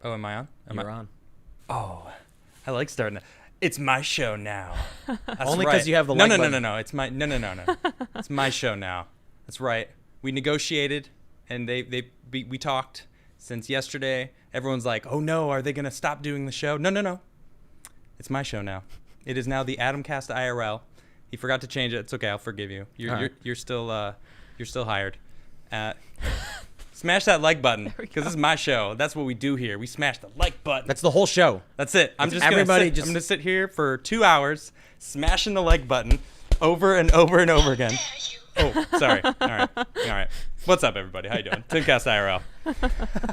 Oh, am I on? You're on. Oh, I like starting it. It's my show now. That's Only right. because you have the no. It's my no. It's my show now. That's right. We negotiated, and we talked since yesterday. Everyone's like, "Oh no, are they gonna stop doing the show?" No. It's my show now. It is now the TimcastIRL. He forgot to change it. It's okay. I'll forgive you. You're still hired. Smash that like button because this is my show. That's what we do here. We smash the like button. That's the whole show. That's it. I'm I'm gonna sit here for 2 hours smashing the like button over and over and over again. Oh, sorry. All right. What's up, everybody? How you doing? TimcastIRL.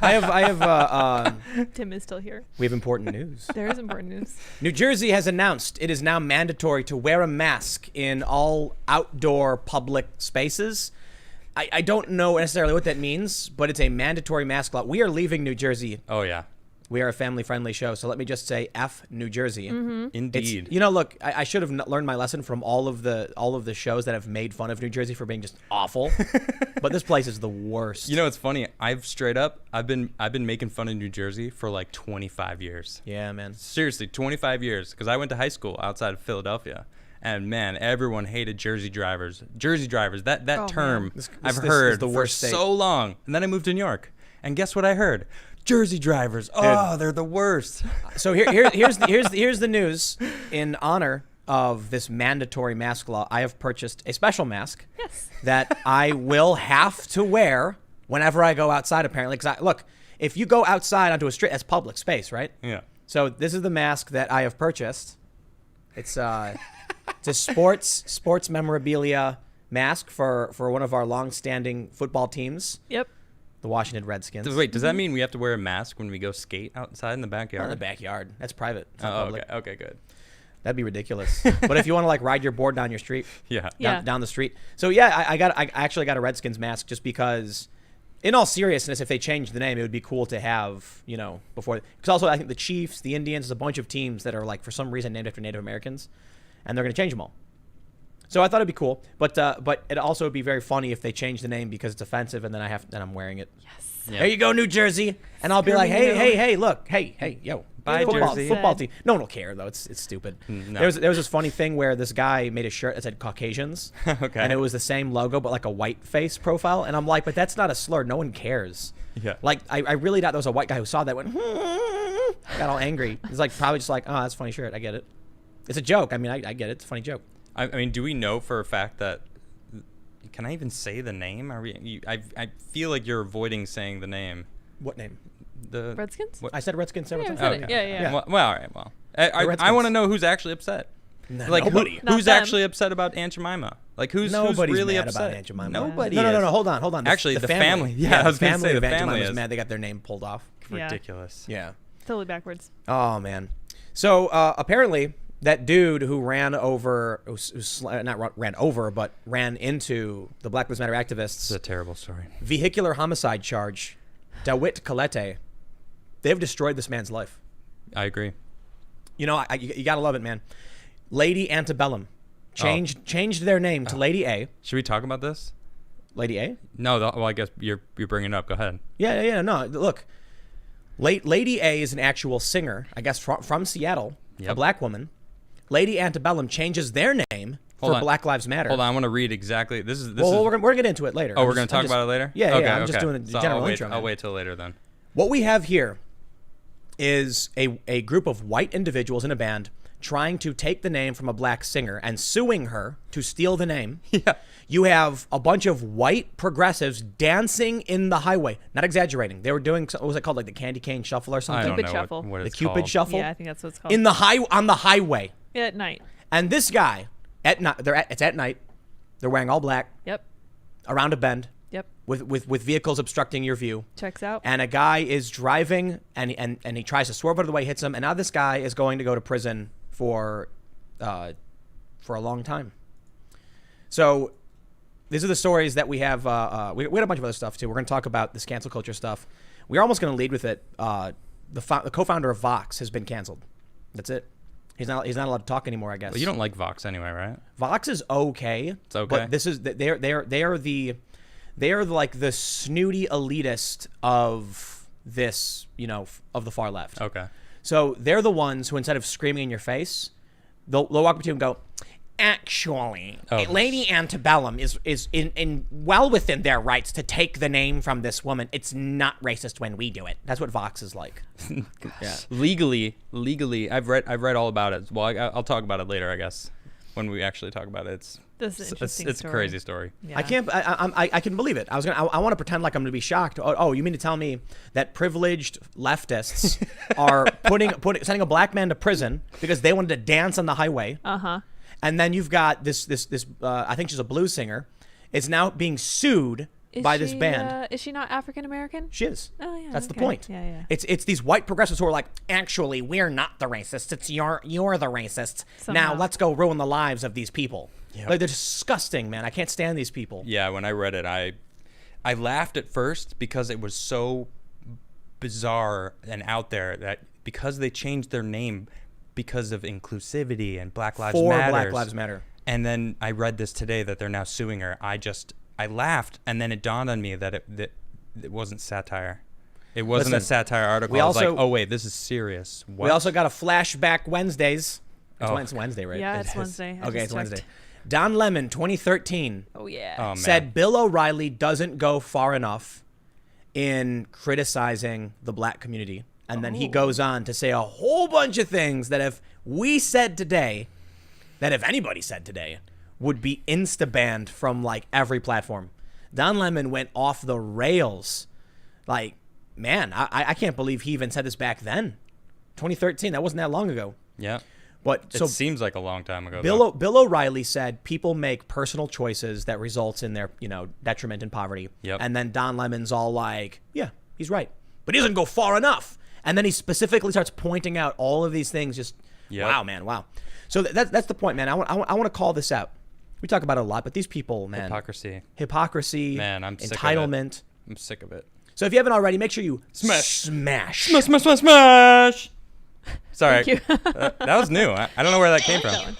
I have Tim is still here. we have important news. There is important news. New Jersey has announced it is now mandatory to wear a mask in all outdoor public spaces. I don't know necessarily what that means, but it's a mandatory mask law. We are leaving New Jersey. Oh yeah. We are a family-friendly show, so let me just say F New Jersey. Mm-hmm. Indeed. Look, I should have learned my lesson from all of the shows that have made fun of New Jersey for being just awful. But this place is the worst. You know, it's funny. I've been making fun of New Jersey for like 25 years. Yeah, man. Seriously, 25 years. Because I went to high school outside of Philadelphia. And man, everyone hated Jersey drivers. Jersey drivers, that term I've heard the for worst state. so long. And then I moved to New York. And guess what I heard? Jersey drivers. Oh, they're the worst. So here's the news. In honor of this mandatory mask law, I have purchased a special mask that I will have to wear whenever I go outside, apparently. Because look, if you go outside onto a street, that's public space, right? Yeah. So this is the mask that I have purchased. It's a sports memorabilia mask for one of our long-standing football teams. Yep. The Washington Redskins. Wait, does that mean we have to wear a mask when we go skate outside in the backyard? Not in the backyard. That's private. It's not Oh, public. okay, good. That'd be ridiculous. But if you want to like ride your board down your street, Yeah. down the street. So yeah, I actually got a Redskins mask just because, in all seriousness, if they changed the name, it would be cool to have, before. Because also I think the Chiefs, the Indians, there's a bunch of teams that are like for some reason named after Native Americans, and they're going to change them all. So I thought it'd be cool, but it also would be very funny if they change the name because it's offensive, and then I'm wearing it. Yes. Yeah. There you go, New Jersey, and I'll be like, hey, look, hey, yo, Bye, Jersey. football team. No one will care though. It's stupid. No. There was this funny thing where this guy made a shirt that said Caucasians, Okay. and it was the same logo but like a white face profile, and I'm like, but that's not a slur. No one cares. Yeah. Like I really thought there was a white guy who saw that went got all angry. He's like probably just like, oh, that's a funny shirt. I get it. It's a joke. I mean, I get it. It's a funny joke. I mean, do we know for a fact that? Can I even say the name? I feel like you're avoiding saying the name. What name? The Redskins? What? I said Redskins several Yeah, times. we said it. Yeah. Well, all right. Well, I Redskins. want to know who's actually upset. Like Nobody. who's Not them. actually upset about Aunt Jemima? Like who's Nobody's really mad upset about Aunt Jemima. Nobody. No. is. Hold on. Actually, the family. Yeah, I was gonna say the of Aunt family Jemima is is. mad. They got their name pulled off. Yeah. Ridiculous. Yeah. Totally backwards. Oh man. So apparently that dude who ran into the Black Lives Matter It's activists, a terrible story. vehicular homicide charge, DeWitt Colette, they've destroyed this man's life. I agree. You gotta love it, man. Lady Antebellum changed their name to Lady A. Should we talk about this? Lady A? No. Well, I guess you're bringing it up. Go ahead. Yeah. No, look. Lady A is an actual singer, I guess, from Seattle, Yep. a black woman. Lady Antebellum changes their name Hold for on. Black Lives Matter. Hold on. I want to read exactly. This is. We're gonna get into it later. Oh, we're gonna talk about it later. Yeah, Okay, I'm just okay. doing a So general intro. I'll man. wait till later then. What we have here is a group of white individuals in a band trying to take the name from a black singer and suing her to steal the name. Yeah. You have a bunch of white progressives dancing in the highway. Not exaggerating. They were doing, what was it called, like the candy cane shuffle or I something? don't Cupid know shuffle. what The it's Cupid called. shuffle. Yeah, I think that's what it's called. on the highway. Yeah, at night. And this guy at night, it's at night. They're wearing all black Yep. around a bend Yep. with vehicles obstructing your view. Checks out. And a guy is driving and he tries to swerve out of the way, hits him, and now this guy is going to go to prison for a long time. So these are the stories that we have. We had a bunch of other stuff too. We're going to talk about this cancel culture stuff. We're almost going to lead with it. The co-founder of Vox has been canceled. That's it. He's not allowed to talk anymore, I guess. Well, you don't like Vox anyway, right? Vox is okay. It's okay. But this is they are like the snooty elitist of this, of the far left. Okay. So they're the ones who, instead of screaming in your face, they'll walk up to you and go, actually, Lady Antebellum is in well within their rights to take the name from this woman. It's not racist when we do it. That's what Vox is like. Yeah. Legally, I've read all about it. Well, I'll talk about it later, I guess, when we actually talk about it. It's a crazy story. Yeah. I can believe it. I want to pretend like I'm going to be shocked. Oh, you mean to tell me that privileged leftists are sending a black man to prison because they wanted to dance on the highway? Uh-huh. And then you've got this I think she's a blues singer, is now being sued by this band. Is she not African American? She is. Oh yeah. That's the okay. point. Yeah. It's these white progressives who are like, actually, we're not the racists. It's you're the racists. Somehow. Now let's go ruin the lives of these people. Yep. Like, they're disgusting, man. I can't stand these people. Yeah, when I read it, I laughed at first because it was so bizarre and out there that because they changed their name because of inclusivity and Black Lives Matter. And then I read this today that they're now suing her. I laughed, and then it dawned on me that it wasn't satire. It wasn't a satire article. I was like, oh wait, this is serious. What? We also got a flashback Wednesdays. It's Oh. Wednesday, right? Yeah, it's Wednesday. Okay, it's Wednesday. Don Lemon, 2013, Oh yeah. Oh, man. said Bill O'Reilly doesn't go far enough in criticizing the black community. And then he goes on to say a whole bunch of things that if we said today, that if anybody said today, would be insta-banned from like every platform. Don Lemon went off the rails. Like, man, I can't believe he even said this back then. 2013, that wasn't that long ago. Yeah. But so It seems like a long time ago. Bill O'Reilly said people make personal choices that results in their, detriment and poverty. Yep. And then Don Lemon's all like, yeah, he's right. But he doesn't go far enough. And then he specifically starts pointing out all of these things. Just, Yep. wow, man, wow. So that's the point, man. I want to call this out. We talk about it a lot, but these people, man. Hypocrisy. Man, I'm sick of it. entitlement. I'm sick of it. So if you haven't already, make sure you Smash. smash. Sorry. Thank you. That was new. I don't know where that came from.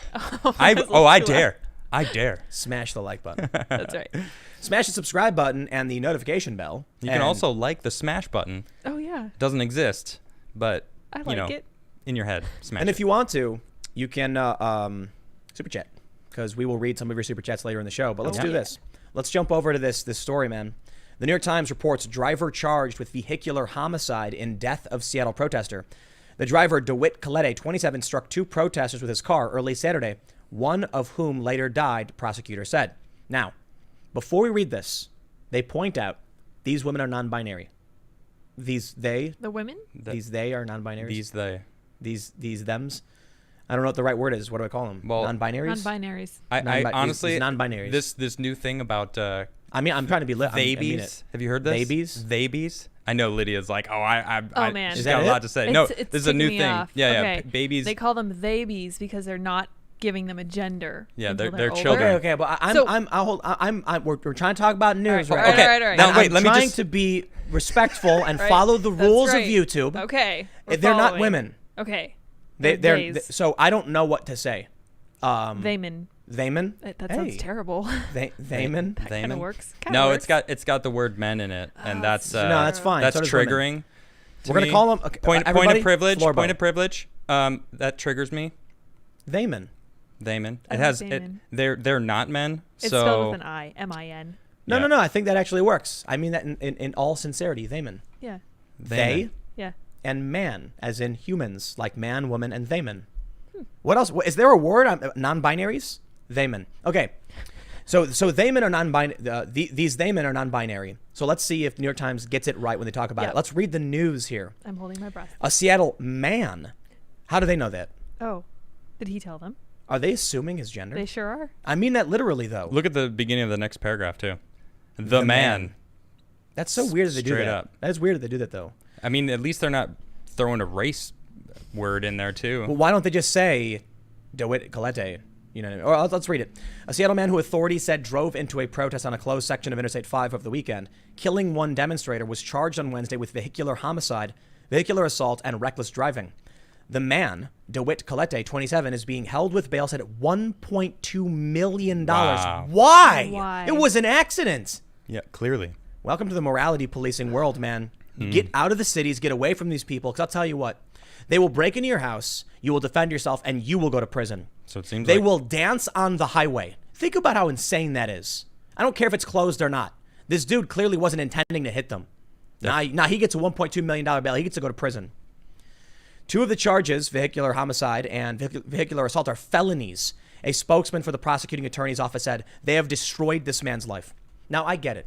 I dare. Smash the like button. That's right. Smash the subscribe button and the notification bell. You can also like the smash button. Oh yeah. Doesn't exist, but I like it. in your head, smash. And it. if you want to, you can super chat, because we will read some of your super chats later in the show. But let's do this. Let's jump over to this story, man. The New York Times reports driver charged with vehicular homicide in death of Seattle protester. The driver, DeWitt Colette, 27, struck two protesters with his car early Saturday, one of whom later died, prosecutor said. Now, before we read this, they point out these women are non-binary. These they are non-binary. These thems. I don't know what the right word is. What do I call them? Well, non-binaries. Non-binaries. I honestly, these non-binaries. This new thing about I mean, I'm trying to be lit. babies. Have you heard this? Babies. I know Lydia's like, Oh man, she's got a lot to say. No, It's this is a new ticking me thing. off. Yeah, Okay. yeah. Babies. They call them babies because they're not giving them a gender. Yeah, until they're older. children. Okay, but we're trying to talk about news. All right, Okay. all right, all right. Now, And wait, I'm let me trying just- to be respectful and Right. follow the That's rules right. of YouTube. Okay. we're They're not following. women. Okay. They're Theys. so I don't know what to say. Theymen. Theyman. That sounds terrible. Theyman. That kind of works. Kinda No, works. it's got the word men in it, and that's No, that's fine. That's So does women. triggering. We're gonna call them point everybody, of privilege. floor Point vote. of privilege. That triggers me. Theyman. Theymen. I It like has it. theymen. They're not men. It's so spelled with an I. M-I-N. No, Yeah. no. I think that actually works. I mean that in all sincerity. Theyman. Yeah. They Yeah. and man, as in humans, like man, woman, and theyman. What else? Is there a word on non-binaries? Theyman. Okay. So theymen are non-binary. These theymen are non-binary. So let's see if New York Times gets it right when they talk about Yep. it. Let's read the news here. I'm holding my breath. A Seattle man. How do they know that? Oh. Did he tell them? Are they assuming his gender? They sure are. I mean that literally, though. look at the beginning of the next paragraph too. The man. That's so weird that they do Straight that. up. That is weird that they do that, though. I mean, at least they're not throwing a race word in there too. Well, why don't they just say DeWitt Colette? You know, or let's read it. A Seattle man who authorities said drove into a protest on a closed section of Interstate 5 over the weekend, killing one demonstrator, was charged on Wednesday with vehicular homicide, vehicular assault, and reckless driving. The man, DeWitt Colette, 27, is being held with bail set at $1.2 million. Wow. Why? Why? It was an accident. Yeah, clearly. Welcome to the morality policing world, man. Get out of the cities. Get away from these people. Because I'll tell you what, they will break into your house. You will defend yourself, and you will go to prison. So it seems They like will dance on the highway. Think about how insane that is. I don't care if it's closed or not. This dude clearly wasn't intending to hit them. Now he gets a $1.2 million bail. He gets to go to prison. 2 of the charges, vehicular homicide and vehicular assault, are felonies. A spokesman for the prosecuting attorney's office said they have destroyed this man's life. Now, I get it.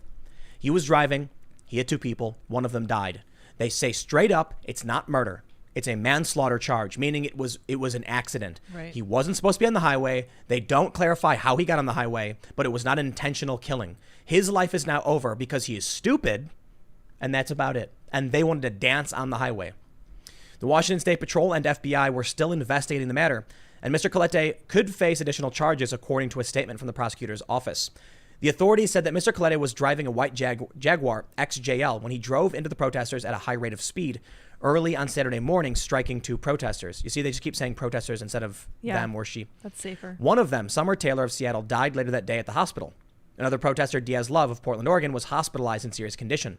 He was driving. He hit 2 people. One of them died. They say straight up, it's not murder. It's a manslaughter charge, meaning it was an accident. Right. He wasn't supposed to be on the highway. They don't clarify how he got on the highway, but it was not an intentional killing. His life is now over because he is stupid, and that's about it. And they wanted to dance on the highway. The Washington State Patrol and FBI were still investigating the matter, and Mr. Colette could face additional charges, according to a statement from the prosecutor's office. The authorities said that Mr. Colette was driving a white Jaguar XJL when he drove into the protesters at a high rate of speed early on Saturday morning, striking 2 protesters. You see, they just keep saying protesters instead of them or she. That's safer. One of them, Summer Taylor of Seattle, died later that day at the hospital. Another protester, Diaz Love of Portland, Oregon, was hospitalized in serious condition.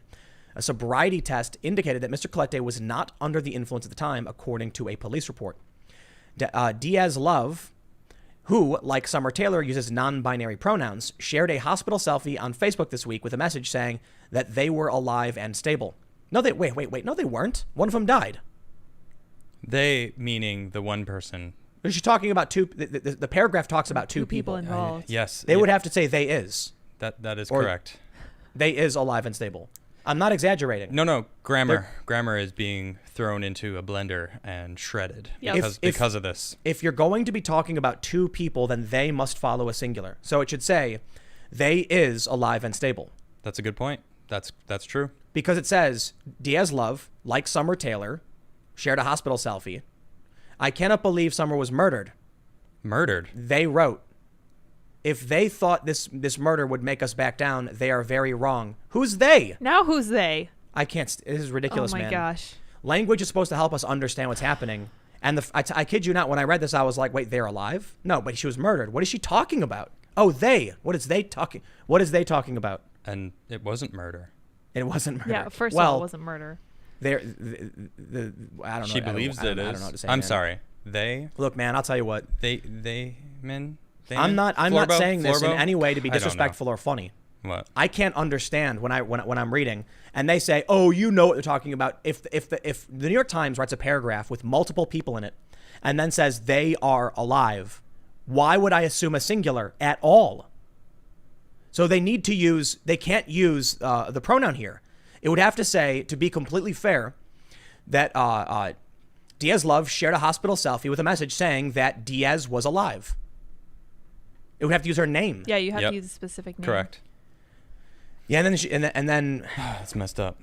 A sobriety test indicated that Mr. Colette was not under the influence at the time, according to a police report. Diaz Love, who, like Summer Taylor, uses non-binary pronouns, shared a hospital selfie on Facebook this week with a message saying that they were alive and stable. No, wait. No, they weren't. One of them died. they, meaning the one person. She's talking about 2. The paragraph talks about 2 people. involved. Yes. They would have to say they is. That is or correct. They is alive and stable. I'm not exaggerating. No. Grammar is being thrown into a blender and shredded Yep. because of this. If you're going to be talking about 2 people, then they must follow a singular. So it should say, they is alive and stable. That's a good point. That's true. Because it says, Diaz Love, like Summer Taylor, shared a hospital selfie. I cannot believe Summer was murdered. Murdered. They wrote, if they thought this murder would make us back down, they are very wrong. Who's they? Now who's they? I can't. This is ridiculous, oh my man. gosh. Language is supposed to help us understand what's happening. And I kid you not, when I read this, I was like, wait, they're alive? No, but she was murdered. What is she talking about? Oh, they. What is they talking about? And it wasn't murder. It wasn't murder. Yeah, first of all, it wasn't murder. I don't know. She believes it is. I don't know what to say. I'm man. sorry. They. Look, man, I'll tell you what. Men. I'm not saying this in any way to be disrespectful or funny. What? I can't understand when I'm reading and they say, "Oh, you know what they're talking about." If the New York Times writes a paragraph with multiple people in it and then says they are alive, why would I assume a singular at all? So they can't use the pronoun here. It would have to say, to be completely fair, that Diaz Love shared a hospital selfie with a message saying that Diaz was alive. It would have to use her name. Yeah, you have to use a specific name. Correct. Yeah, and then It's messed up.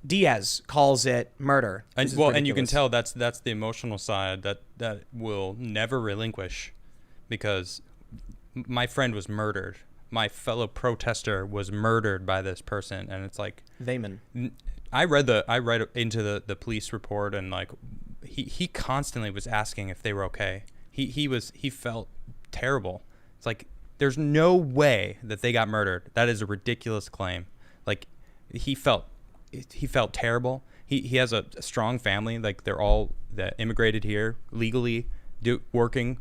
Diaz calls it murder. And you can tell that's the emotional side that will never relinquish, because my friend was murdered. My fellow protester was murdered by this person, and it's like I read into the police report, and like he constantly was asking if they were okay. He felt terrible. It's like there's no way that they got murdered. That is a ridiculous claim. Like he felt terrible. He has a strong family. Like they're all that immigrated here legally, working.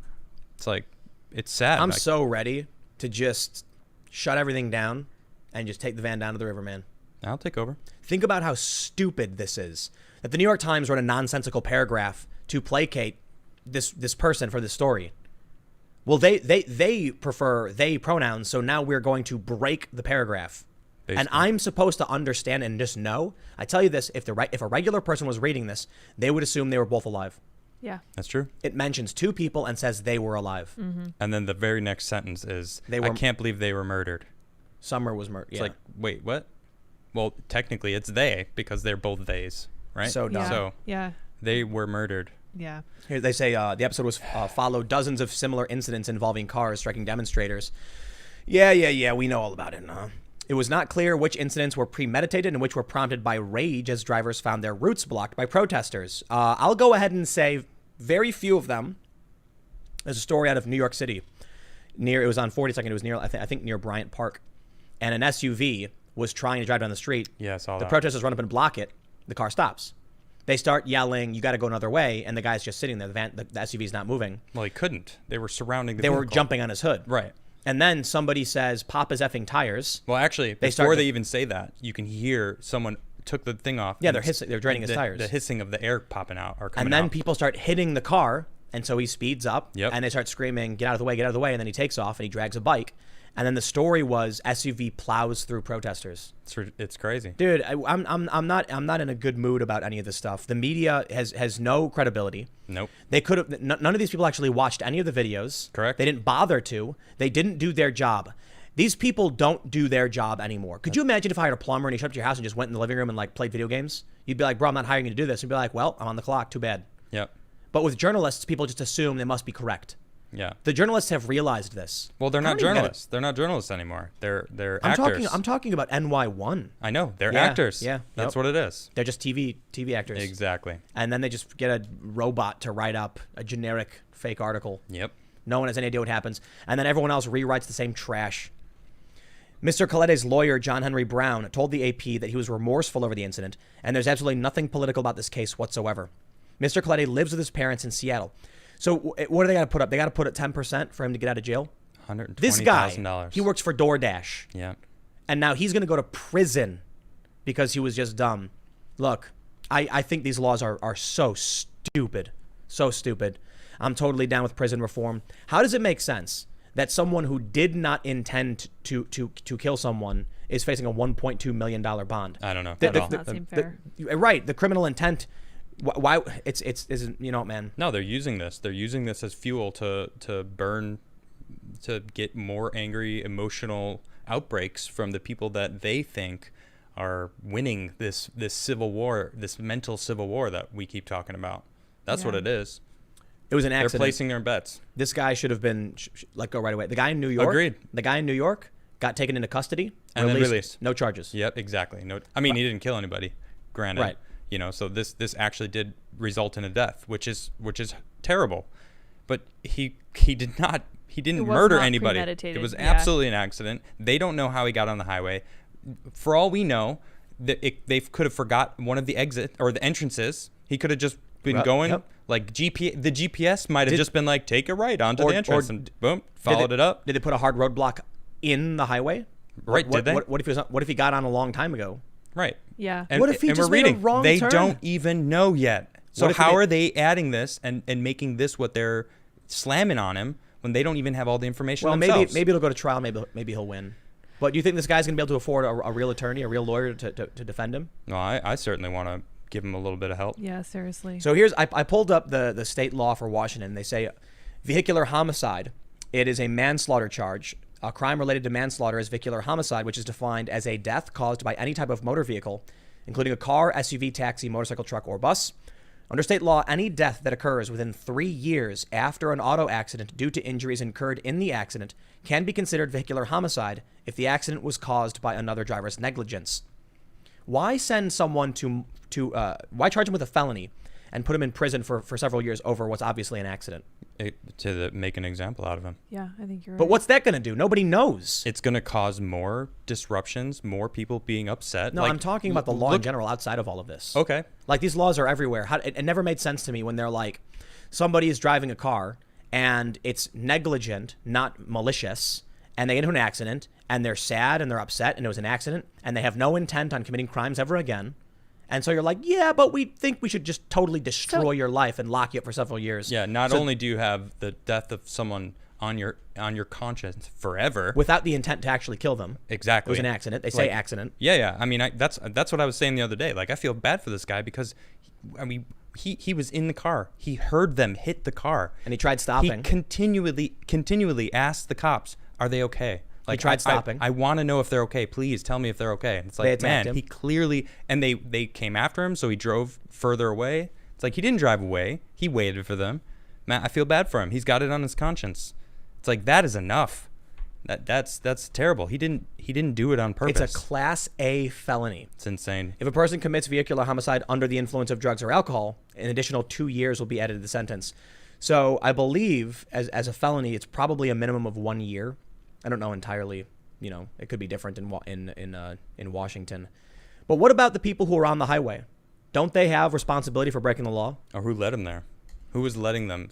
It's like it's sad. I'm so ready to just shut everything down and just take the van down to the river, man. I'll take over. Think about how stupid this is. That the New York Times wrote a nonsensical paragraph to placate this person for this story. Well, they prefer they pronouns, so now we're going to break the paragraph. Basically. And I'm supposed to understand and just know. I tell you this, if a regular person was reading this, they would assume they were both alive. Yeah. That's true. It mentions 2 people and says they were alive. Mm-hmm. And then the very next sentence is, I can't believe they were murdered. Summer was murdered. It's like, wait, what? Well, technically it's they, because they're both theys, right? So dumb. So yeah. They were murdered. Yeah. Here they say the episode was followed dozens of similar incidents involving cars striking demonstrators. Yeah, we know all about it. It was not clear which incidents were premeditated and which were prompted by rage as drivers found their routes blocked by protesters. I'll go ahead and say very few of them. There's a story out of New York City. It was on 42nd. It was near, I think near Bryant Park. And an SUV was trying to drive down the street. Yeah, I saw The that. protesters run up and block it. The car stops. They start yelling, "You got to go another way," and the guy's just sitting there. The SUV's not moving. Well, he couldn't. They were surrounding the They were vehicle. jumping on his hood. Right. And then somebody says, "Pop his effing tires." Well, actually, They before start they to- even say that, you can hear someone took the thing off. Yeah, and they're hissing. They're draining his tires. The hissing of the air popping out or coming And then out. people start hitting the car, and so he speeds up. Yep. And they start screaming, "Get out of the way! Get out of the way!" And then he takes off and he drags a bike. And then the story was SUV plows through protesters. It's crazy. Dude, I'm not in a good mood about any of this stuff. The media has no credibility. Nope. They could have. None of these people actually watched any of the videos. Correct. They didn't bother to. They didn't do their job. These people don't do their job anymore. Could you imagine if I hired a plumber and he showed up to your house and just went in the living room and like played video games? You'd be like, "Bro, I'm not hiring you to do this." You'd be like, "Well, I'm on the clock. Too bad." Yep. But with journalists, people just assume they must be correct. Yeah. The journalists have realized this. Well, they're I not don't even get it. journalists. They're not journalists anymore. They're I'm actors. talking about NY1. I know. They're Yeah, actors. yeah, That's yep. what it is. They're just TV actors. Exactly. And then they just get a robot to write up a generic fake article. Yep. No one has any idea what happens. And then everyone else rewrites the same trash. Mr. Colette's lawyer, John Henry Brown, told the AP that he was remorseful over the incident, and there's absolutely nothing political about this case whatsoever. Mr. Colette lives with his parents in Seattle. So what do they got to put up? They got to put up 10% for him to get out of jail? This guy, $120,000. he works for DoorDash. Yeah. And now he's going to go to prison because he was just dumb. Look, I think these laws are so stupid. So stupid. I'm totally down with prison reform. How does it make sense that someone who did not intend to kill someone is facing a $1.2 million bond? I don't know. That does not seem fair. Right. The criminal intent. Why it's isn't, you know, man. No, they're using this. They're using this as fuel to burn, to get more angry, emotional outbreaks from the people that they think are winning this civil war, this mental civil war that we keep talking about. That's what it is. It was an They're accident. placing their bets. This guy should have been let go right away. The guy in New York. Agreed. The guy in New York got taken into custody And then released. No charges. Yep, exactly. No, I mean, he didn't kill anybody, granted. Right. You know, so this actually did result in a death, which is terrible. But he didn't was murder not anybody. premeditated, It was yeah. absolutely an accident. They don't know how he got on the highway. For all we know, they could have forgot one of the exit or the entrances. He could have just been Well, going yep. like the GPS might have just been like, take a right onto Or- the entrance or and boom, followed it up. Did they put a hard roadblock in the highway? Right, did they? What if he got on a long time ago? Right. Yeah. And, What if he and just we're made a reading, wrong they turn? don't even know yet. So What if he how made- are they adding this and making this what they're slamming on him when they don't even have all the information Well, themselves? maybe it'll go to trial. Maybe he'll win. But do you think this guy's gonna be able to afford a real attorney, a real lawyer to defend him? No, I certainly want to give him a little bit of help. Yeah, seriously. So I pulled up the state law for Washington. They say vehicular homicide. It is a manslaughter charge. A crime related to manslaughter is vehicular homicide, which is defined as a death caused by any type of motor vehicle, including a car, SUV, taxi, motorcycle, truck, or bus. Under state law, any death that occurs within 3 years after an auto accident due to injuries incurred in the accident can be considered vehicular homicide if the accident was caused by another driver's negligence. Why send someone why charge him with a felony and put him in prison for several years over what's obviously an accident? Make an example out of him. Yeah, I think you're right. But what's that going to do? Nobody knows. It's going to cause more disruptions, more people being upset. No, Like, I'm talking about the law in look- general outside of all of this. Okay. Like, these laws are everywhere. It never made sense to me when they're like, somebody is driving a car and it's negligent, not malicious, and they get into an accident and they're sad and they're upset and it was an accident and they have no intent on committing crimes ever again. And so you're like, yeah, but we think we should just totally destroy your life and lock you up for several years. Yeah, not only do you have the death of someone on your conscience forever. Without the intent to actually kill them. Exactly. It was an accident. They say Like, accident. Yeah. I mean, that's what I was saying the other day. Like, I feel bad for this guy because, he was in the car. He heard them hit the car. And he tried stopping. He continually asked the cops, "Are they okay?" Like, tried stopping. I want to know if they're okay. Please tell me if they're okay. And it's They like, attacked man, him. he clearly, and they came after him, so he drove further away. It's like he didn't drive away. He waited for them. Man, I feel bad for him. He's got it on his conscience. It's like, that is enough. That's terrible. He didn't do it on purpose. It's a Class A felony. It's insane. If a person commits vehicular homicide under the influence of drugs or alcohol, an additional 2 years will be added to the sentence. So I believe as a felony, it's probably a minimum of 1 year. I don't know entirely it could be different in Washington. But what about the people who are on the highway? Don't they have responsibility for breaking the law? Or who let them there? Who was letting them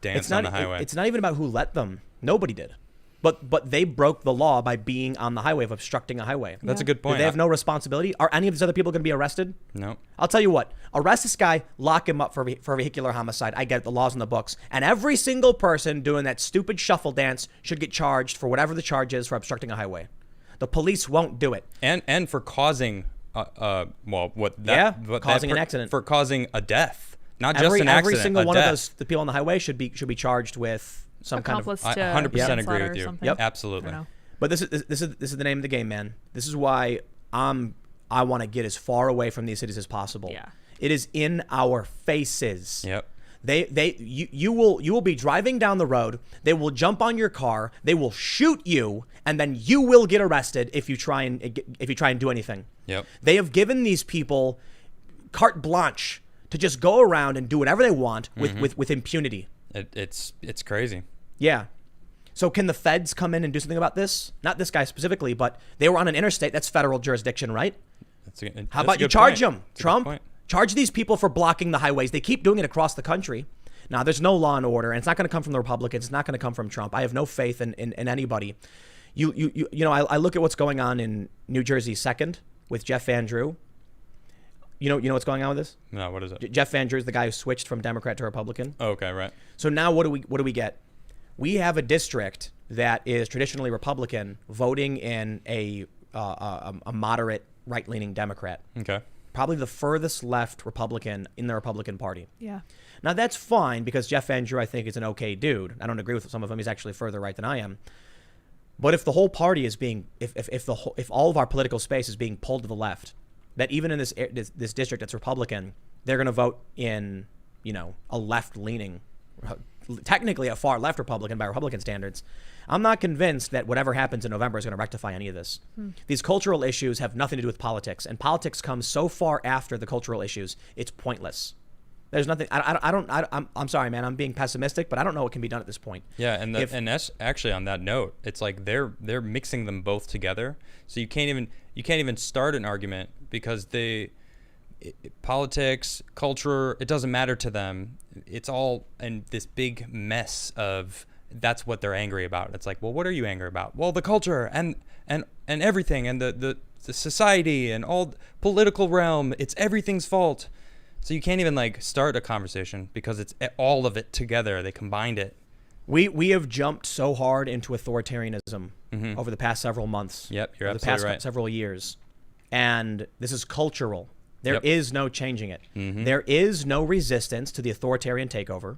dance on the highway? It's not even about who let them. Nobody did. But they broke the law by being on the highway, of obstructing a highway. That's a good point. Do they have no responsibility? Are any of these other people going to be arrested? No. I'll tell you what. Arrest this guy, lock him up for vehicular homicide. I get it, the law's in the books. And every single person doing that stupid shuffle dance should get charged for whatever the charge is for obstructing a highway. The police won't do it. And for causing, causing an accident. For causing a death. Not just an accident, every single one death. of the people on the highway should be charged with some Accomplice kind of. to 100% agree with you. something. Yep. Absolutely. But this is the name of the game, man. This is why I want to get as far away from these cities as possible. Yeah. It is in our faces. Yep. You will be driving down the road. They will jump on your car. They will shoot you, and then you will get arrested if you try and do anything. Yep. They have given these people carte blanche to just go around and do whatever they want with impunity. It's crazy. Yeah. So can the feds come in and do something about this? Not this guy specifically, but they were on an interstate. That's federal jurisdiction, right? How about you charge them, Trump? Charge these people for blocking the highways. They keep doing it across the country. Now, there's no law and order, and it's not going to come from the Republicans. It's not going to come from Trump. I have no faith in anybody. I look at what's going on in New Jersey 2nd with Jeff Van Drew. You know what's going on with this? No, what is it? Jeff Van Drew is the guy who switched from Democrat to Republican. Oh, okay, right. So now what do we get? We have a district that is traditionally Republican voting in a moderate right-leaning Democrat. Okay. Probably the furthest left Republican in the Republican Party. Yeah. Now that's fine because Jeff Van Drew, I think, is an okay dude. I don't agree with some of them. He's actually further right than I am. But if the whole party is being, if all of our political space is being pulled to the left, that even in this district that's Republican, they're going to vote in, a left-leaning, technically a far left Republican by Republican standards. I'm not convinced that whatever happens in November is going to rectify any of this. These cultural issues have nothing to do with politics, and politics comes so far after the cultural issues, it's pointless. There's nothing. I'm sorry, man. I'm being pessimistic, but I don't know what can be done at this point. Yeah, and that's actually on that note, it's like they're mixing them both together. So you can't even start an argument because politics, culture, it doesn't matter to them. It's all in this big mess of that's what they're angry about. It's like, well, what are you angry about? Well, the culture and everything and the society and all political realm. It's everything's fault. So you can't even start a conversation because it's all of it together. They combined it. We have jumped so hard into authoritarianism over the past several months. Yep, you're over absolutely the past right. Several years, and this is cultural. There is no changing it. There is no resistance to the authoritarian takeover.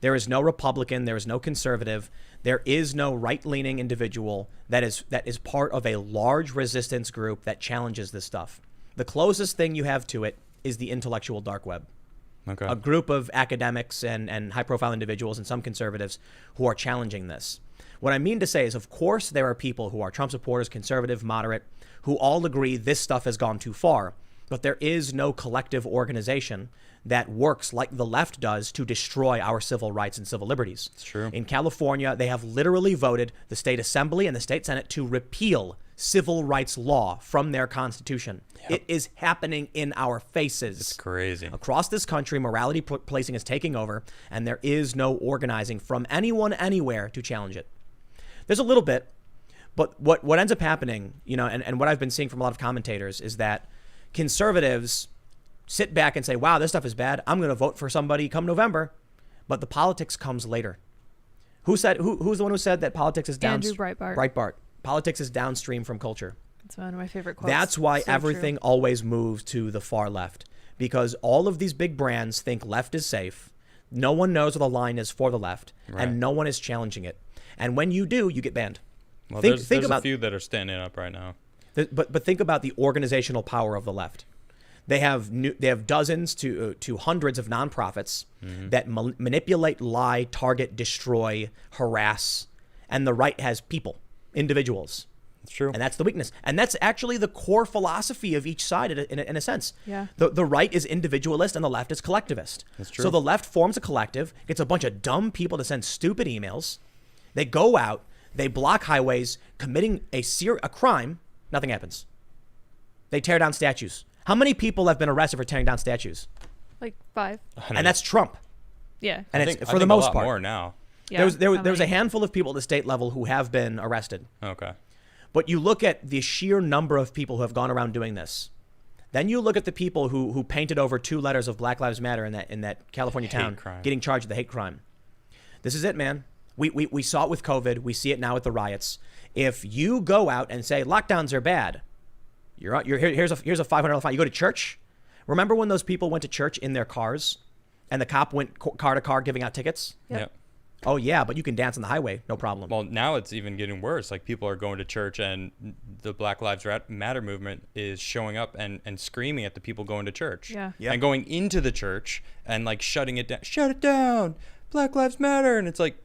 There is no Republican. There is no conservative. There is no right-leaning individual that is part of a large resistance group that challenges this stuff. The closest thing you have to it is the intellectual dark web. Okay. A group of academics and high-profile individuals and some conservatives who are challenging this. What I mean to say is, of course, there are people who are Trump supporters, conservative, moderate, who all agree this stuff has gone too far. But there is no collective organization that works like the left does to destroy our civil rights and civil liberties. It's true. In California, they have literally voted the state assembly and the state senate to repeal civil rights law from their constitution. Yep. It is happening in our faces. It's crazy. Across this country, morality policing is taking over, and there is no organizing from anyone anywhere to challenge it. There's a little bit, but what ends up happening, and what I've been seeing from a lot of commentators is that conservatives sit back and say, wow, this stuff is bad. I'm going to vote for somebody come November. But the politics comes later. Who's the one who said that politics is Andrew Breitbart. Breitbart. Politics is downstream from culture. That's one of my favorite quotes. That's why So everything true. always moves to the far left. Because all of these big brands think left is safe. No one knows what the line is for the left. Right. And no one is challenging it. And when you do, you get banned. Well, there's a few that are standing up right now. But think about the organizational power of the left. They have dozens to hundreds of nonprofits that manipulate, lie, target, destroy, harass, and the right has people, individuals. It's true. And that's the weakness. And that's actually the core philosophy of each side in a sense. Yeah. The right is individualist and the left is collectivist. That's true. So the left forms a collective, gets a bunch of dumb people to send stupid emails. They go out, They block highways, committing a crime. Nothing happens. They tear down statues. How many people have been arrested for tearing down statues? Like 5. And that's Trump. Yeah. And I it's think, for I the think most a lot part. more now. Yeah. There was a handful of people at the state level who have been arrested. Okay. But you look at the sheer number of people who have gone around doing this. Then you look at the people who painted over 2 letters of Black Lives Matter in that California town, crime. getting charged with the hate crime. This is it, man. We saw it with COVID. We see it now with the riots. If you go out and say lockdowns are bad, here's a $500 fine. You go to church. Remember when those people went to church in their cars, and the cop went car to car giving out tickets? Yep. Oh yeah, but you can dance on the highway, no problem. Well, now it's even getting worse. Like, people are going to church, and the Black Lives Matter movement is showing up and screaming at the people going to church. Yeah. Yep. And going into the church and like shutting it down. Shut it down. Black Lives Matter. And it's like,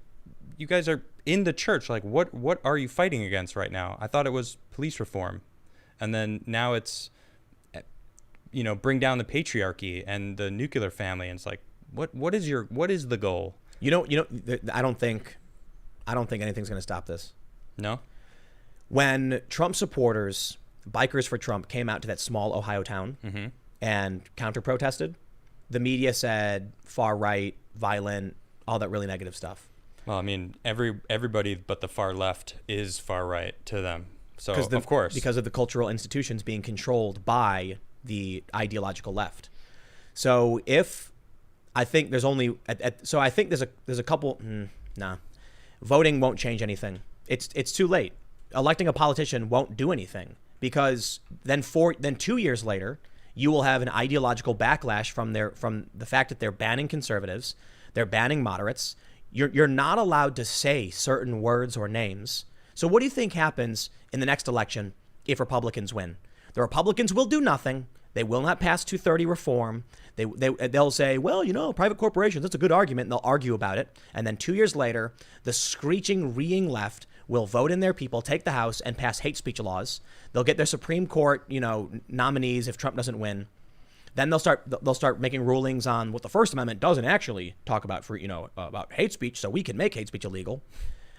you guys are in the church. Like, what are you fighting against right now? I thought it was police reform. And then now it's, bring down the patriarchy and the nuclear family. And it's like, what is the goal? You know, I don't think anything's going to stop this. No? When Trump supporters, Bikers for Trump, came out to that small Ohio town and counter-protested, the media said far right, violent, all that really negative stuff. Well, I mean, everybody but the far left is far right to them. So, of course. Because of the cultural institutions being controlled by the ideological left. So I think there's only I think there's a couple. Voting won't change anything. It's too late. Electing a politician won't do anything, because then 2 years later you will have an ideological backlash from the fact that they're banning conservatives, they're banning moderates. You're not allowed to say certain words or names. So what do you think happens in the next election if Republicans win? The Republicans will do nothing. They will not pass 230 reform. They'll say, well, private corporations, that's a good argument, and they'll argue about it. And then 2 years later, the screeching, reeing left will vote in their people, take the House, and pass hate speech laws. They'll get their Supreme Court, nominees if Trump doesn't win. Then they'll start making rulings on what the First Amendment doesn't actually talk about about hate speech, so we can make hate speech illegal.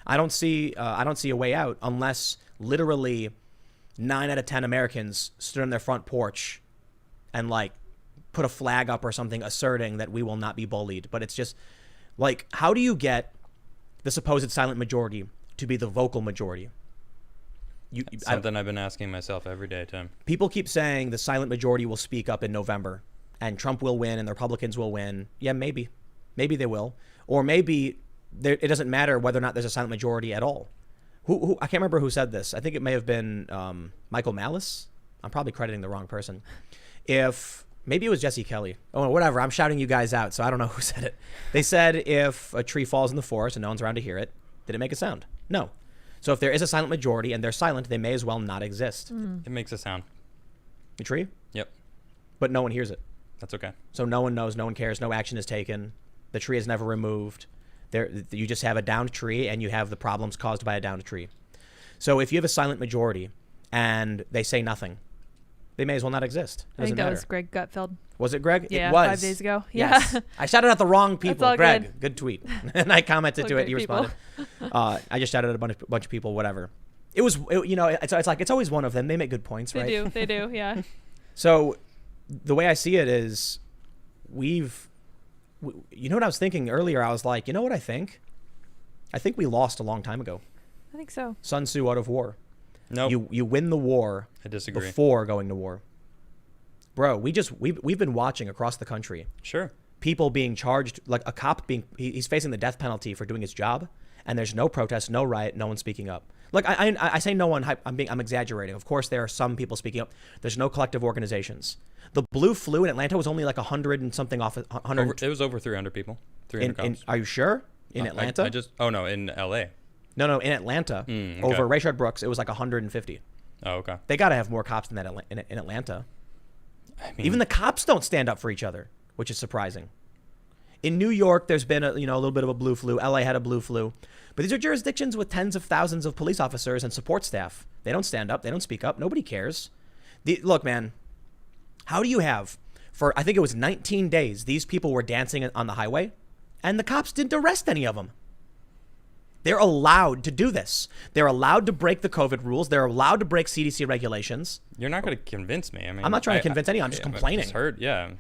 I don't see a way out unless literally 9 out of 10 Americans stood on their front porch and put a flag up or something asserting that we will not be bullied. But it's just how do you get the supposed silent majority to be the vocal majority? Something I've been asking myself every day, Tim. People keep saying the silent majority will speak up in November and Trump will win and the Republicans will win. Yeah, maybe they will. Or maybe it doesn't matter whether or not there's a silent majority at all. Who I can't remember who said this. I think it may have been Michael Malice. I'm probably crediting the wrong person. Maybe it was Jesse Kelly. Oh, whatever. I'm shouting you guys out, so I don't know who said it. They said if a tree falls in the forest and no one's around to hear it, did it make a sound? No. So if there is a silent majority and they're silent, they may as well not exist. It makes a sound. The tree? Yep. But no one hears it. That's okay. So no one knows, no one cares, no action is taken. The tree is never removed. You just have a downed tree and you have the problems caused by a downed tree. So if you have a silent majority and they say nothing, they may as well not exist. It I think doesn't that matter. was Greg Gutfeld. Was it Greg? Yeah, it was. 5 days ago. Yes. Yeah. I shouted at the wrong people. all Greg, good tweet. And I commented to it. Great He people. responded. I just shouted at a bunch of people, whatever. It's always one of them. They make good points, right? They do, yeah. So the way I see it is you know what I was thinking earlier? I was like, you know what I think? I think we lost a long time ago. I think so. Sun Tzu out of war. No, You win the war I disagree. before going to war. Bro, we've been watching across the country Sure. people being charged, like a cop he's facing the death penalty for doing his job, and there's no protest, no riot, no one speaking up. Like I say no one, I'm exaggerating. Of course there are some people speaking up. There's no collective organizations. The blue flu in Atlanta was only like 100 and something off 100. It was over 300 people. 300 cops. Are you sure? In Atlanta? In LA. No, in Atlanta, okay. over Rayshard Brooks, it was like 150. Oh, okay. They got to have more cops than that in Atlanta. I mean, Even the cops don't stand up for each other, which is surprising. In New York, there's been a little bit of a blue flu. LA had a blue flu. But these are jurisdictions with tens of thousands of police officers and support staff. They don't stand up. They don't speak up. Nobody cares. Look, man, how do you have, for I think it was 19 days, these people were dancing on the highway, and the cops didn't arrest any of them? They're allowed to do this. They're allowed to break the COVID rules. They're allowed to break CDC regulations. You're not going to convince me. I mean, I'm not trying to convince anyone. I'm just complaining. I just heard, yeah.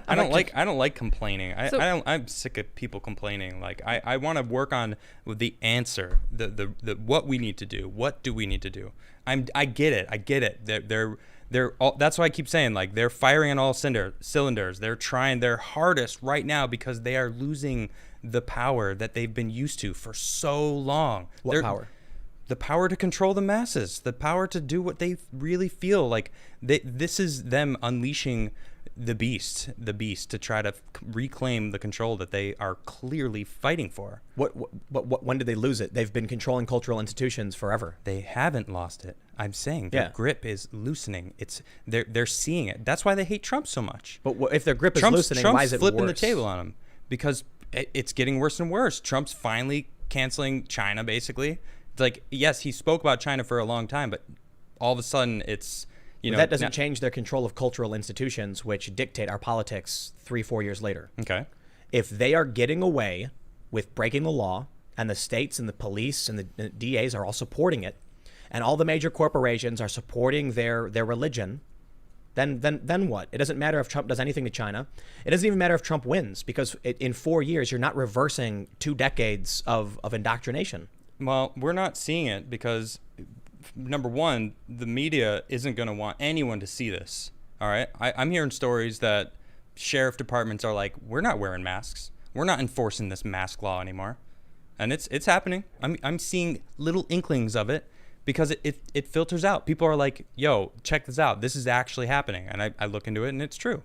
I don't like complaining. I'm sick of people complaining. Like I want to work on the answer, the what we need to do. What do we need to do? I get it. They're all, that's why I keep saying, like, they're firing on all cylinders. They're trying their hardest right now because they are losing the power that they've been used to for so long. What power? The power to control the masses, the power to do what they really feel like. This is them unleashing the beast to try to reclaim the control that they are clearly fighting for. When did they lose it? They've been controlling cultural institutions forever. They haven't lost it. I'm saying their grip is loosening. They're seeing it. That's why they hate Trump so much. But if their grip is loosening, Trump's why is it flipping worse? the table on them? Because it's getting worse and worse. Trump's finally canceling China, basically. It's like, yes, he spoke about China for a long time, but all of a sudden it's, that doesn't change their control of cultural institutions, which dictate our politics 3-4 years later. Okay. If they are getting away with breaking the law, and the states and the police and the DAs are all supporting it, and all the major corporations are supporting their religion, then what? It doesn't matter if Trump does anything to China. It doesn't even matter if Trump wins, because in 4 years, you're not reversing 2 decades of indoctrination. Well, we're not seeing it because, number one, the media isn't going to want anyone to see this. All right? I'm hearing stories that sheriff departments are like, we're not wearing masks. We're not enforcing this mask law anymore. And it's happening. I'm seeing little inklings of it because it filters out. People are like, yo, check this out. This is actually happening. And I look into it, and it's true.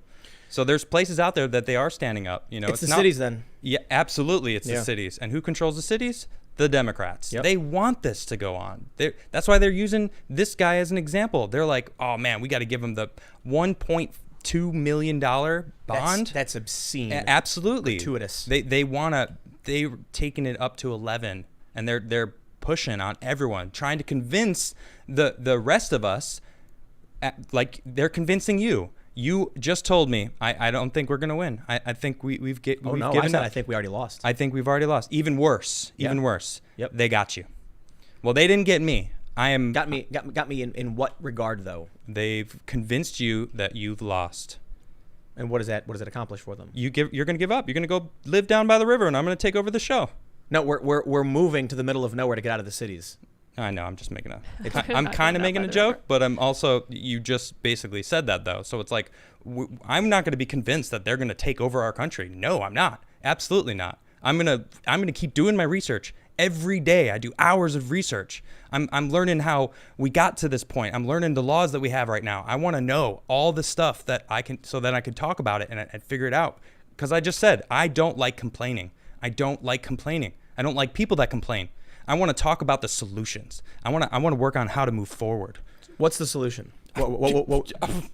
So there's places out there that they are standing up. It's the cities then. Yeah, absolutely. It's the cities. And who controls the cities? The Democrats. Yep. They want this to go on. That's why they're using this guy as an example. They're like, oh, man, we got to give him the $1.2 million bond. That's obscene. Absolutely. Gratuitous. They're taking it up to 11, and they're pushing on everyone, trying to convince the rest of us, like they're convincing you. You just told me I don't think we're gonna win. I think we've given up. I think we already lost. I think we've already lost. Even worse. Even worse. Yep. They got you. Well, they didn't get me. Got me in what regard though? They've convinced you that you've lost. And what does that accomplish for them? You're going to give up. You're going to go live down by the river, and I'm going to take over the show. No, we're moving to the middle of nowhere to get out of the cities. I know. I'm just making I'm kind of making a joke, but I'm also, you just basically said that though. So it's like, I'm not going to be convinced that they're going to take over our country. No, I'm not. Absolutely not. I'm going to keep doing my research. Every day I do hours of research. I'm learning how we got to this point. I'm learning the laws that we have right now. I want to know all the stuff that I can, so that I can talk about it and figure it out. Because I just said, I don't like complaining. I don't like people that complain. I want to talk about the solutions. I want to work on how to move forward. What's the solution?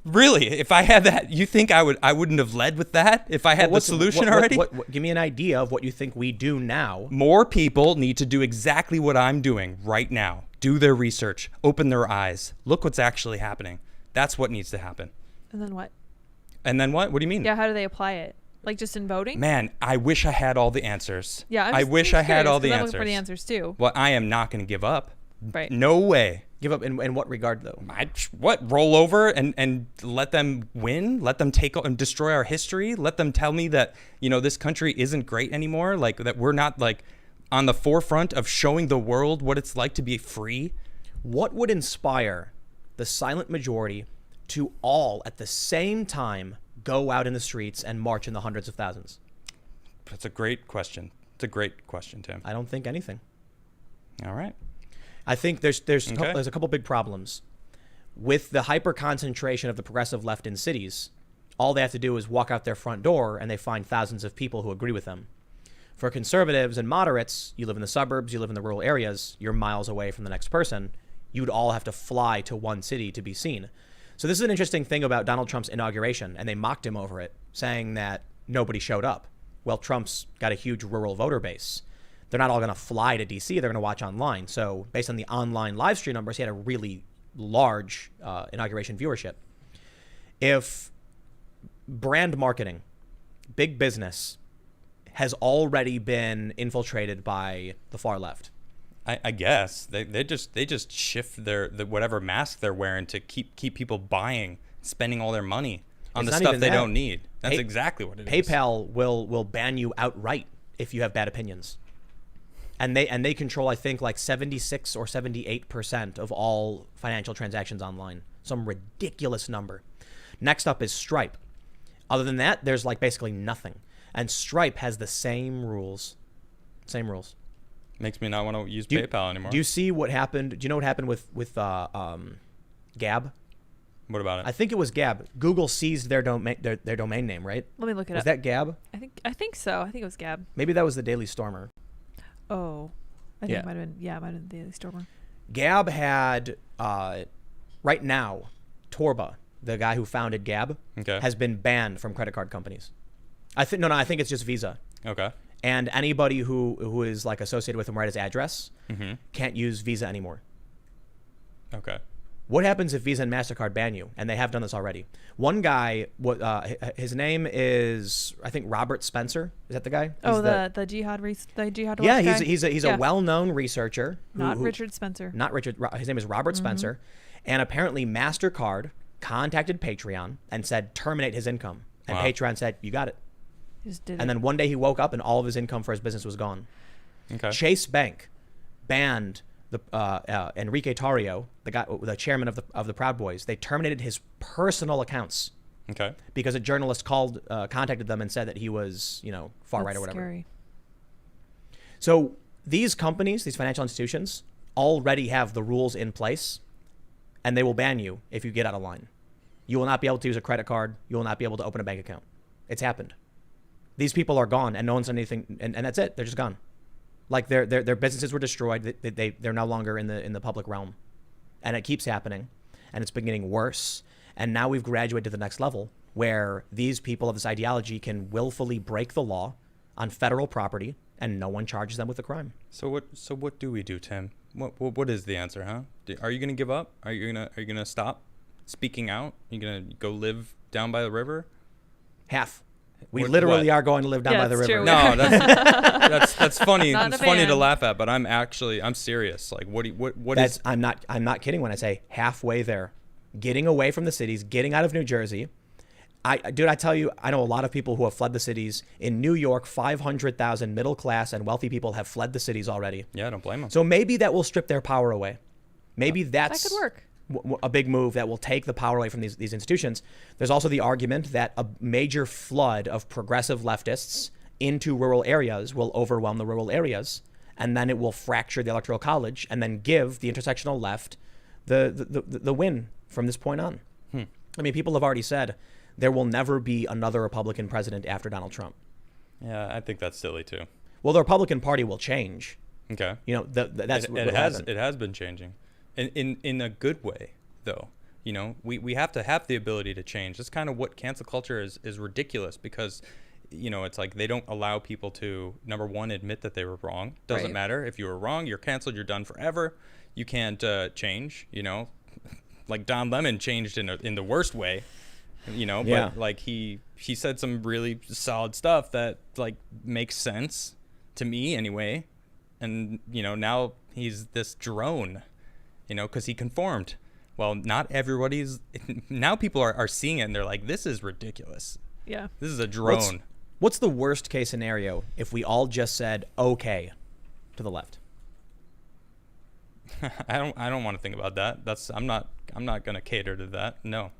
Really? If I had that, you think I wouldn't have led with that if I had the solution already? Give me an idea of what you think we do now. More people need to do exactly what I'm doing right now. Do their research. Open their eyes. Look what's actually happening. That's what needs to happen. And then what? And then what? What do you mean? Yeah, how do they apply it? Like just in voting? Man, I wish I had all the ansers. Yeah, I wish I had all the answers. I'm looking for the answers too. Well, I am not going to give up. Right. No way. Give up in what regard though? Roll over and let them win? Let them take and destroy our history? Let them tell me that, this country isn't great anymore? Like that we're not like on the forefront of showing the world what it's like to be free? What would inspire the silent majority to all at the same time go out in the streets and march in the hundreds of thousands? That's a great question. It's a great question, Tim. I don't think anything. All right. I think there's a couple big problems. With the hyper concentration of the progressive left in cities, all they have to do is walk out their front door and they find thousands of people who agree with them. For conservatives and moderates, you live in the suburbs, you live in the rural areas, you're miles away from the next person. You'd all have to fly to one city to be seen. So this is an interesting thing about Donald Trump's inauguration, and they mocked him over it, saying that nobody showed up. Well, Trump's got a huge rural voter base. They're not all going to fly to D.C. They're going to watch online. So based on the online live stream numbers, he had a really large inauguration viewership. If brand marketing, big business, has already been infiltrated by the far left. I guess they just shift the whatever mask they're wearing to keep people buying, spending all their money on It's the not stuff even they that. don't need. That's exactly what it is. PayPal will ban you outright if you have bad opinions. And they control, I think, like 76 or 78% of all financial transactions online. Some ridiculous number. Next up is Stripe. Other than that, there's like basically nothing. And Stripe has the same rules. Same rules. Makes me not want to use PayPal anymore. Do you see what happened? Do you know what happened with Gab? What about it? I think it was Gab. Google seized their domain name, right? Let me look it Was up. that Gab? I think so. I think it was Gab. Maybe that was the Daily Stormer. Oh, I think Yeah. it might have been. Yeah, it might have been the Daily Stormer. Gab had right now, Torba, the guy who founded Gab, Okay. has been banned from credit card companies. I think it's just Visa. Okay. And anybody who is like associated with him, right, his address, Mm-hmm. can't use Visa anymore. Okay. What happens if Visa and MasterCard ban you? And they have done this already. One guy, his name is, I think, Robert Spencer. Is that the guy? Oh, the jihad Yeah, watch guy? he's a well-known researcher. Not Richard Spencer. Not Richard. His name is Robert Spencer. And apparently MasterCard contacted Patreon and said, terminate his income. And Wow. Patreon said, you got it. He just did And it. then one day he woke up and all of his income for his business was gone. Okay. Chase Bank banned the Enrique Tarrio, the chairman of the Proud Boys. They terminated his personal accounts Okay. because a journalist contacted them and said that he was, far right That's or whatever. Scary. So these companies, these financial institutions, already have the rules in place, and they will ban you if you get out of line. You will not be able to use a credit card. You will not be able to open a bank account. It's happened. These people are gone, and no one's done anything, and that's it. They're just gone. Like their businesses were destroyed. They're no longer in the public realm, and it keeps happening, and it's been getting worse. And now we've graduated to the next level where these people of this ideology can willfully break the law on federal property, and no one charges them with a crime. So what do we do, Tim? What is the answer, huh? Are you gonna give up? Are you gonna stop speaking out? Are you gonna go live down by the river? Half. We What- literally what? are going to live down Yeah, by the it's river. true. No, that's funny. Not It's a funny to ban. laugh at, but I'm serious. Like what is I'm not kidding when I say halfway there. Getting away from the cities, getting out of New Jersey. I tell you, I know a lot of people who have fled the cities. In New York, 500,000 middle class and wealthy people have fled the cities already. Yeah, I don't blame them. So maybe that will strip their power away. Maybe that's That could work. a big move that will take the power away from these institutions. There's also the argument that a major flood of progressive leftists into rural areas will overwhelm the rural areas, and then it will fracture the electoral college and then give the intersectional left the win from this point on. I mean, people have already said there will never be another Republican president after Donald Trump. Yeah, I think that's silly too. Well, the Republican Party will change. Okay. That's it what has happened. it has been changing, in a good way though. We have to have the ability to change. That's kind of what cancel culture is ridiculous because, it's like they don't allow people to, number one, admit that they were wrong. Doesn't Right. matter if you were wrong, you're canceled, you're done forever. You can't change. Like Don Lemon changed in the worst way. Yeah. But like he said some really solid stuff that like makes sense to me anyway. And now he's this drone, because he conformed. Well, not everybody's. Now people are seeing it and they're like, this is ridiculous. Yeah. This is a drone. What's the worst case scenario if we all just said okay to the left? I don't want to think about that. I'm not gonna cater to that. No,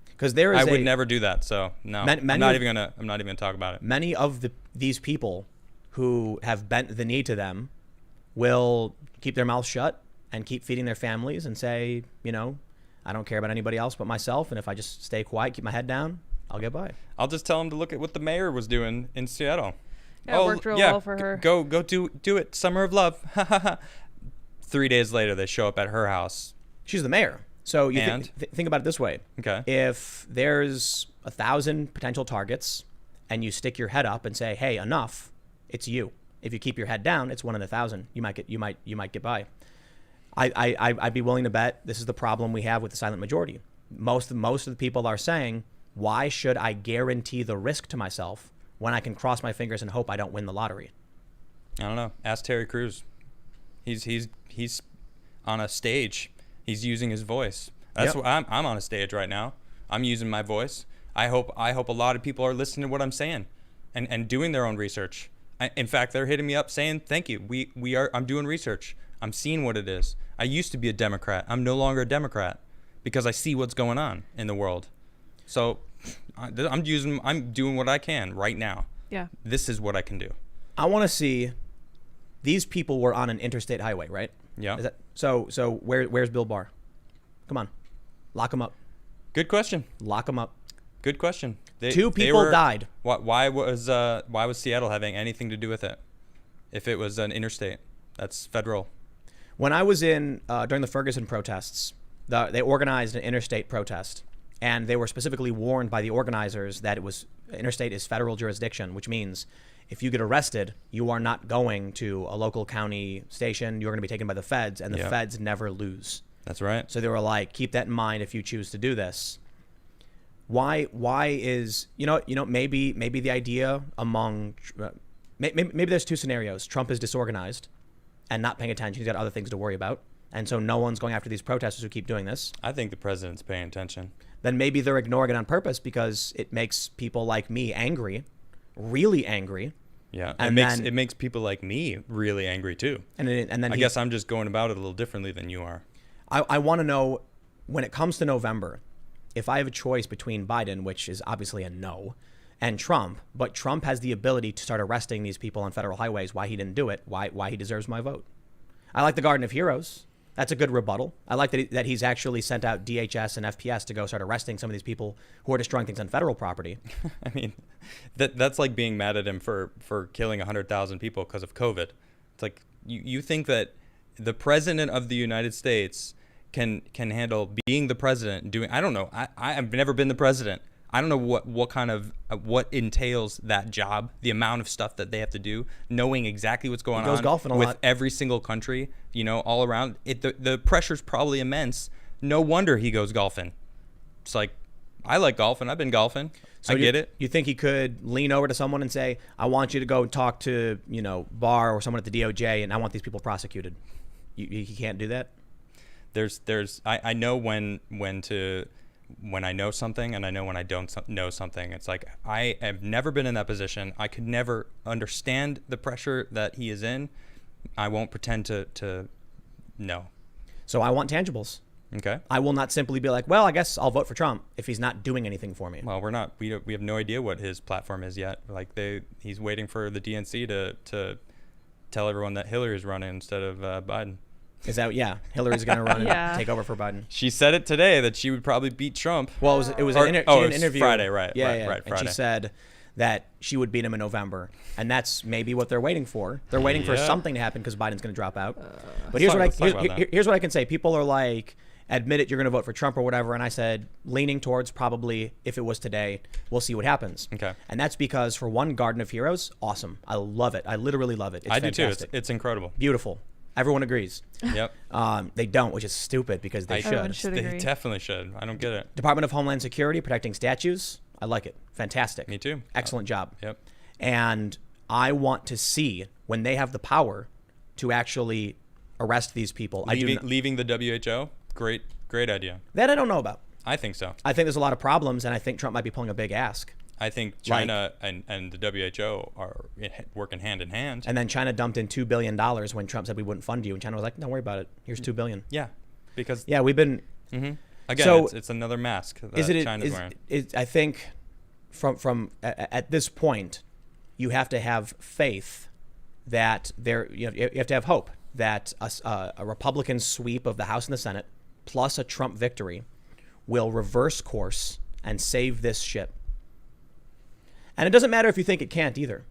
Because there is I would never do that. So no, I'm not even gonna talk about it. many of these people who have bent the knee to them will keep their mouths shut and keep feeding their families and say, I don't care about anybody else but myself, and if I just stay quiet, keep my head down, I'll get by. I'll just tell him to look at what the mayor was doing in Seattle. Yeah, it worked real well for her. Go do it. Summer of Love. 3 days later, they show up at her house. She's the mayor. So you And? think about it this way. Okay. If there's 1,000 potential targets and you stick your head up and say, hey, enough, it's you. If you keep your head down, it's 1 in 1,000. You might get by. I'd be willing to bet this is the problem we have with the silent majority. Most of the people are saying, why should I guarantee the risk to myself when I can cross my fingers and hope I don't win the lottery? I don't know. Ask Terry Crews. He's on a stage. He's using his voice. That's what I'm on a stage right now. I'm using my voice. I hope a lot of people are listening to what I'm saying and doing their own research. In fact, they're hitting me up saying, "Thank you. I'm doing research. I'm seeing what it is. I used to be a Democrat. I'm no longer a Democrat because I see what's going on in the world." So I'm doing what I can right now. Yeah. This is what I can do. I want to see. These people were on an interstate highway, right? Yeah. So where's Bill Barr? Come on, lock him up. Good question. Lock him up. Good question. Two people died. Why was Seattle having anything to do with it? If it was an interstate, that's federal. When I was in during the Ferguson protests, they organized an interstate protest, and they were specifically warned by the organizers that interstate is federal jurisdiction, which means if you get arrested, you are not going to a local county station. You're going to be taken by the feds, and the feds never lose. That's right. So they were like, keep that in mind if you choose to do this. Why is maybe the idea among maybe there's two scenarios. Trump is disorganized and not paying attention. He's got other things to worry about, and so no one's going after these protesters who keep doing this. I think the president's paying attention. Then maybe they're ignoring it on purpose because it makes people like me angry, really angry. Yeah, and it makes people like me really angry too. And then I guess I'm just going about it a little differently than you are. I want to know, when it comes to November, if I have a choice between Biden, which is obviously a no, and Trump, but Trump has the ability to start arresting these people on federal highways, why he didn't do it, why he deserves my vote. I like the Garden of Heroes. That's a good rebuttal. I like that he's actually sent out DHS and FPS to go start arresting some of these people who are destroying things on federal property. I mean, that's like being mad at him for killing 100,000 people because of COVID. It's like you think that the president of the United States can handle being the president and doing, I don't know. I've never been the president. I don't know what entails that job, the amount of stuff that they have to do, knowing exactly what's going on golfing a with lot. every single country, all around. The pressure's probably immense. No wonder he goes golfing. It's like, I like golfing. I've been golfing. So I get it. You think he could lean over to someone and say, I want you to go talk to, Barr or someone at the DOJ, and I want these people prosecuted? He can't do that? I know when I know something, and I know when I don't know something. It's like, I have never been in that position. I could never understand the pressure that he is in. I won't pretend to know. So I want tangibles. Okay. I will not simply be like, well, I guess I'll vote for Trump if he's not doing anything for me. Well, we're not. We have no idea what his platform is yet. Like he's waiting for the DNC to tell everyone that Hillary's running instead of Biden. Is that, Hillary's going to run and take over for Biden. She said it today that she would probably beat Trump. Well, it was an interview. Friday, right? Yeah. Right, and Friday. she said that she would beat him in November, and that's maybe what they're waiting for. They're waiting for something to happen because Biden's going to drop out. But here's what I can say. People are like, admit it, you're going to vote for Trump or whatever, and I said leaning towards probably, if it was today, we'll see what happens. Okay. And that's because, for one, Garden of Heroes, awesome. I love it. I literally love it. It's fantastic. Do too. It's incredible. Beautiful. Everyone agrees. Yep. They don't, which is stupid because they Everyone should. should They agree. definitely should. I don't get it. Department of Homeland Security protecting statues. I like it. Fantastic. Me too. Excellent job. Yep. And I want to see when they have the power to actually arrest these people. Leaving the WHO, great idea. That I don't know about. I think so. I think there's a lot of problems, and I think Trump might be pulling a big ask. I think China and the WHO are working hand in hand. And then China dumped in $2 billion when Trump said we wouldn't fund you, and China was like, "Don't worry about it. Here's $2 billion." Yeah, because we've been. Mm-hmm. Again, So, it's another mask that China's wearing. I think from at this point, you have to have faith that you have to have hope that a Republican sweep of the House and the Senate plus a Trump victory will reverse course and save this ship. And it doesn't matter if you think it can't either.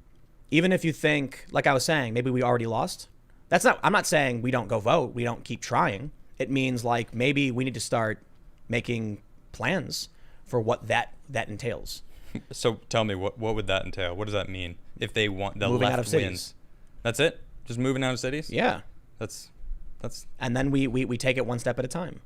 Even if you think, like I was saying, maybe we already lost. I'm not saying we don't go vote. We don't keep trying. It means like maybe we need to start making plans for what that entails. So tell me, what would that entail? What does that mean if they want the Moving left out of wins? cities. That's it? Just moving out of cities? Yeah. That's And then we take it one step at a time.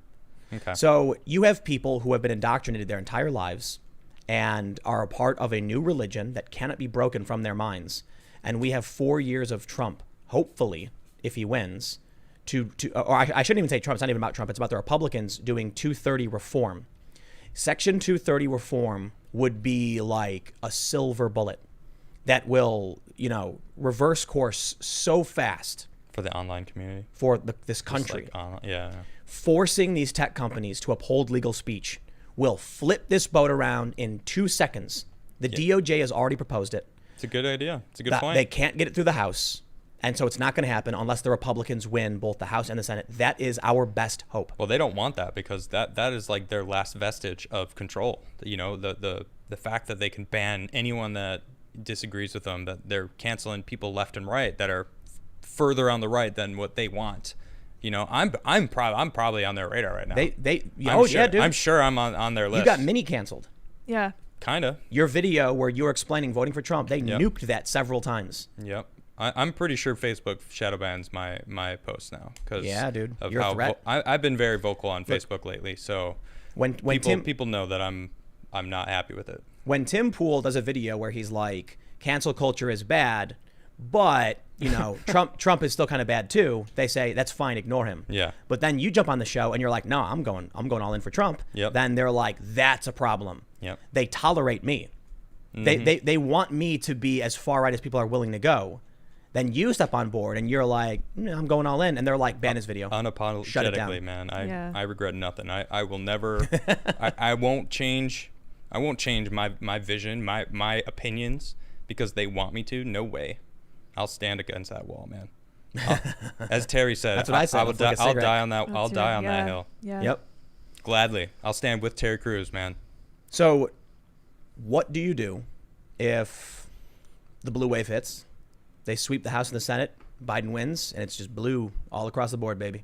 okay. So you have people who have been indoctrinated their entire lives, and are a part of a new religion that cannot be broken from their minds. And we have 4 years of Trump, hopefully, if he wins, or I shouldn't even say Trump. It's not even about Trump. It's about the Republicans doing 230 reform. Section 230 reform would be like a silver bullet that will, reverse course so fast For the online community. for this country. Yeah. Forcing these tech companies to uphold legal speech will flip this boat around in 2 seconds. The DOJ has already proposed it. It's a good idea. It's a good point. They can't get it through the House. And so it's not going to happen unless the Republicans win both the House and the Senate. That is our best hope. Well, they don't want that because that is like their last vestige of control. The fact that they can ban anyone that disagrees with them, that they're canceling people left and right that are further on the right than what they want. I'm probably on their radar right now. Yeah, dude. I'm sure I'm on their list. You got mini canceled. Yeah. Kind of. Your video where you were explaining voting for Trump, they nuked that several times. Yep. I'm pretty sure Facebook shadow bans my posts now because dude, of you're a threat. I've been very vocal on Facebook lately, so when people know that I'm not happy with it. When Tim Pool does a video where he's like, cancel culture is bad, but Trump is still kind of bad too, they say that's fine, ignore him. Yeah. But then you jump on the show and you're like, no, I'm going all in for Trump. Yep. Then they're like, that's a problem. Yep. They tolerate me. Mm-hmm. They want me to be as far right as people are willing to go. Then you step on board and you're like, I'm going all in, and they're like, ban his video. Shut it down. Unapologetically, man. I regret nothing. I will never. I won't change. I won't change my vision, my opinions because they want me to. No way. I'll stand against that wall, man. As Terry said, that's what I said. I'll die on that. That's I'll die on that yeah. hill. Yeah. Yep. Gladly, I'll stand with Terry Crews, man. So, what do you do if the blue wave hits? They sweep the House and the Senate. Biden wins, and it's just blue all across the board, baby.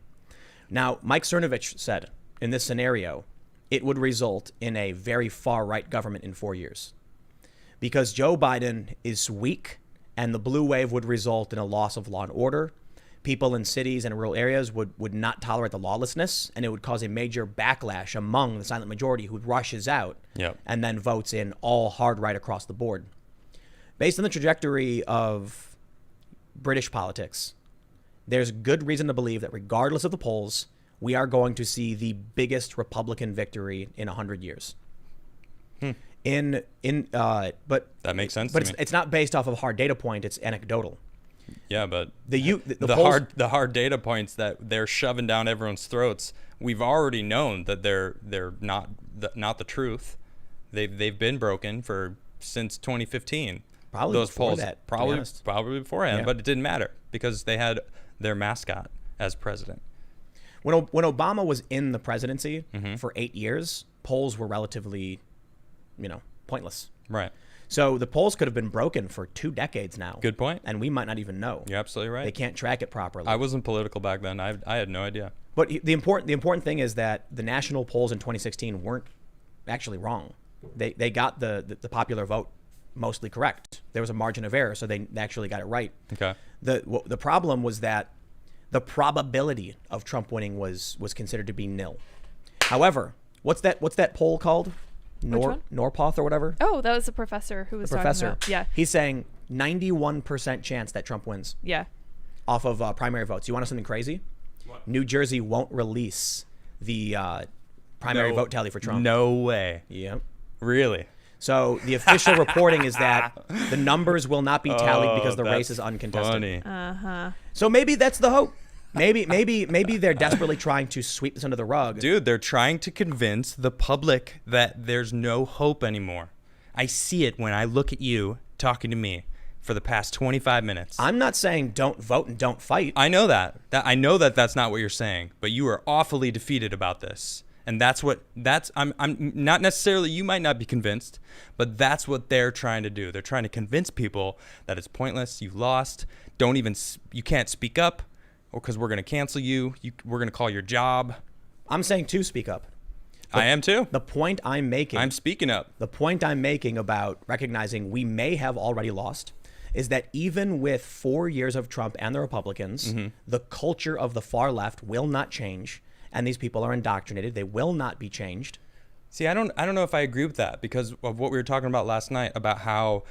Now, Mike Cernovich said, in this scenario, it would result in a very far-right government in 4 years. Because Joe Biden is weak, and the blue wave would result in a loss of law and order. People in cities and rural areas would not tolerate the lawlessness, and it would cause a major backlash among the silent majority who rushes out and then votes in all hard right across the board. Based on the trajectory of British politics, there's good reason to believe that regardless of the polls, we are going to see the biggest Republican victory in 100 years. But that makes sense. But it's not based off of a hard data point; it's anecdotal. Yeah, but the hard data points that they're shoving down everyone's throats, we've already known that they're not the truth. They've been broken since 2015. Probably those before polls, that, probably beforehand, Yeah. but it didn't matter because they had their mascot as president. When Obama was in the presidency Mm-hmm. for 8 years, polls were relatively, pointless. Right. So the polls could have been broken for 2 decades now. Good point. And we might not even know. You're absolutely right. They can't track it properly. I wasn't political back then. I had no idea. But the important thing is that the national polls in 2016 weren't actually wrong. They got the popular vote mostly correct. There was a margin of error, so they actually got it right. Okay. The problem was that the probability of Trump winning was considered to be nil. However, what's that poll called? Norpoth or whatever? Oh, that was the professor who was talking about. Yeah. He's saying 91% chance that Trump wins. Yeah. Off of primary votes. You want to know something crazy? What? New Jersey won't release the primary vote tally for Trump. No way. Yep. Really? So the official reporting is that the numbers will not be tallied because the race is uncontested. Funny. Uh-huh. So maybe that's the hope. Maybe they're desperately trying to sweep this under the rug. Dude, they're trying to convince the public that there's no hope anymore. I see it when I look at you talking to me for the past 25 minutes. I'm not saying don't vote and don't fight. I know that. I know that that's not what you're saying, but you are awfully defeated about this. And I'm not necessarily, you might not be convinced, but that's what they're trying to do. They're trying to convince people that it's pointless, you lost, you can't speak up, or because we're going to cancel you, we're going to call your job. I'm saying to speak up. I am too. The point I'm making. I'm speaking up. The point I'm making about recognizing we may have already lost is that even with 4 years of Trump and the Republicans, the culture of the far left will not change. And these people are indoctrinated. They will not be changed. See, I don't know if I agree with that because of what we were talking about last night about how,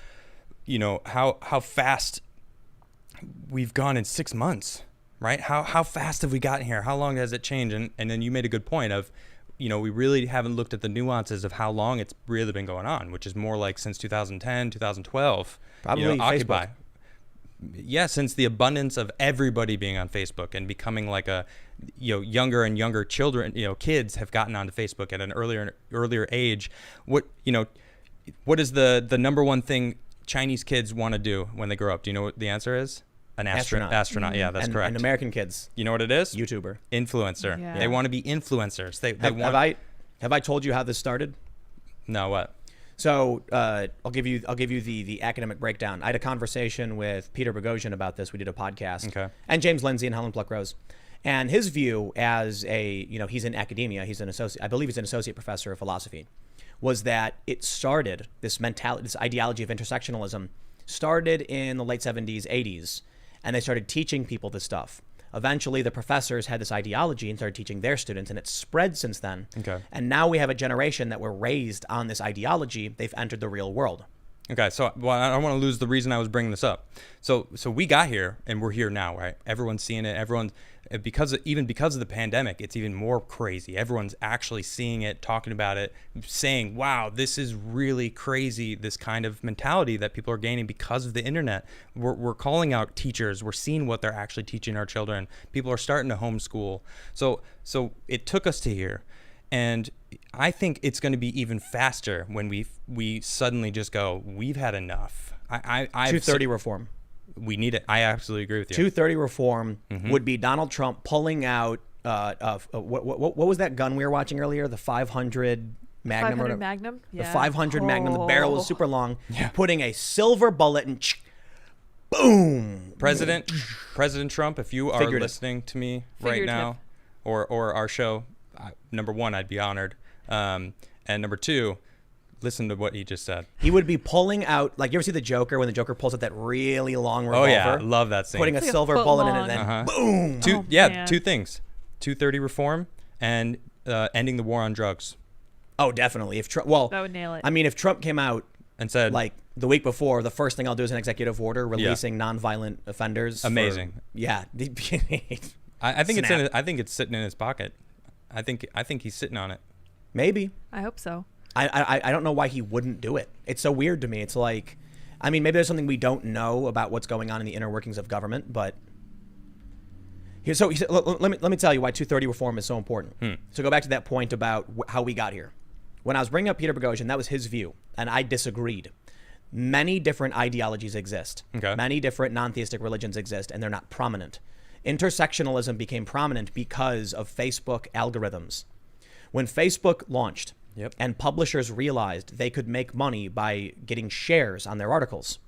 how fast we've gone in 6 months, right? How fast have we gotten here? How long has it changed? And then you made a good point of, we really haven't looked at the nuances of how long it's really been going on, which is more like since 2010, 2012. Probably Occupy. Facebook. Yeah, since the abundance of everybody being on Facebook and becoming like a, younger and younger children, kids have gotten onto Facebook at an earlier age. What is the number one thing Chinese kids want to do when they grow up? Do you know what the answer is? An astronaut. Yeah, that's correct. And American kids. You know what it is? YouTuber. Influencer. Yeah. They want to be influencers. They want. Have I told you how this started? No, what? So I'll give you the academic breakdown. I had a conversation with Peter Boghossian about this. We did a podcast. Okay. And James Lindsay and Helen Pluck-Rose. And his view as he's in academia, he's an associate, I believe he's an associate professor of philosophy, was that it started, this mentality, this ideology of intersectionalism started in the late 70s, 80s, and they started teaching people this stuff. Eventually, the professors had this ideology and started teaching their students, and it's spread since then. Okay. And now we have a generation that were raised on this ideology. They've entered the real world. Okay, so I don't want to lose the reason I was bringing this up. So we got here, and we're here now, right? Everyone's seeing it. Because of the pandemic, it's even more crazy. Everyone's actually seeing it, talking about it, saying, wow, this is really crazy, this kind of mentality that people are gaining because of the internet. We're calling out teachers. We're seeing what they're actually teaching our children. People are starting to homeschool. So it took us to here. And I think it's going to be even faster when we suddenly just go, we've had enough. 230 reform. We need it. I absolutely agree with you. 230 reform would be Donald Trump pulling out what was that gun we were watching earlier? The 500 Magnum. 500 Magnum? The Yeah. 500 Magnum. The barrel was super long. Yeah. Putting a silver bullet and boom. President Trump, if you are Figurative. listening to me right Figurative. now, or our show, number one, I'd be honored. And number two, listen to what he just said. He would be pulling out, like, you ever see the Joker when the Joker pulls out that really long revolver? Oh yeah, I love that scene. Putting a It's like a silver foot bullet in it long. and then boom. man. Two things: 230 reform and ending the war on drugs. Oh, definitely. If Trump, well, That would nail it. I mean, if Trump came out And said, like the week before, the first thing I'll do is an executive order releasing nonviolent offenders. Amazing. Yeah. I think it's Snap. I think it's sitting in his pocket. I think he's sitting on it. Maybe. I hope so. I don't know why he wouldn't do it. It's so weird to me. It's like, I mean, maybe there's something we don't know about what's going on in the inner workings of government, but let me tell you why 230 reform is so important. So go back to that point about how we got here. When I was bringing up Peter Boghossian, that was his view, and I disagreed. Many different ideologies exist. Okay. Many different non-theistic religions exist, and they're not prominent. Intersectionalism became prominent because of Facebook algorithms. When Facebook launched, Yep. and publishers realized they could make money by getting shares on their articles,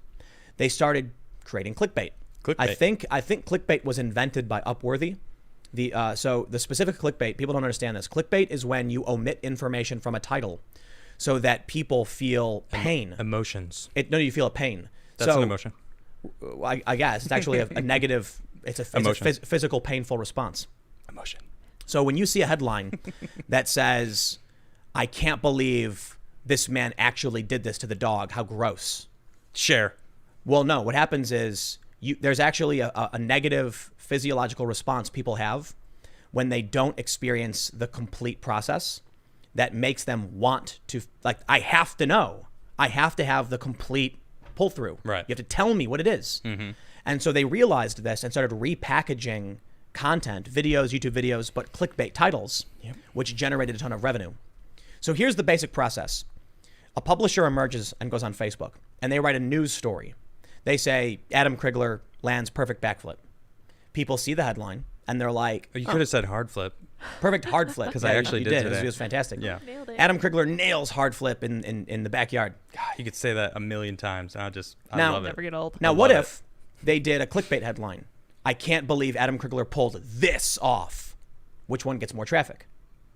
they started creating clickbait. Clickbait. I think clickbait was invented by Upworthy. So the specific clickbait, people don't understand this. Clickbait is when you omit information from a title so that people feel pain. Emotions. You feel a pain. That's an emotion. I guess it's actually a negative. It's a physical, painful response. Emotion. So when you see a headline that says, "I can't believe this man actually did this to the dog. How gross." Share. Well, no. What happens is there's actually a negative physiological response people have when they don't experience the complete process that makes them want to, like, I have to know. I have to have the complete pull through. Right. You have to tell me what it is. Mm-hmm. And so they realized this and started repackaging content, videos, YouTube videos, but clickbait titles, which generated a ton of revenue. So here's the basic process. A publisher emerges and goes on Facebook, and they write a news story. They say, Adam Krigler lands perfect backflip. People see the headline, and they're like, You could have said hard flip. perfect hard flip. Because I actually you did It today. was fantastic. Yeah. Nailed it. Adam Krigler nails hard flip in the backyard. God, you could say that a million times. I Now- love it. Never get old. Now, I what love if they did a clickbait headline? I can't believe Adam Krigler pulled this off. Which one gets more traffic?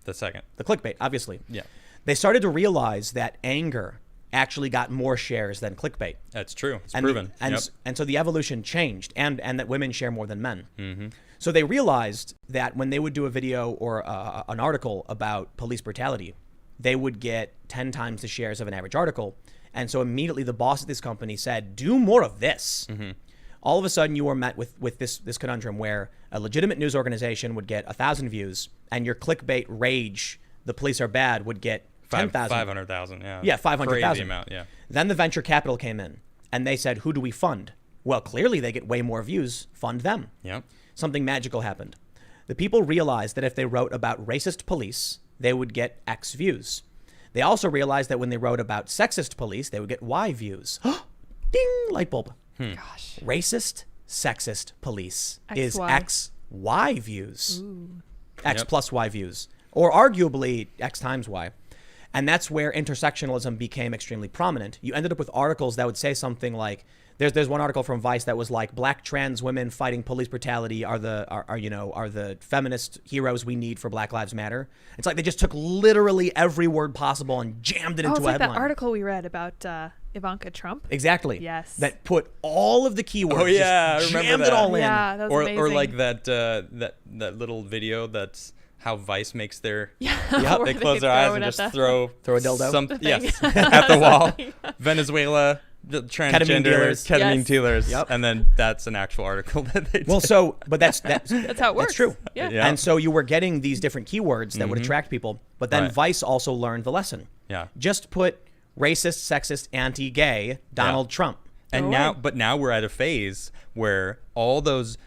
The second. The clickbait, obviously. Yeah. They started to realize that anger actually got more shares than clickbait. That's true. It's And proven. and so the evolution changed, and that women share more than men. Mm-hmm. So they realized that when they would do a video or an article about police brutality, they would get 10 times the shares of an average article. And so immediately the boss of this company said, do more of this. All of a sudden you were met with this conundrum where a legitimate news organization would get 1,000 views and your clickbait rage, the police are bad, would get 10,000. 500,000, yeah. Yeah, 500,000. Crazy amount, yeah. Then the venture capital came in and they said, who do we fund? Well, clearly they get way more views. Fund them. Yep. Something magical happened. The people realized that if they wrote about racist police, they would get X views. They also realized that when they wrote about sexist police, they would get Y views. Ding, light bulb. Gosh. Racist, sexist police is XY. X, Y views. Ooh. X Yep. plus Y views. Or arguably X times Y. And that's where intersectionalism became extremely prominent. You ended up with articles that would say something like, there's one article from Vice that was like, black trans women fighting police brutality are the feminist heroes we need for Black Lives Matter. It's like they just took literally every word possible and jammed it Oh, into it's a like headline. that article we read about Ivanka Trump. Exactly. Yes. That put all of the keywords. Oh, yeah, just I remember jammed that. it all in. Yeah, that was amazing. Or like that little video that's how Vice makes their Yep. Where they close their eyes and just throw Throw a dildo? The thing. yes at the wall. Venezuela, the transgender dealers. ketamine Yes. dealers, Yep. and then that's an actual article that they Well, did. so, but that's That's how it works. That's true. Yeah. Yeah. And so you were getting these different keywords that would attract people, but then Right. Vice also learned the lesson. Yeah. Just put racist, sexist, anti-gay Donald Trump. And Go now, away. but now we're at a phase where all those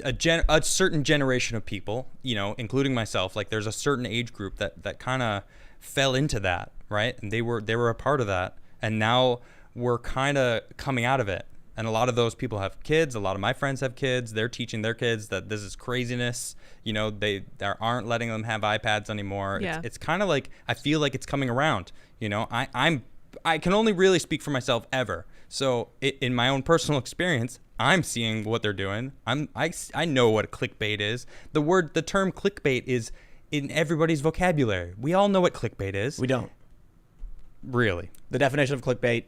a certain generation of people, including myself, like there's a certain age group that kind of fell into that, right? And they were a part of that, and now we're kind of coming out of it. And a lot of those people have kids. A lot of my friends have kids. They're teaching their kids that this is craziness. They aren't letting them have iPads anymore. Yeah. It's kind of like, I feel like it's coming around. I can only really speak for myself ever. So in my own personal experience, I'm seeing what they're doing. I know what clickbait is. The term clickbait is in everybody's vocabulary. We all know what clickbait is. We don't. Really? The definition of clickbait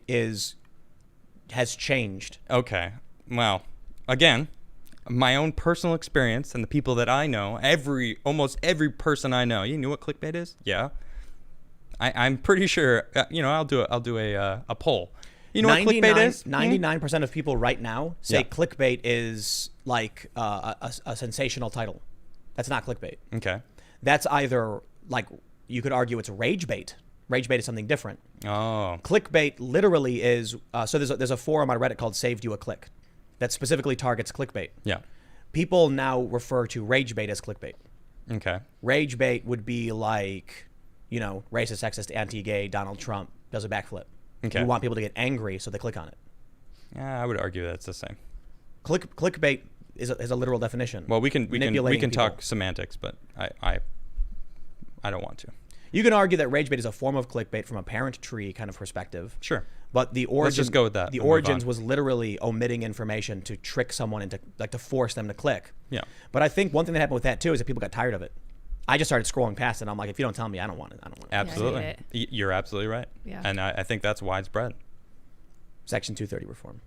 has changed. Okay. Well, again, my own personal experience and the people that I know, almost every person I know, you know what clickbait is? Yeah. I'm pretty sure, I'll do a poll. You know what clickbait is? 99% of people right now say Yeah. clickbait is like a sensational title. That's not clickbait. Okay. That's either like, you could argue it's rage bait. Rage bait is something different. Oh. Clickbait literally is, so there's a forum on Reddit called Saved You a Click that specifically targets clickbait. Yeah. People now refer to rage bait as clickbait. Okay. Rage bait would be like, racist, sexist, anti-gay Donald Trump does a backflip. Okay. You want people to get angry, so they click on it. Yeah, I would argue that's the same. Clickbait is a literal definition. Well, we can Manipulating talk people. semantics, but I don't want to. You can argue that rage bait is a form of clickbait from a parent tree kind of perspective. Sure. But the origin, Let's just go with that. The We'll move origins on. was literally omitting information to trick someone into, to force them to click. Yeah. But I think one thing that happened with that too is that people got tired of it. I just started scrolling past it. And I'm like, if you don't tell me, I don't want it. I don't want it. Absolutely. hate You're absolutely right. Yeah. And I think that's widespread. Section 230 reform.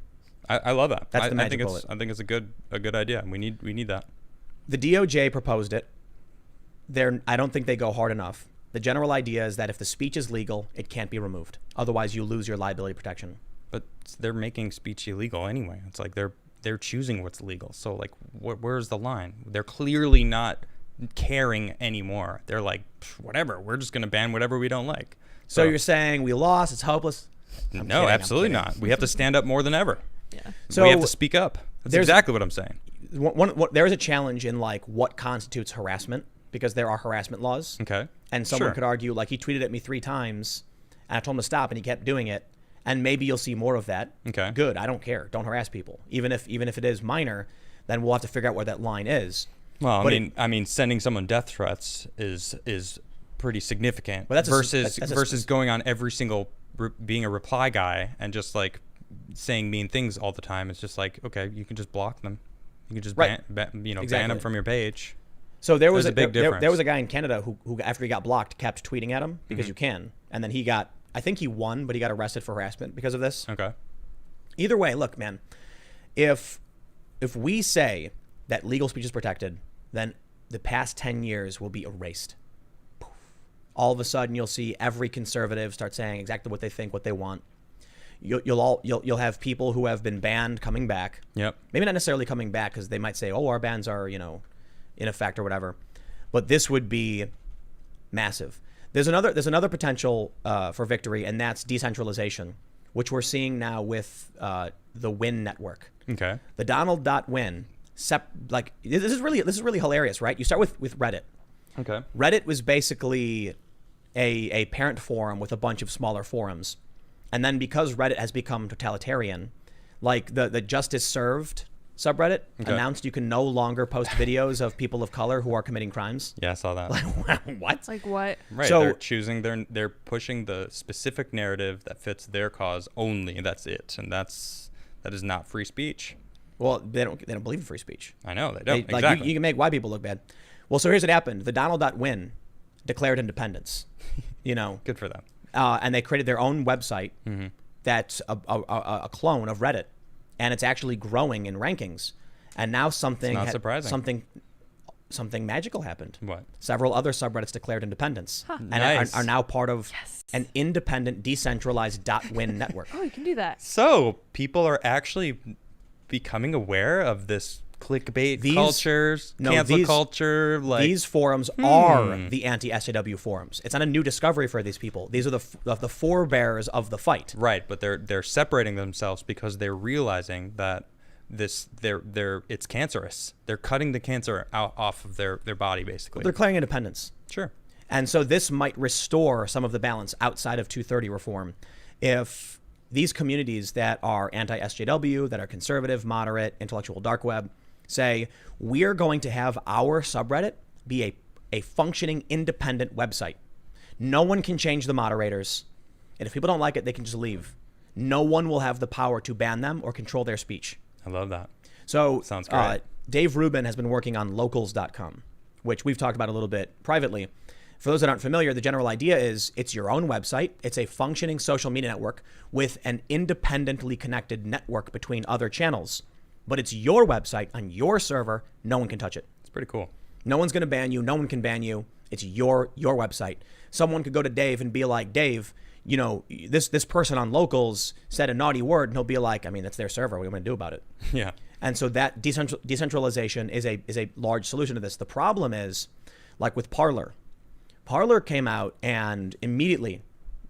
I love that. That's the magic I think bullet. I think it's a good idea. We need that. The DOJ proposed it. I don't think they go hard enough. The general idea is that if the speech is legal, it can't be removed. Otherwise, you lose your liability protection. But they're making speech illegal anyway. It's like they're choosing what's legal. So like, where's the line? They're clearly not caring anymore. They're like, whatever. We're just gonna ban whatever we don't like. So you're saying we lost? It's hopeless? I'm no, kidding, absolutely I'm kidding. not. We have to stand up more than ever. Yeah. So we have to speak up. That's there's- exactly what I'm saying. There is a challenge in like what constitutes harassment, because there are harassment laws. Okay. And someone Sure. could argue, like, he tweeted at me 3 times and I told him to stop and he kept doing it. And maybe you'll see more of that. Okay. Good. I don't care. Don't harass people. Even if it is minor, then we'll have to figure out where that line is. Well, But I mean, sending someone death threats is pretty significant. But that's versus going on every single being a reply guy and just like saying mean things all the time. It's just like, okay, you can just block them. You can just Right. ban them Exactly. from your page. So there was There's a big difference. there was a guy in Canada who after he got blocked kept tweeting at him because Mm-hmm. you can, and then I think he won, but he got arrested for harassment because of this. Okay. Either way, look, man, if we say that legal speech is protected, then the past 10 years will be erased. Poof. all of a sudden you'll see every conservative start saying exactly what they think, what they want. You'll have people who have been banned coming back. Yep. Maybe not necessarily coming back because they might say, "Oh, our bans are, you know, in effect or whatever." But this would be massive. There's another potential for victory, and that's decentralization, which we're seeing now with the Win network. Okay. The Donald.win. This is really hilarious, right? You start with Reddit. Okay. Reddit was basically a parent forum with a bunch of smaller forums. And then because Reddit has become totalitarian, like the Justice Served subreddit announced you can no longer post videos of people of color who are committing crimes. Yeah, I saw that. What? Like what? Right. So- they're pushing the specific narrative that fits their cause only. That's it. And that is not free speech. Well, they don't believe in free speech. I know they don't. Like exactly. you can make white people look bad. Well, so here's what happened. The Donald.win declared independence, you know, Good for them. and they created their own website that's a clone of Reddit, and it's actually growing in rankings. And now not surprising. something magical happened. What? Several other subreddits declared independence and Nice. are now part of Yes. an independent, decentralized .win network. Oh, you can do that. So people are actually becoming aware of this clickbait cancel culture. Like These forums are the anti-SJW forums. It's not a new discovery for these people. These are the forebears of the fight. right, but they're separating themselves because they're realizing that it's cancerous. They're cutting the cancer out off of their body basically. They're declaring independence. Sure. And so this might restore some of the balance outside of 230 reform if these communities that are anti-SJW, that are conservative, moderate, intellectual dark web, say, we're going to have our subreddit be a functioning independent website. No one can change the moderators. And if people don't like it, they can just leave. No one will have the power to ban them or control their speech. I love that. So Sounds great. Dave Rubin has been working on locals.com, which we've talked about a little bit privately. For those that aren't familiar, the general idea is it's your own website. It's a functioning social media network with an independently connected network between other channels. But it's your website on your server. No one can touch it. It's pretty cool. No one's going to ban you. No one can ban you. It's your website. Someone could go to Dave and be like, Dave, you know, this person on locals said a naughty word, and he'll be like, I mean, that's their server. What are you going to do about it? Yeah. And so that decentralization is a large solution to this. The problem is, like with Parler came out and immediately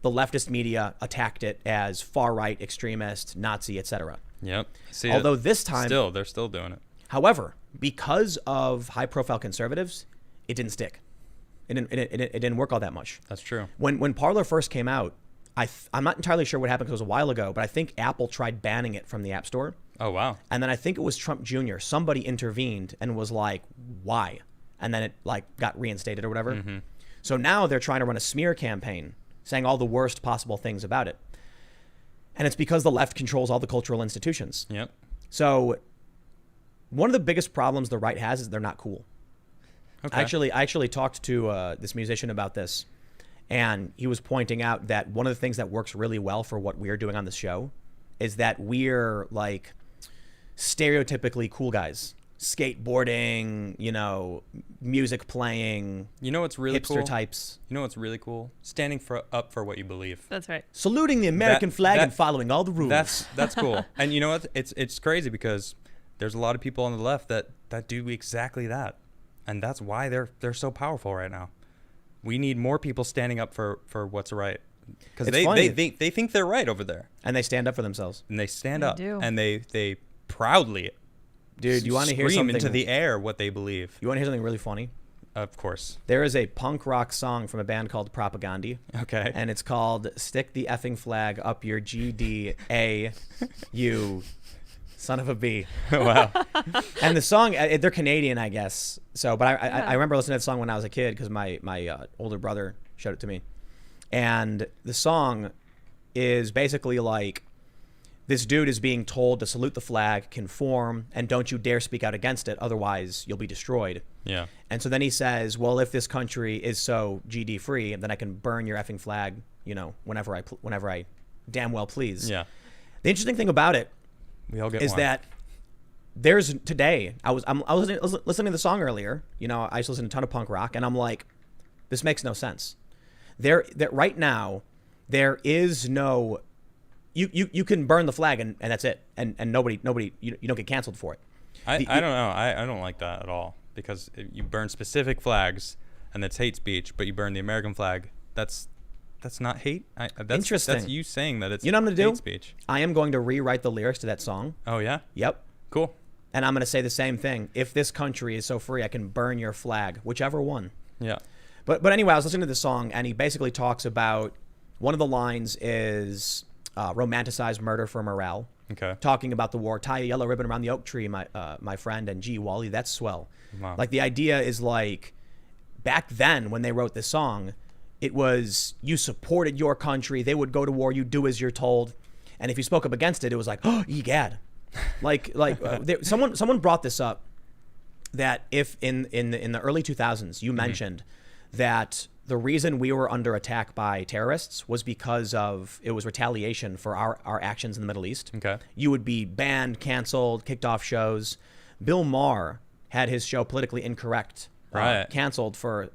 the leftist media attacked it as far-right, extremist, Nazi, etc. Yep. See, Although this time, they're still doing it. however, because of high-profile conservatives, it didn't stick. It didn't work all that much. That's true. When Parler first came out, I'm not entirely sure what happened because it was a while ago, but I think Apple tried banning it from the App Store. Oh wow. And then I think it was Trump Jr. Somebody intervened and was like, why? And then it like got reinstated or whatever. Mm-hmm. So now they're trying to run a smear campaign saying all the worst possible things about it. And it's because the left controls all the cultural institutions. Yep. So one of the biggest problems the right has is they're not cool. Okay. I actually talked to this musician about this, and he was pointing out that one of the things that works really well for what we're doing on this show is that we're like stereotypically cool guys. Skateboarding, you know, music playing, You know what's really hipster cool? types. You know what's really cool? Standing up for what you believe. That's right. Saluting the American flag and following all the rules. That's cool. And you know what? It's crazy because there's a lot of people on the left that do exactly that. And that's why they're so powerful right now. We need more people standing up for what's right. Because It's they funny. think they're right over there. And they stand up for themselves. And they stand They up. do. And they proudly Dude, you want to hear scream something? into the air what they believe. You want to hear something really funny? Of course. There is a punk rock song from a band called Propagandhi. Okay. And it's called Stick the Effing Flag Up Your GDA, You Son of a B. Wow. And the song, they're Canadian, I guess. So, but I remember listening to the song when I was a kid because my older brother showed it to me. And the song is basically like, this dude is being told to salute the flag, conform, and don't you dare speak out against it, otherwise you'll be destroyed. Yeah. And so then he says, well, if this country is so GD free, then I can burn your effing flag, you know, whenever I damn well please. Yeah. The interesting thing about it We all get is one. that there's today, I was listening to the song earlier, you know, I used to listen to a ton of punk rock, and I'm like, this makes no sense. There right now, there is no. You can burn the flag and that's it, and nobody you don't get canceled for it. I don't know. I don't like that at all, because you burn specific flags and that's hate speech, but you burn the American flag. That's not hate. That's, Interesting. That's you saying that it's You know what I'm gonna do? speech. I am going to rewrite the lyrics to that song. Oh yeah. Yep. Cool. And I'm going to say the same thing. If this country is so free, I can burn your flag, whichever one. Yeah. But anyway, I was listening to this song, and he basically talks about, one of the lines is romanticize murder for morale. Okay. Talking about the war, tie a yellow ribbon around the oak tree, my friend, and gee, Wally, that's swell. Wow. Like, the idea is like, back then when they wrote this song, it was you supported your country, they would go to war, you do as you're told, and if you spoke up against it, it was like, oh, egad. Someone brought this up, that if in the early 2000s you mentioned that the reason we were under attack by terrorists was because of it was retaliation for our actions in the Middle East. Okay. You would be banned, canceled, kicked off shows. Bill Maher had his show Politically Incorrect canceled for,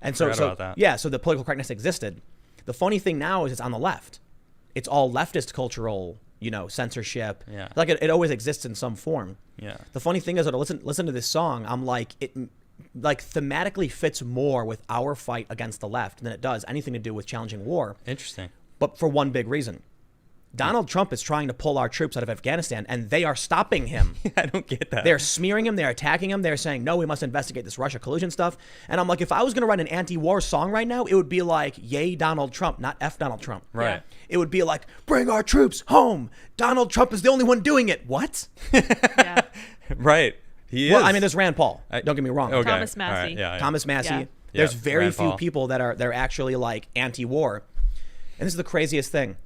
and so about that. yeah, so the political correctness existed. The funny thing now is it's on the left. It's all leftist cultural, censorship. Yeah. Like it always exists in some form. Yeah. The funny thing is that I listen to this song, I'm like, it like thematically fits more with our fight against the left than it does anything to do with challenging war. Interesting. But for one big reason. Donald Trump is trying to pull our troops out of Afghanistan, and they are stopping him. I don't get that. They're smearing him. They're attacking him. They're saying, no, we must investigate this Russia collusion stuff. And I'm like, if I was going to write an anti-war song right now, it would be like, yay, Donald Trump, not F Donald Trump. Right. Yeah. It would be like, bring our troops home. Donald Trump is the only one doing it. What? Yeah. This He is. Well, I mean, there's Rand Paul. Don't get me wrong. Okay. Thomas Massey. All right. Yeah. Thomas Massey. Yeah. There's Yeah, very Rand few Paul. people they're actually like anti-war. And this is the craziest thing.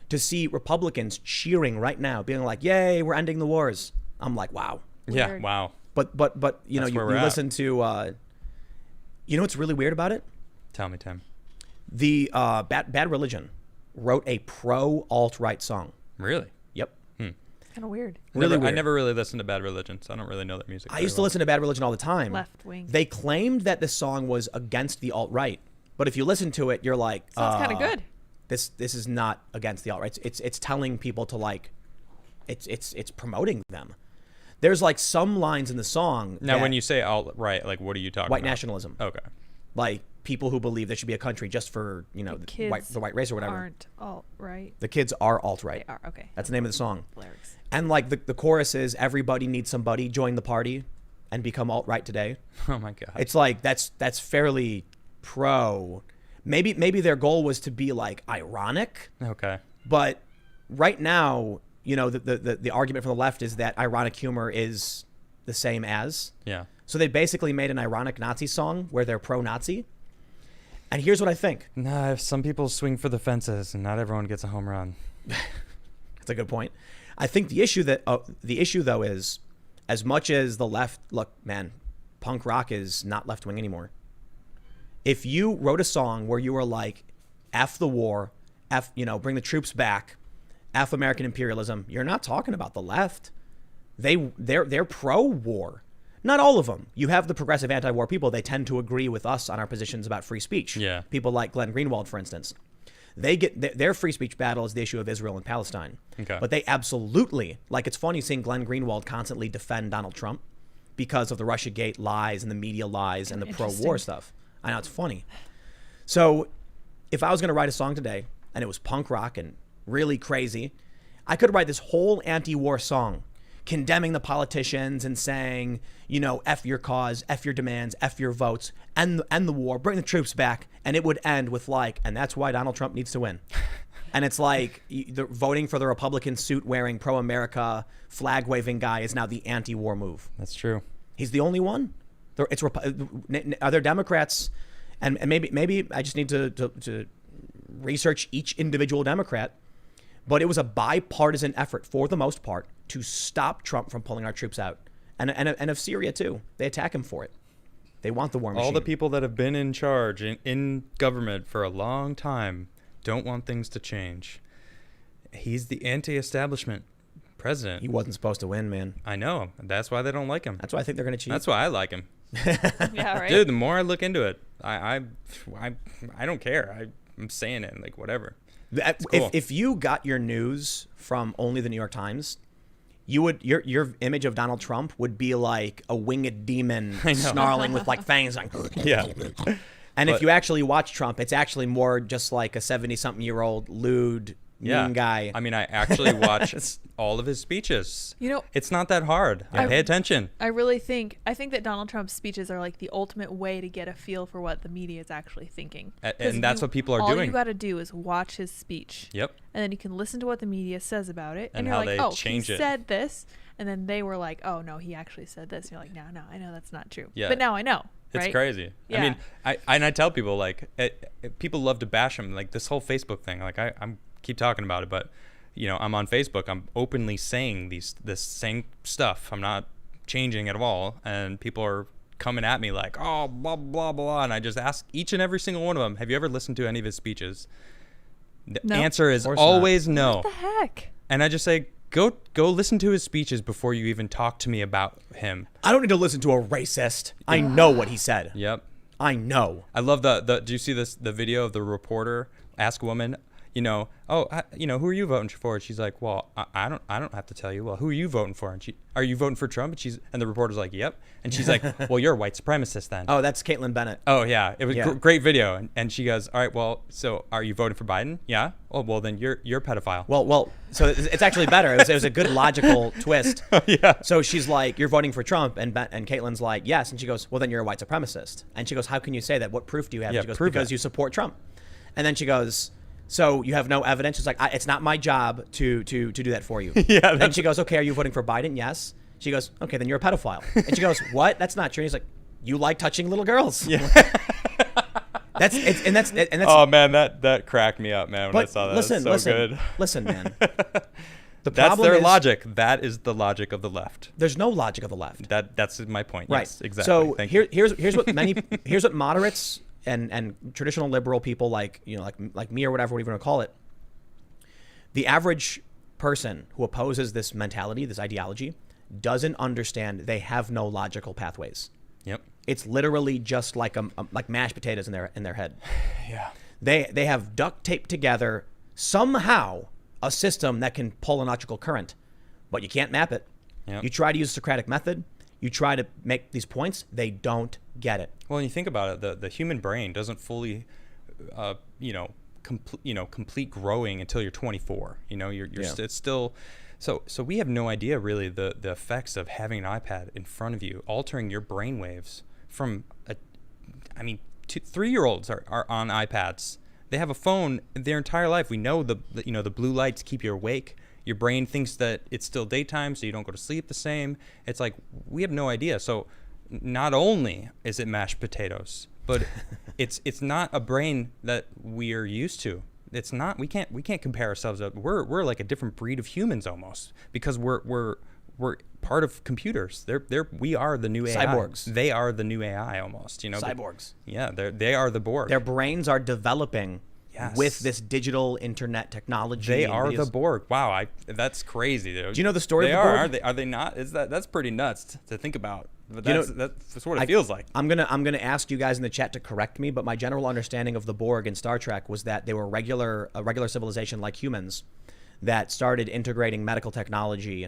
To see Republicans cheering right now, being like, yay, we're ending the wars. I'm like, wow. Yeah. Weird. Wow. But you That's know, where you we're at. listen to you know what's really weird about it? Tell me, Tim. The Bad Religion wrote a pro alt-right song. Really? Yep. It's kind of weird. Really I weird. never really listened to Bad Religion, so I don't really know their music. I used to listen to Bad Religion all the time. Left wing. They claimed that this song was against the alt-right. But if you listen to it, you're like, Sounds kind of good. This is not against the alt-right. It's telling people to like, it's promoting them. There's like some lines in the song. Now, that- when you say alt-right, like, what are you talking white about? nationalism, Okay. like people who believe there should be a country just for Kids the white race or whatever. aren't alt right. The kids are alt-right. They are okay. That's the name of the song. Lyrics. And like the chorus is, everybody needs somebody, join the party and become alt-right today. Oh my God. It's like that's fairly pro. Maybe their goal was to be like ironic, Okay. but right now, the argument from the left is that ironic humor is the same as. Yeah. So they basically made an ironic Nazi song where they're pro-Nazi. And here's what I think. Nah, some people swing for the fences, and not everyone gets a home run. That's a good point. I think the issue though is, as much as the left, look, man, punk rock is not left wing anymore. If you wrote a song where you were like, F the war, bring the troops back, F American imperialism, you're not talking about the left. They're pro-war. Not all of them. You have the progressive anti-war people. They tend to agree with us on our positions about free speech. Yeah. People like Glenn Greenwald, for instance. They get their free speech battle is the issue of Israel and Palestine. Okay. But they absolutely, like, it's funny seeing Glenn Greenwald constantly defend Donald Trump because of the Russiagate lies and the media lies and the pro-war Interesting. stuff. I know, it's funny. So if I was going to write a song today and it was punk rock and really crazy, I could write this whole anti-war song condemning the politicians and saying, F your cause, F your demands, F your votes, end the war, bring the troops back. And it would end with like, and that's why Donald Trump needs to win. And it's like the voting for the Republican suit-wearing, pro-America, flag-waving guy is now the anti-war move. That's true. He's the only one. Are there Democrats? And maybe I just need to research each individual Democrat. But it was a bipartisan effort, for the most part, to stop Trump from pulling our troops out. And of Syria, too. They attack him for it. They want the war machine. All the people that have been in charge in government for a long time don't want things to change. He's the anti-establishment president. He wasn't supposed to win, man. I know. That's why they don't like him. That's why I think they're going to cheat. That's why I like him. Yeah, right. Dude, the more I look into it, I don't care. I'm saying it, like, whatever. Cool. If you got your news from only the New York Times, your image of Donald Trump would be like a winged demon snarling with like fangs, like Yeah. And if you actually watch Trump, it's actually more just like a 70-something-year-old lewd mean guy. I mean, I actually watch all of his speeches. You know, It's not that hard. I pay attention. I think that Donald Trump's speeches are like the ultimate way to get a feel for what the media is actually thinking. And that's what people are all doing. All you got to do is watch his speech. Yep. And then you can listen to what the media says about it. And you're how like, they oh, change he it. said this. And then they were like, oh, no, he actually said this. And you're like, no, I know that's not true. Yeah. But now I know. It's right? crazy. Yeah. I mean, I tell people, like, people love to bash him. Like, this whole Facebook thing, like, I'm keep talking about it, but, you know, I'm on Facebook. I'm openly saying this same stuff. I'm not changing at all. And people are coming at me like, oh, blah, blah, blah. And I just ask each and every single one of them, have you ever listened to any of his speeches? The No. answer is course always no. What the heck? And I just say, go listen to his speeches before you even talk to me about him. I don't need to listen to a racist. I know what he said. Yep. I know. I love do you see the video of the reporter ask a woman, you know, who are you voting for? And she's like, well, I don't have to tell you. Well, who are you voting for? And are you voting for Trump? And the reporter's like, yep. And she's like, well, you're a white supremacist then. Oh, that's Caitlin Bennett. Oh yeah, it was Yeah. great video. And she goes, all right, well, so are you voting for Biden? Yeah. Oh, well then you're a pedophile. Well, so it's actually better. It was a good logical twist. Yeah. So she's like, you're voting for Trump, and Caitlin's like, yes. And she goes, well, then you're a white supremacist. And she goes, how can you say that? What proof do you have? Yeah, She goes, prove because it. you support Trump. And then she goes, so you have no evidence? She's like, it's not my job to do that for you. Yeah, Then she goes, okay, are you voting for Biden? Yes. She goes, okay, then you're a pedophile. And she goes, what? That's not true. And he's like, you like touching little girls. Yeah. That's Oh man, that cracked me up, man, when I but saw that. listen, That's so good. listen, man. The That's problem their is, logic. That is the logic of the left. There's no logic of the left. That's my point. Right. Yes, exactly. So Thank you. here's what moderates and traditional liberal people like me or whatever you want to call it. The average person who opposes this mentality, this ideology, doesn't understand they have no logical pathways. Yep. It's literally just like like mashed potatoes in their head. Yeah. They have duct taped together somehow a system that can pull an electrical current, but you can't map it. Yep. You try to use the Socratic method. You try to make these points. They don't get it. Well, when you think about it, the human brain doesn't fully, complete growing until you're 24. You know, it's still. So we have no idea really the effects of having an iPad in front of you, altering your brain waves from 3-year-olds are on iPads. They have a phone their entire life. We know the blue lights keep you awake. Your brain thinks that it's still daytime, so you don't go to sleep the same. It's like we have no idea. So not only is it mashed potatoes, but it's not a brain that we're used to. It's not. We can't compare ourselves up. We're like a different breed of humans almost, because we're part of computers. We are the new AI. Cyborgs. They are the new AI almost. You know. Cyborgs. Yeah, they are the Borg. Their brains are developing Yes. with this digital internet technology. They and are videos. the Borg. Wow, that's crazy, dude. Do you know the story They of the are. Borg? Are they not? That's pretty nuts to think about. But You know, that's what it feels like. I'm gonna ask you guys in the chat to correct me, but my general understanding of the Borg in Star Trek was that they were a regular civilization like humans that started integrating medical technology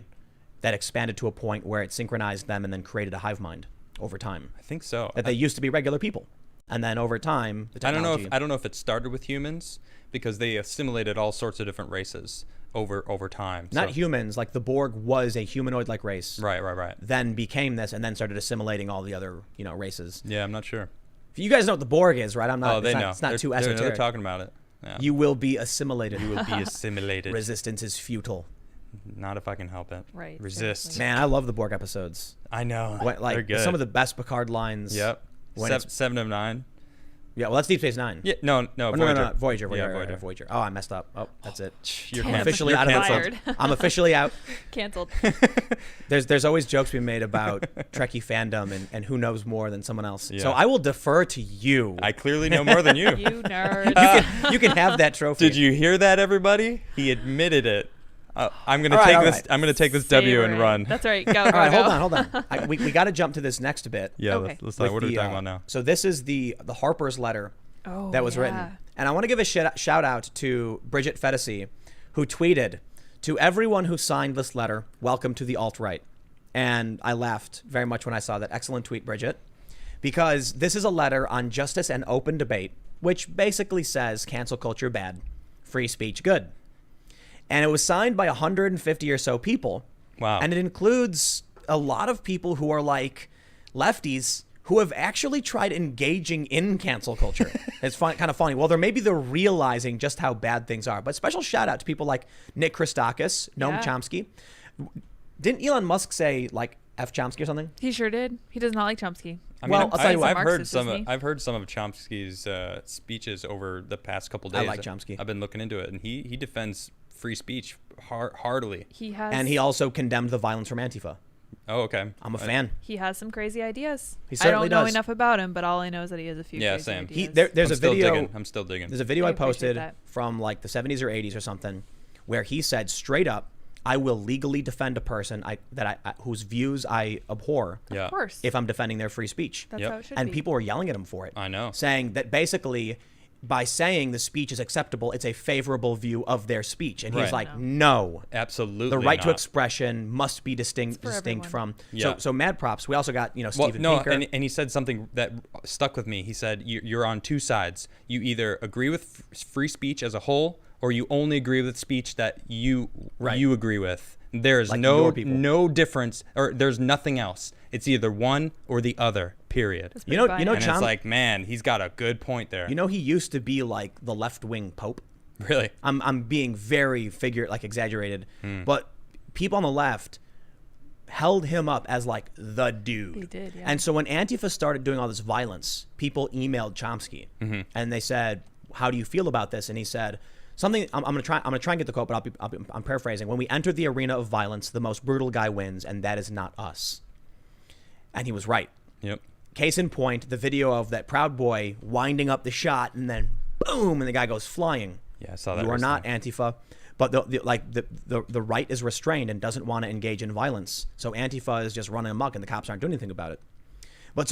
that expanded to a point where it synchronized them and then created a hive mind over time. I think so. That they used to be regular people, and then over time, the I technology. don't know if it started with humans, because they assimilated all sorts of different races over time. Not So- humans, like the Borg was a humanoid-like race. Right. Then became this, and then started assimilating all the other, races. Yeah, I'm not sure. You guys know what the Borg is, right? I'm not. Oh, they know. It's not They're- too they're esoteric. talking about it. Yeah. You will be assimilated. You will be assimilated. Resistance is futile. Not if I can help it. Right, Resist. seriously. Man, I love the Borg episodes. I know. What, They're like good. some of the best Picard lines. Yep. When it's- 7 of 9. Yeah, well, that's Deep Space Nine. Yeah. No. Oh, Voyager. Voyager. Yeah, Voyager. Voyager. Oh, I messed up. Oh, that's it. You're I'm Canceled. officially You're out of canceled. Fired. I'm officially out. Canceled. There's always jokes being made about Trekkie fandom and who knows more than someone else. Yeah. So I will defer to you. I clearly know more than you. You nerd. You can have that trophy. Did you hear that, everybody? He admitted it. I'm gonna All take right, this. all right. I'm gonna take this Savor W and it. run. That's right. Go, All go, right, go. hold on. We got to jump to this next bit. Yeah, Okay. let's talk. What are we talking about now? So this is the Harper's letter Oh, that was written. And I want to give a shout out to Bridget Fedesi, who tweeted, "To everyone who signed this letter, welcome to the alt-right." And I laughed very much when I saw that. Excellent tweet, Bridget. Because this is a letter on justice and open debate, which basically says cancel culture bad, free speech good. And it was signed by 150 or so people. Wow. And it includes a lot of people who are like lefties who have actually tried engaging in cancel culture. It's kind of funny. Well, maybe they're realizing just how bad things are. But special shout out to people like Nick Christakis, Noam Chomsky. Didn't Elon Musk say like F Chomsky or something? He sure did. He does not like Chomsky. I mean, Well, I'll tell you what. I've heard Marxist, some. isn't he? I've heard some of Chomsky's speeches over the past couple days. I like Chomsky. I've been looking into it, and he defends free speech heartily. He has. And he also condemned the violence from Antifa. Oh, okay. I'm a fan. He has some crazy ideas. He I certainly don't know does. enough about him, but all I know is that he has a few. Yeah, crazy same. Ideas. There's I'm a still video. digging. I'm still digging. There's a video I I appreciate posted that. from like the 70s or 80s or something, where he said straight up, "I will legally defend a person whose views I abhor Yeah. Of course. if I'm defending their free speech." That's Yep. how it should And be. people were yelling at him for it. I know. Saying that basically by saying the speech is acceptable, it's a favorable view of their speech. And he's Right. like, no. Absolutely. The right to not. expression must be distinct for distinct everyone. from. Yeah. So mad props. We also got, Well, Steven no, Pinker. and he said something that stuck with me. He said, "You're on two sides. You either agree with free speech as a whole, or you only agree with speech that you agree with. There's Like no your people. no difference, or there's nothing else. It's either one or the other. Period." That's You know- pretty you know, And binary. it's like, man, he's got a good point there. he used to be like the left-wing pope. Really? I'm being very exaggerated, but people on the left held him up as like the dude. They did, yeah. And so when Antifa started doing all this violence, people emailed Chomsky and they said, "How do you feel about this?" And he said something. I'm gonna try and get the quote, but I'm paraphrasing. "When we enter the arena of violence, the most brutal guy wins, and that is not us." And he was right. Yep. Case in point, the video of that Proud Boy winding up the shot and then boom, and the guy goes flying. Yeah, I saw that. You are not recently. Antifa, but the right is restrained and doesn't want to engage in violence. So Antifa is just running amok, and the cops aren't doing anything about it. But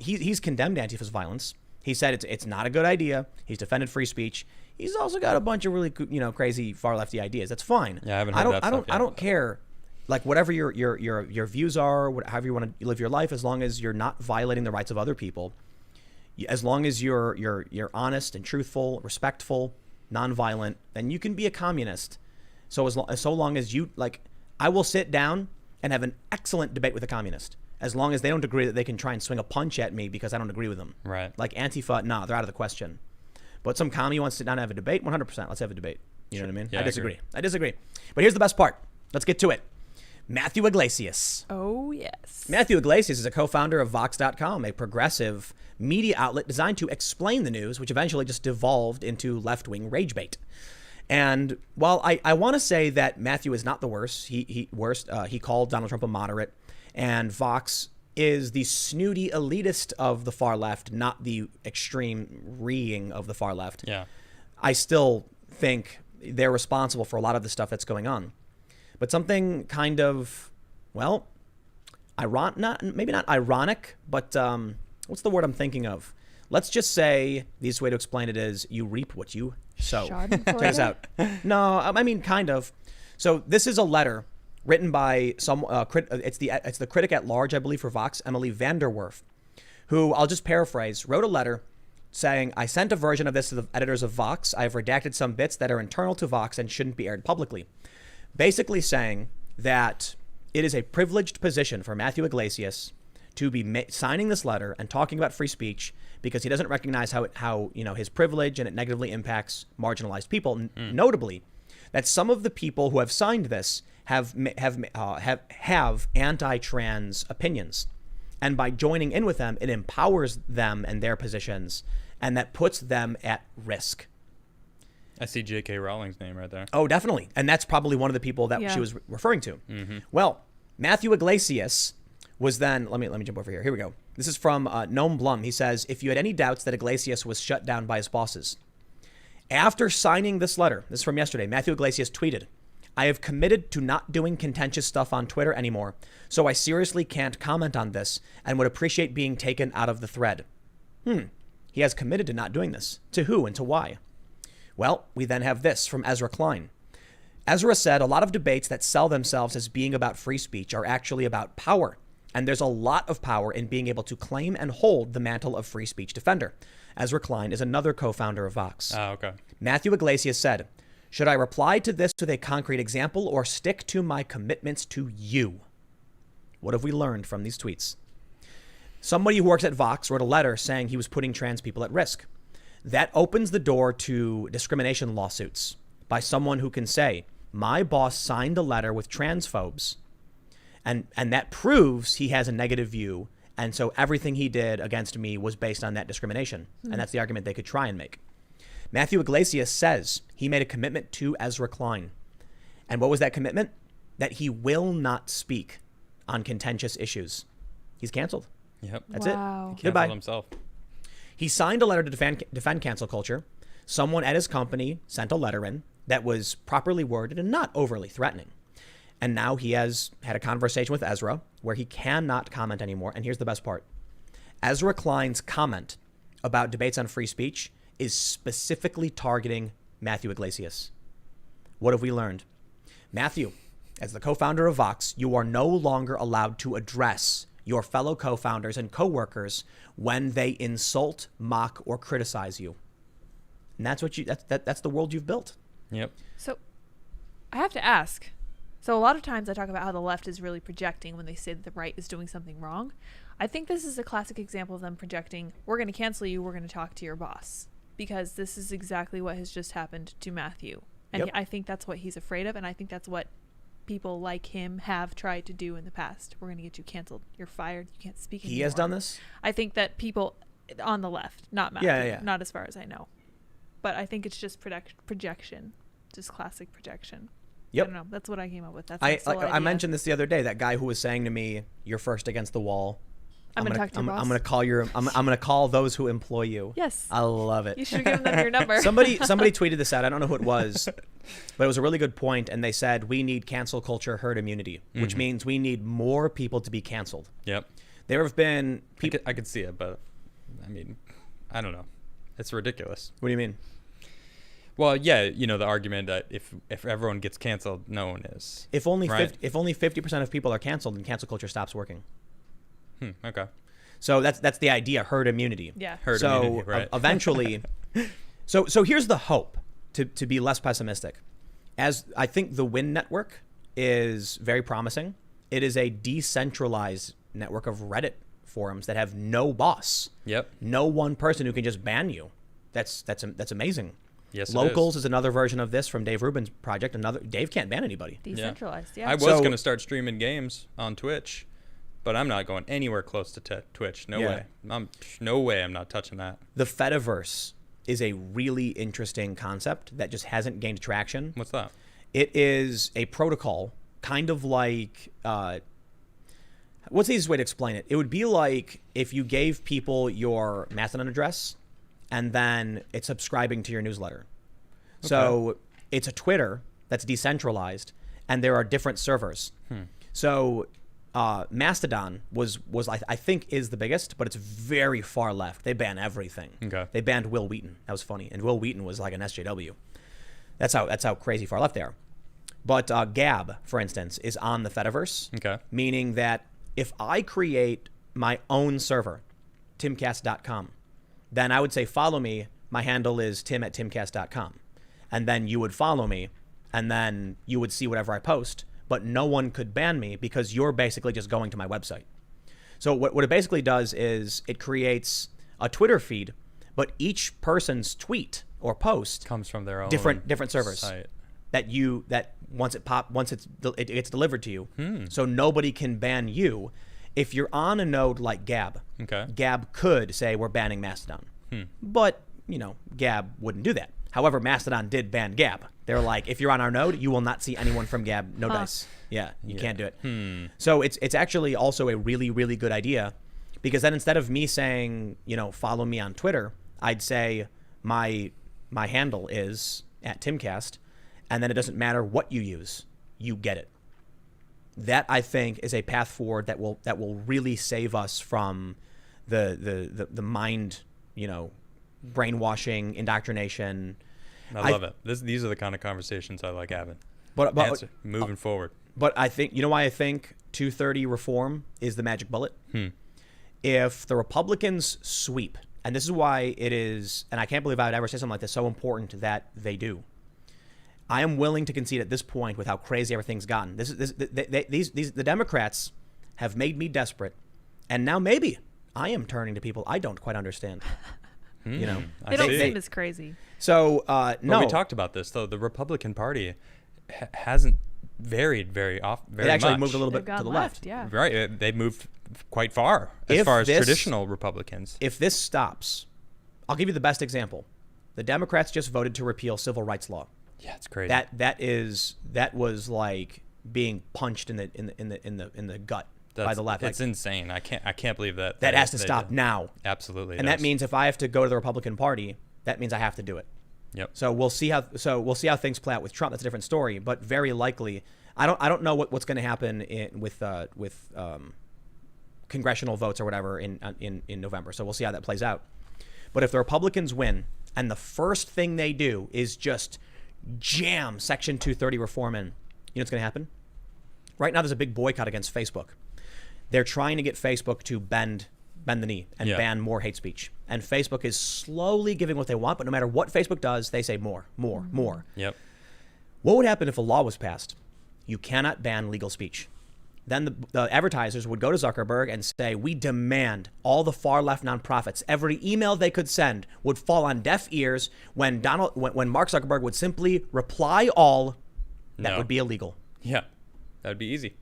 he's condemned Antifa's violence. He said it's not a good idea. He's defended free speech. He's also got a bunch of really crazy far lefty ideas. That's fine. Yeah, I haven't heard that stuff I yet. don't care. Like whatever your views are, however you want to live your life, as long as you're not violating the rights of other people, as long as you're honest and truthful, respectful, nonviolent, then you can be a communist. So so long as you I will sit down and have an excellent debate with a communist, as long as they don't agree that they can try and swing a punch at me because I don't agree with them. Right. Like Antifa, nah, they're out of the question. But some commie wants to sit down and have a debate, 100%. Let's have a debate. You know what I mean? Yeah, I I disagree. agree. I disagree. But here's the best part. Let's get to it. Matthew Iglesias. Oh, yes. Matthew Iglesias is a co-founder of Vox.com, a progressive media outlet designed to explain the news, which eventually just devolved into left-wing rage bait. And while I want to say that Matthew is not the worst, he called Donald Trump a moderate, and Vox is the snooty elitist of the far left, not the extreme reeing of the far left. Yeah. I still think they're responsible for a lot of the stuff that's going on. But something kind of, well, maybe not ironic, but what's the word I'm thinking of? Let's just say the easiest way to explain it is you reap what you sow. Check this out. No, I mean kind of. So this is a letter written by some it's the critic at large, I believe, for Vox, Emily Vanderwerf, who, I'll just paraphrase, wrote a letter saying, "I sent a version of this to the editors of Vox. I have redacted some bits that are internal to Vox and shouldn't be aired publicly." Basically saying that it is a privileged position for Matthew Iglesias to be signing this letter and talking about free speech because he doesn't recognize how his privilege and it negatively impacts marginalized people. Notably, that some of the people who have signed this have anti-trans opinions, and by joining in with them, it empowers them and their positions, and that puts them at risk. I see J.K. Rowling's name right there. Oh, definitely. And that's probably one of the people that she was referring to. Mm-hmm. Well, Matthew Iglesias was then, let me jump over here. Here we go. This is from Noam Blum. He says, "If you had any doubts that Iglesias was shut down by his bosses." After signing this letter, this is from yesterday, Matthew Iglesias tweeted, I have committed to not doing contentious stuff on Twitter anymore, so I seriously can't comment on this and would appreciate being taken out of the thread. He has committed to not doing this. To who and to why? Well, we then have this from Ezra Klein. Ezra said a lot of debates that sell themselves as being about free speech are actually about power. And there's a lot of power in being able to claim and hold the mantle of free speech defender. Ezra Klein is another co-founder of Vox. Oh, okay. Matthew Iglesias said, should I reply to this with a concrete example or stick to my commitments to you? What have we learned from these tweets? Somebody who works at Vox wrote a letter saying he was putting trans people at risk. That opens the door to discrimination lawsuits by someone who can say, my boss signed a letter with transphobes, and that proves he has a negative view, and so everything he did against me was based on that discrimination. And that's the argument they could try and make. Matthew Iglesias says he made a commitment to Ezra Klein. And what was that commitment? That he will not speak on contentious issues. He's canceled. Yep. That's Wow. it. Goodbye. Himself. He signed a letter to defend cancel culture. Someone at his company sent a letter in that was properly worded and not overly threatening. And now he has had a conversation with Ezra where he cannot comment anymore. And here's the best part. Ezra Klein's comment about debates on free speech is specifically targeting Matthew Iglesias. What have we learned? Matthew, as the co-founder of Vox, you are no longer allowed to address your fellow co-founders and co-workers when they insult, mock, or criticize you. And that's what that's the world you've built. Yep. So I have to ask. So a lot of times I talk about how the left is really projecting when they say that the right is doing something wrong. I think this is a classic example of them projecting, we're going to cancel you, we're going to talk to your boss. Because this is exactly what has just happened to Matthew. And Yep. I think that's what he's afraid of, and I think that's what people like him have tried to do in the past. We're going to get you canceled. You're fired. You can't speak anymore. He has done this? I think that people on the left, not Matthew, Yeah. not as far as I know. But I think it's just projection, just classic projection. Yep. I don't know. That's what I came up with. That's I mentioned this the other day. That guy who was saying to me, "You're first against the wall." I'm gonna talk to your boss. I'm gonna call I'm gonna call those who employ you. Yes. I love it. You should give them your number. Somebody tweeted this out. I don't know who it was, but it was a really good point. And they said we need cancel culture herd immunity, which means we need more people to be canceled. Yep. There have been people. I could see it, but I mean, I don't know. It's ridiculous. What do you mean? Well, yeah, the argument that if everyone gets canceled, no one is. If only right? if only 50% of people are canceled, then cancel culture stops working. Okay. So that's the idea, herd immunity. Yeah. Herd so immunity, right. Eventually, so here's the hope to be less pessimistic. As I think the WIN network is very promising. It is a decentralized network of Reddit forums that have no boss. Yep. No one person who can just ban you. That's amazing. Yes. Locals is another version of this from Dave Rubin's project. Dave can't ban anybody. Decentralized, yeah. I was So- going to start streaming games on Twitch, but I'm not going anywhere close to Twitch. No way. No way I'm not touching that. The Fediverse is a really interesting concept that just hasn't gained traction. What's that? It is a protocol, kind of like, what's the easiest way to explain it? It would be like if you gave people your Mastodon address and then it's subscribing to your newsletter. Okay. So it's a Twitter that's decentralized and there are different servers. So Mastodon was I think is the biggest, but it's very far left. They ban everything. Okay. They banned Will Wheaton. That was funny. And Will Wheaton was like an SJW. That's how crazy far left they are. But Gab, for instance, is on the Fediverse. Okay. Meaning that if I create my own server, timcast.com, then I would say follow me. My handle is tim@timcast.com. And then you would follow me, and then you would see whatever I post. But no one could ban me because you're basically just going to my website. So what it basically does is it creates a Twitter feed, but each person's tweet or post Comes from their own different servers site. that once it gets delivered to you. So nobody can ban you. If you're on a node like Gab, Okay. Gab could say we're banning Mastodon, but Gab wouldn't do that. However, Mastodon did ban Gab. They're like, if you're on our node, you will not see anyone from Gab. No dice. Yeah, you can't do it. So it's actually also a really, really good idea, because then instead of me saying, follow me on Twitter, I'd say my handle is @Timcast, and then it doesn't matter what you use, you get it. That, I think, is a path forward that will really save us from the mind, brainwashing, indoctrination. I love it. These are the kind of conversations I like having. But moving forward. But I think, why I think 230 reform is the magic bullet? If the Republicans sweep, and this is why it is, and I can't believe I would ever say something like this, so important that they do. I am willing to concede at this point, with how crazy everything's gotten. The Democrats have made me desperate, and now maybe I am turning to people I don't quite understand. They don't seem as crazy. So no, we talked about this though. The Republican Party hasn't varied very often. They actually much. moved a little bit to the left. Yeah. Right, they moved quite far as far as traditional Republicans. If this stops, I'll give you the best example. The Democrats just voted to repeal civil rights law. Yeah, it's crazy. That was like being punched in the gut by the left. It's insane. I can't believe that. That has to stop now. Absolutely. And that means if I have to go to the Republican Party, that means I have to do it. Yep. So we'll see how things play out with Trump. That's a different story, but very likely, I don't know what's going to happen with congressional votes or whatever in November. So we'll see how that plays out. But if the Republicans win, and the first thing they do is just jam Section 230 reform in, what's going to happen? Right now, there's a big boycott against Facebook. They're trying to get Facebook to bend the knee and ban more hate speech. And Facebook is slowly giving what they want, but no matter what Facebook does, they say more. Yep. What would happen if a law was passed? You cannot ban legal speech. Then the advertisers would go to Zuckerberg and say, we demand all the far left nonprofits, every email they could send would fall on deaf ears when Mark Zuckerberg would simply reply all. That would be illegal. Yeah, that would be easy.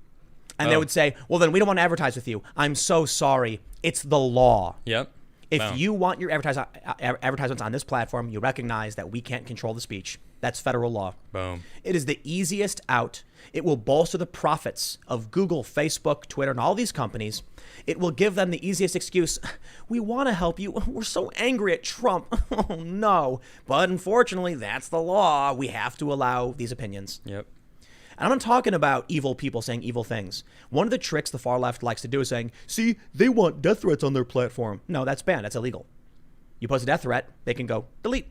And they would say, well, then we don't want to advertise with you. I'm so sorry. It's the law. Yep. If you want your advertisements on this platform, you recognize that we can't control the speech. That's federal law. Boom. It is the easiest out. It will bolster the profits of Google, Facebook, Twitter, and all these companies. It will give them the easiest excuse. We want to help you. We're so angry at Trump. Oh, no. But unfortunately, that's the law. We have to allow these opinions. Yep. And I'm not talking about evil people saying evil things. One of the tricks the far left likes to do is saying, see, they want death threats on their platform. No, that's banned. That's illegal. You post a death threat, they can go, delete.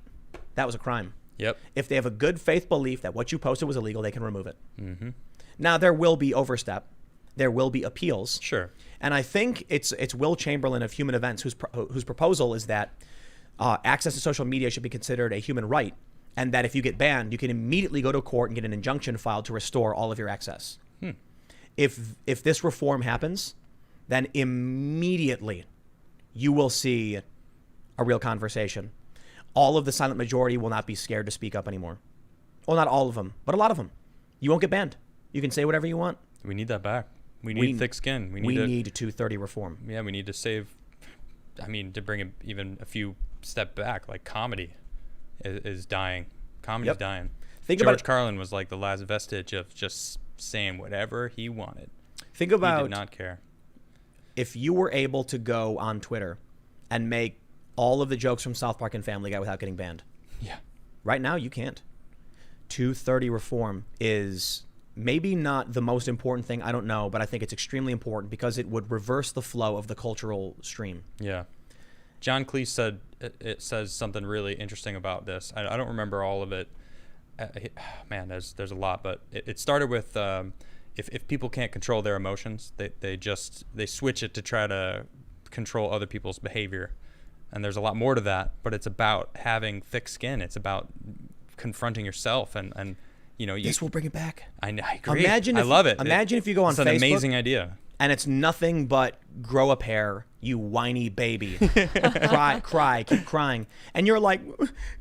That was a crime. Yep. If they have a good faith belief that what you posted was illegal, they can remove it. Mm-hmm. Now, there will be overstep. There will be appeals. Sure. And I think it's Will Chamberlain of Human Events whose proposal is that access to social media should be considered a human right, and that if you get banned, you can immediately go to court and get an injunction filed to restore all of your access. If this reform happens, then immediately you will see a real conversation. All of the silent majority will not be scared to speak up anymore. Well, not all of them, but a lot of them. You won't get banned. You can say whatever you want. We need that back. We need thick skin. We need 230 reform. Yeah, we need to save. To bring it even a few step back, like comedy is dying. Comedy's dying. George Carlin was like the last vestige of just saying whatever he wanted. Think about, he did not care. If you were able to go on Twitter and make all of the jokes from South Park and Family Guy without getting banned. Yeah. Right now, you can't. 230 reform is maybe not the most important thing, I don't know, but I think it's extremely important because it would reverse the flow of the cultural stream. Yeah. John Cleese said, it says something really interesting about this. I don't remember all of it. Man, there's a lot, but it started with if people can't control their emotions, they switch it to try to control other people's behavior. And there's a lot more to that, but it's about having thick skin. It's about confronting yourself and this will bring it back. I agree. I love it. Imagine if you go on Facebook. It's an amazing idea. And it's nothing but grow up hair, you whiny baby. Cry, keep crying. And you're like,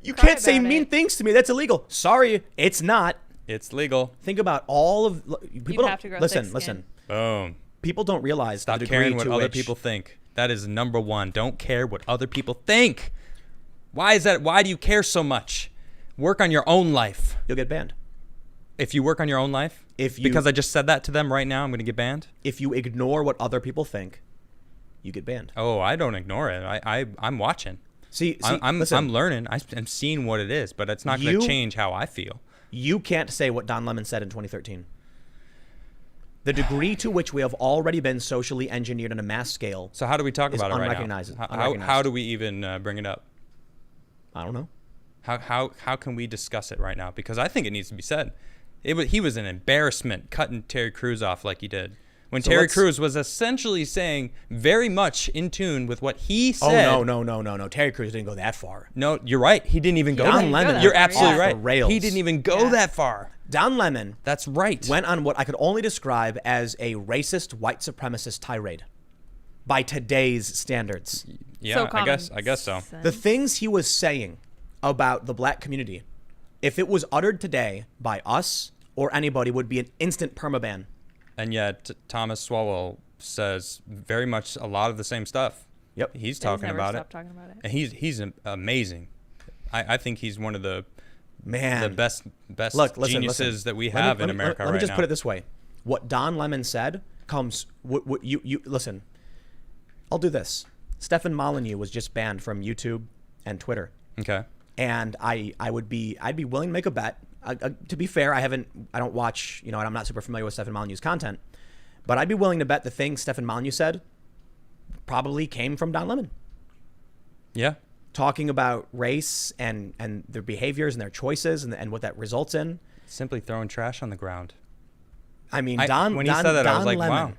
you can't say mean things to me. That's illegal. Sorry, it's not. It's legal. Think about all of people. Have to grow Listen. Boom. People don't realize Stop caring what other people think. That is number one. Don't care what other people think. Why is that? Why do you care so much? Work on your own life. You'll get banned. If you work on your own life? Because I just said that to them right now, I'm going to get banned? If you ignore what other people think, you get banned. Oh, I don't ignore it. I'm watching. See, I'm learning. I'm seeing what it is, but it's not going to change how I feel. You can't say what Don Lemon said in 2013. The degree to which we have already been socially engineered on a mass scale. So how do we talk about it right now? Unrecognized. How do we even bring it up? I don't know. How can we discuss it right now? Because I think it needs to be said. He was an embarrassment cutting Terry Crews off like he did. When Terry Crews was essentially saying very much in tune with what he said. Oh, no. Terry Crews didn't go that far. No, you're right. He didn't even go Don Lemon. You're absolutely off right. the rails. He didn't even go that far. Don Lemon. That's right. Went on what I could only describe as a racist white supremacist tirade by today's standards. Yeah, I guess so. The things he was saying about the black community, if it was uttered today by us or anybody, would be an instant permaban. And yet Thomas Swalwell says very much a lot of the same stuff. Yep. He's talking about it. And he's amazing. I think he's one of the best geniuses that we have in America right now. Let me just put it this way. What Don Lemon said comes you listen. I'll do this. Stefan Molyneux was just banned from YouTube and Twitter. Okay. And I'd be willing to make a bet. To be fair, I don't watch, and I'm not super familiar with Stefan Molyneux's content, but I'd be willing to bet the things Stefan Molyneux said probably came from Don Lemon. Yeah. Talking about race and their behaviors and their choices and what that results in. Simply throwing trash on the ground. I mean, when he said that, I was like, wow.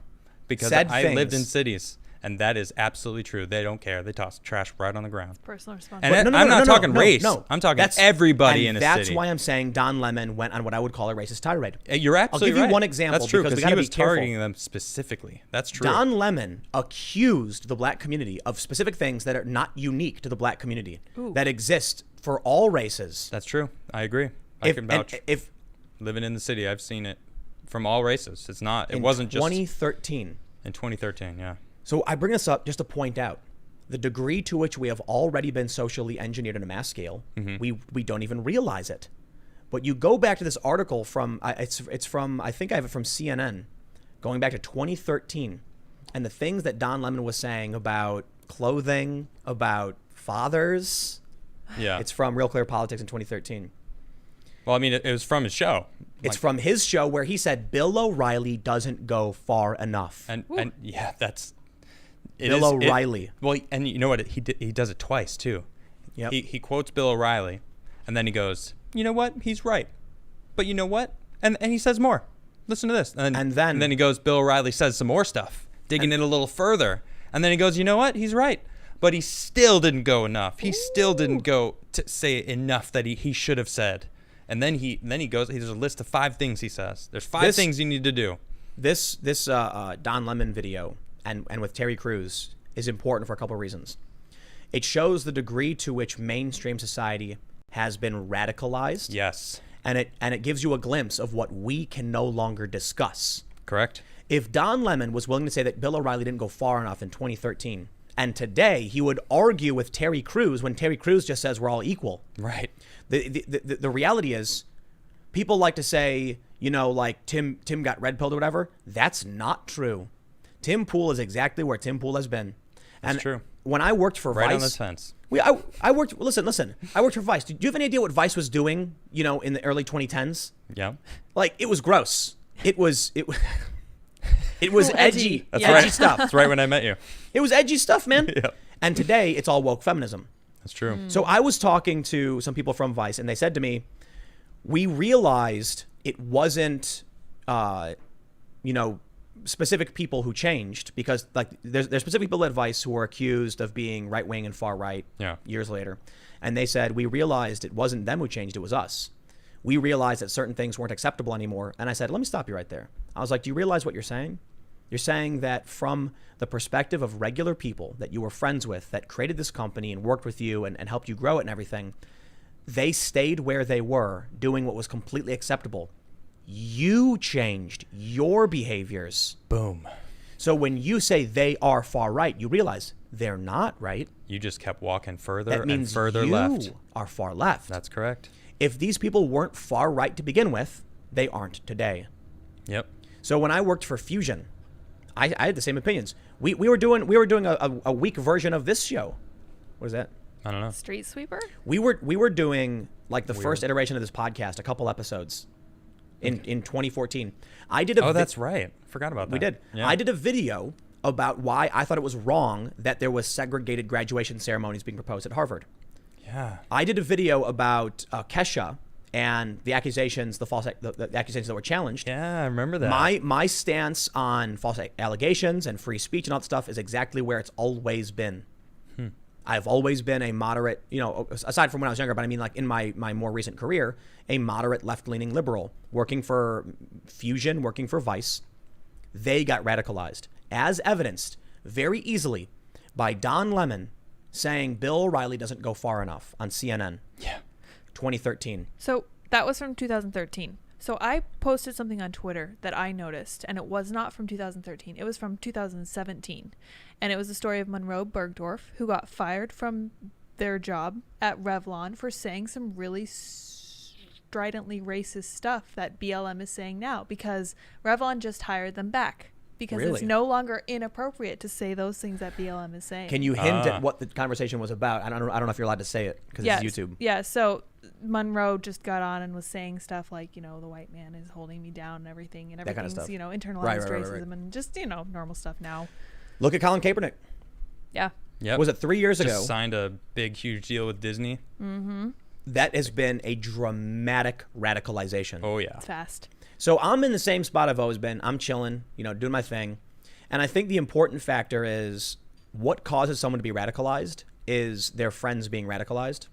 Because I lived in cities. And that is absolutely true. They don't care. They toss trash right on the ground. Personal responsibility. And I'm not talking race. I'm talking everybody in a city. That's why I'm saying Don Lemon went on what I would call a racist tirade. You're absolutely right. I'll give you one example. That's true, because he was targeting them specifically. That's true. Don Lemon accused the black community of specific things that are not unique to the black community, that exist for all races. That's true. I agree. I can vouch. If living in the city, I've seen it from all races. It wasn't just 2013. In 2013, yeah. So I bring this up just to point out the degree to which we have already been socially engineered on a mass scale. Mm-hmm. We don't even realize it. But you go back to this article from it's from, I think I have it from CNN, going back to 2013, and the things that Don Lemon was saying about clothing, about fathers. Yeah, it's from Real Clear Politics in 2013. Well, I mean, it was from his show. It's from his show where he said Bill O'Reilly doesn't go far enough. And yeah, that's. Bill O'Reilly. Well, and you know what? He does it twice too. Yep. He quotes Bill O'Reilly, and then he goes, "You know what? He's right." But you know what? And he says more. Listen to this. And then he goes, Bill O'Reilly says some more stuff, digging in a little further. And then he goes, "You know what? He's right." But he still didn't go enough. He still didn't go to say enough that he should have said. And then he goes. There's a list of 5 things he says. There's 5 things you need to do. This Don Lemon video and with Terry Crews is important for a couple of reasons. It shows the degree to which mainstream society has been radicalized. Yes. And it gives you a glimpse of what we can no longer discuss. Correct. If Don Lemon was willing to say that Bill O'Reilly didn't go far enough in 2013, and today he would argue with Terry Crews when Terry Crews just says we're all equal. Right. The reality is, people like to say, like Tim got red pilled or whatever. That's not true. Tim Pool is exactly where Tim Pool has been. That's true. When I worked for Vice, right on the fence. I worked. Listen. I worked for Vice. Do you have any idea what Vice was doing? In the early 2010s. Yeah. Like, it was gross. It was edgy. That's edgy right. stuff. That's right when I met you. It was edgy stuff, man. Yeah. And today it's all woke feminism. That's true. So I was talking to some people from Vice, and they said to me, we realized it wasn't, specific people who changed, because like there's specific people at Vice who were accused of being right wing and far right years later. And they said, we realized it wasn't them who changed, it was us. We realized that certain things weren't acceptable anymore. And I said, let me stop you right there. I was like, do you realize what you're saying? You're saying that from the perspective of regular people that you were friends with, that created this company and worked with you and helped you grow it and everything, they stayed where they were, doing what was completely acceptable. You changed your behaviors. Boom. So when you say they are far right, you realize they're not right. You just kept walking further That means and further you left. Are far left. That's correct. If these people weren't far right to begin with, they aren't today. Yep. So when I worked for Fusion, I had the same opinions. We were doing a weak version of this show. What is that? I don't know. Street sweeper? We were doing like the Weird. first iteration of this podcast, a couple episodes in 2014. I did a Oh, that's right. Forgot about that. we did. Yeah. I did a video about why I thought it was wrong that there was segregated graduation ceremonies being proposed at Harvard. Yeah. I did a video about Kesha and the accusations, the accusations that were challenged. Yeah, I remember that. My stance on false allegations and free speech and all that stuff is exactly where it's always been. I've always been a moderate, aside from when I was younger, but I mean like in my more recent career, a moderate left-leaning liberal working for Fusion, working for Vice. They got radicalized, as evidenced very easily by Don Lemon saying Bill O'Reilly doesn't go far enough on CNN. Yeah. 2013. So that was from 2013. So I posted something on Twitter that I noticed, and it was not from 2013. It was from 2017. And it was the story of Monroe Bergdorf, who got fired from their job at Revlon for saying some really stridently racist stuff that BLM is saying now, because Revlon just hired them back. Because Really? it's no longer inappropriate to say those things that BLM is saying. Can you hint at what the conversation was about? I don't know if you're allowed to say it because it's YouTube. Yeah, so Monroe just got on and was saying stuff like, the white man is holding me down and everything, and That kind of everything's, stuff. internalized Right. racism and just, normal stuff now. Look at Colin Kaepernick. Yeah. Yep. Was it 3 years Just ago? signed a big, huge deal with Disney. That has been a dramatic radicalization. Oh, yeah. It's fast. So I'm in the same spot I've always been. I'm chilling, doing my thing. And I think the important factor is what causes someone to be radicalized is their friends being radicalized.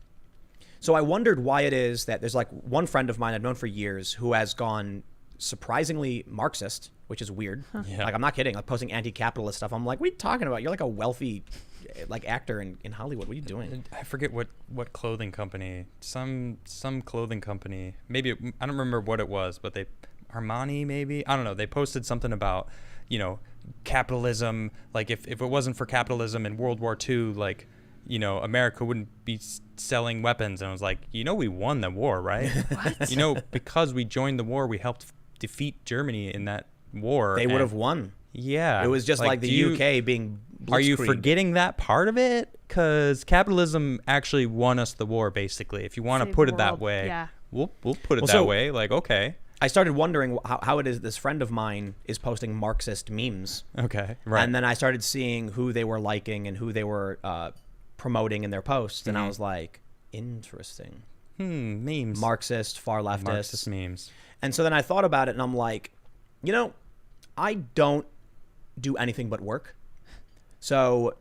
So I wondered why it is that there's like one friend of mine I've known for years who has gone surprisingly Marxist, which is weird. Yeah. Like, I'm not kidding. Like posting anti-capitalist stuff. I'm like, what are you talking about? You're like a wealthy like actor in Hollywood. What are you doing? I forget what clothing company. Some clothing company. Maybe I don't remember what it was, but Armani maybe. I don't know. They posted something about capitalism. Like if it wasn't for capitalism in World War II, like America wouldn't be selling weapons. And I was like, we won the war, right? What? Because we joined the war, we helped defeat Germany in that war. They would and- have won. Yeah. It was just like the UK being Are you blitzkrieged. forgetting that part of it? Because capitalism actually won us the war, basically. If you want to Save put the it that world. way, Yeah. we'll put it Well, that so- way. Like, okay. I started wondering how it is this friend of mine is posting Marxist memes. Okay. Right. And then I started seeing who they were liking and who they were promoting in their posts. And I was like, interesting. Memes. Marxist, far leftist. Marxist memes. And so then I thought about it and I'm like, I don't do anything but work. So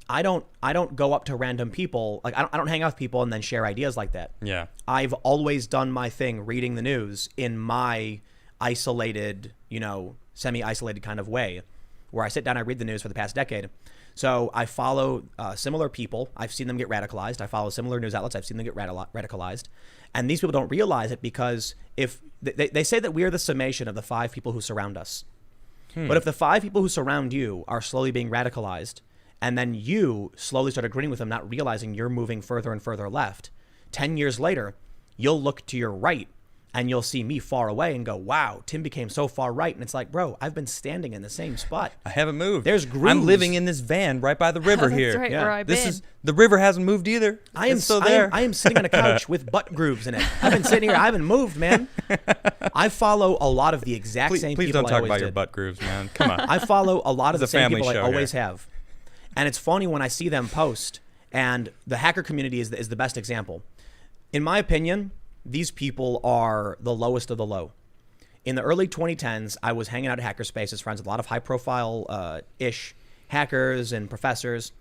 I don't go up to random people. Like I don't hang out with people and then share ideas like that. Yeah. I've always done my thing reading the news in my isolated, semi-isolated kind of way where I sit down, I read the news for the past decade. So I follow similar people. I've seen them get radicalized. I follow similar news outlets. I've seen them get radicalized. And these people don't realize it because if they say that we are the summation of the 5 people who surround us. But if the 5 people who surround you are slowly being radicalized, and then you slowly start agreeing with them, not realizing you're moving further and further left, 10 years later, you'll look to your right and you'll see me far away and go, wow, Tim became so far right. And it's like, bro, I've been standing in the same spot. I haven't moved. There's I'm grooves. living in this van right by the river That's here. right, Yeah. where I've This been. is the river hasn't moved either. I am It's still there. I am sitting on a couch with butt grooves in it. I've been sitting here. I haven't moved, man. I follow a lot of the exact please, same please people don't I talk always about your did. butt grooves, man. Come on. I follow a lot of the It's a same family people I show always here. have. And it's funny when I see them post, and the hacker community is the best example. In my opinion, these people are the lowest of the low. In the early 2010s, I was hanging out at hackerspaces, friends with a lot of high-profile-ish hackers and professors.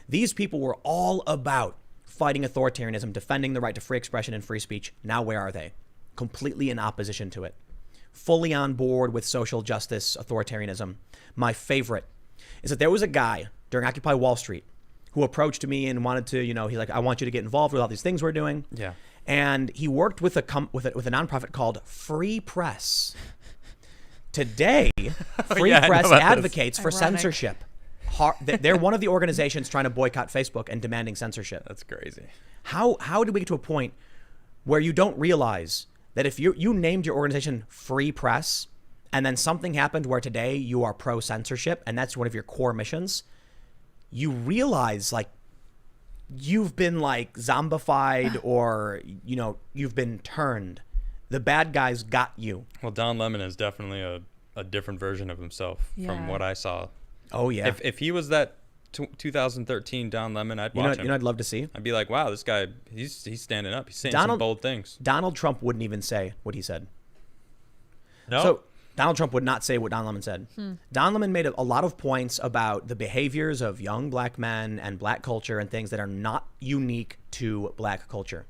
These people were all about fighting authoritarianism, defending the right to free expression and free speech. Now where are they? Completely in opposition to it. Fully on board with social justice, authoritarianism. My favorite is that there was a guy during Occupy Wall Street who approached me and wanted to, he's like, I want you to get involved with all these things we're doing. Yeah. And he worked with a nonprofit called Free Press. Today, Free yeah, I know Press about this. advocates for Ironic. censorship. They're one of the organizations trying to boycott Facebook and demanding censorship. That's crazy. How did we get to a point where you don't realize that if you named your organization Free Press and then something happened where today you are pro censorship and that's one of your core missions, you realize like you've been like zombified or, you know, you've been turned. The bad guys got you. Well, Don Lemon is definitely a different version of himself from what I saw. Oh, yeah. If he was that 2013 Don Lemon, I'd watch him. You know, I'd love to see. I'd be like, wow, this guy, he's standing up. He's saying some bold things. Donald Trump wouldn't even say what he said. No. So Donald Trump would not say what Don Lemon said. Don Lemon made a lot of points about the behaviors of young black men and black culture and things that are not unique to black culture.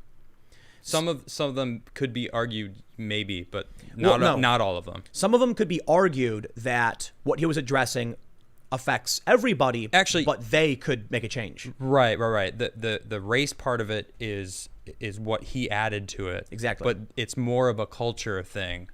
Some of them could be argued, maybe, but not all of them. Some of them could be argued that what he was addressing affects everybody, actually, but they could make a change. Right. The race part of it is what he added to it. Exactly. But it's more of a culture thing,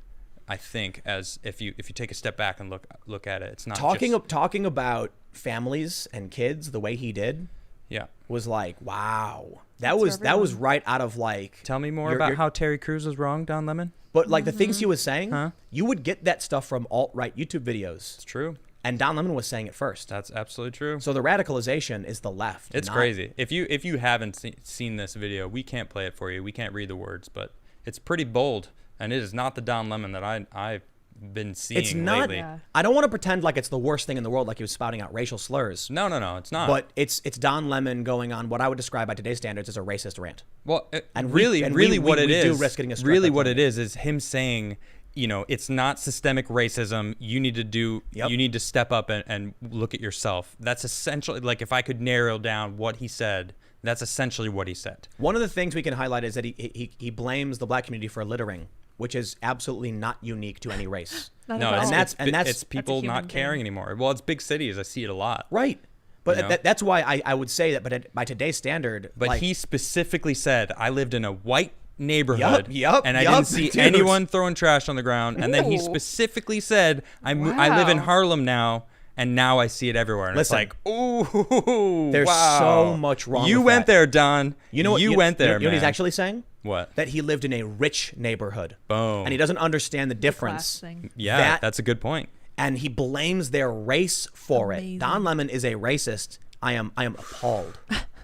I think, as if you take a step back and look at it. It's not talking about families and kids the way he did. Yeah. Was like, wow. That was right out of like. Tell me more about how Terry Crews was wrong, Don Lemon. But like the things he was saying, you would get that stuff from alt-right YouTube videos. It's true. And Don Lemon was saying it first. That's absolutely true. So the radicalization is the left. It's crazy. If you haven't seen this video, we can't play it for you. We can't read the words, but it's pretty bold, and it is not the Don Lemon that I've been seeing it's not, lately. Yeah. I don't want to pretend like it's the worst thing in the world, like he was spouting out racial slurs. No, it's not. But it's Don Lemon going on what I would describe by today's standards as a racist rant. Well, we what it do risk getting a strike really what it is him saying, you know, it's not systemic racism. You need to step up and look at yourself. That's essentially, like, if I could narrow down what he said, that's essentially what he said. One of the things we can highlight is that he blames the black community for littering, which is absolutely not unique to any race. It's people not caring anymore. Well, it's big cities. I see it a lot. Right. But that's why I would say that, but by today's standard. But like, he specifically said, I lived in a white neighborhood and I didn't see dude. anyone throwing trash on the ground. And then he specifically said, I live in Harlem now. And now I see it everywhere. And Listen, it's like, ooh, there's so much wrong You with went that. there, Don. You know what? You went there, You know what he's actually saying? What? That he lived in a rich neighborhood. Boom. And he doesn't understand the difference. Yeah, that's a good point. And he blames their race for Amazing. it. Don Lemon is a racist. I am appalled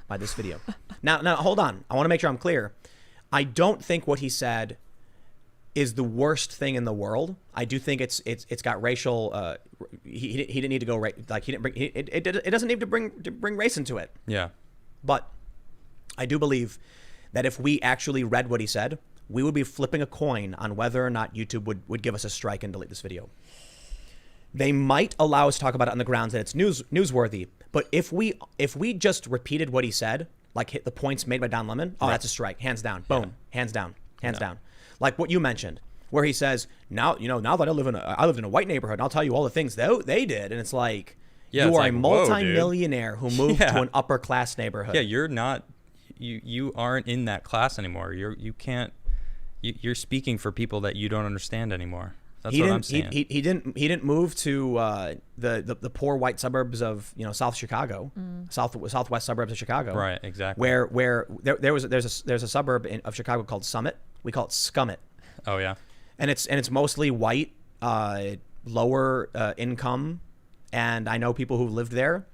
by this video. Now, hold on. I want to make sure I'm clear. I don't think what he said is the worst thing in the world. I do think it's got racial. He didn't need to go like he didn't bring it doesn't need to bring race into it. Yeah. But I do believe that if we actually read what he said, we would be flipping a coin on whether or not YouTube would give us a strike and delete this video. They might allow us to talk about it on the grounds that it's newsworthy. But if we just repeated what he said, like hit the points made by Don Lemon, that's a strike, hands down, boom, hands down. Like what you mentioned, where he says, now that I lived in a white neighborhood, and I'll tell you all the things they did, and it's like, you are a multi-millionaire who moved to an upper class neighborhood. Yeah, you're not, you aren't in that class anymore. You're speaking for people that you don't understand anymore. That's what I'm saying. He didn't move to the poor white suburbs of South Chicago, southwest suburbs of Chicago. Right, exactly. Where there's a suburb of Chicago called Summit. We call it Scummit. Oh yeah. And it's mostly white, lower income, and I know people who lived there,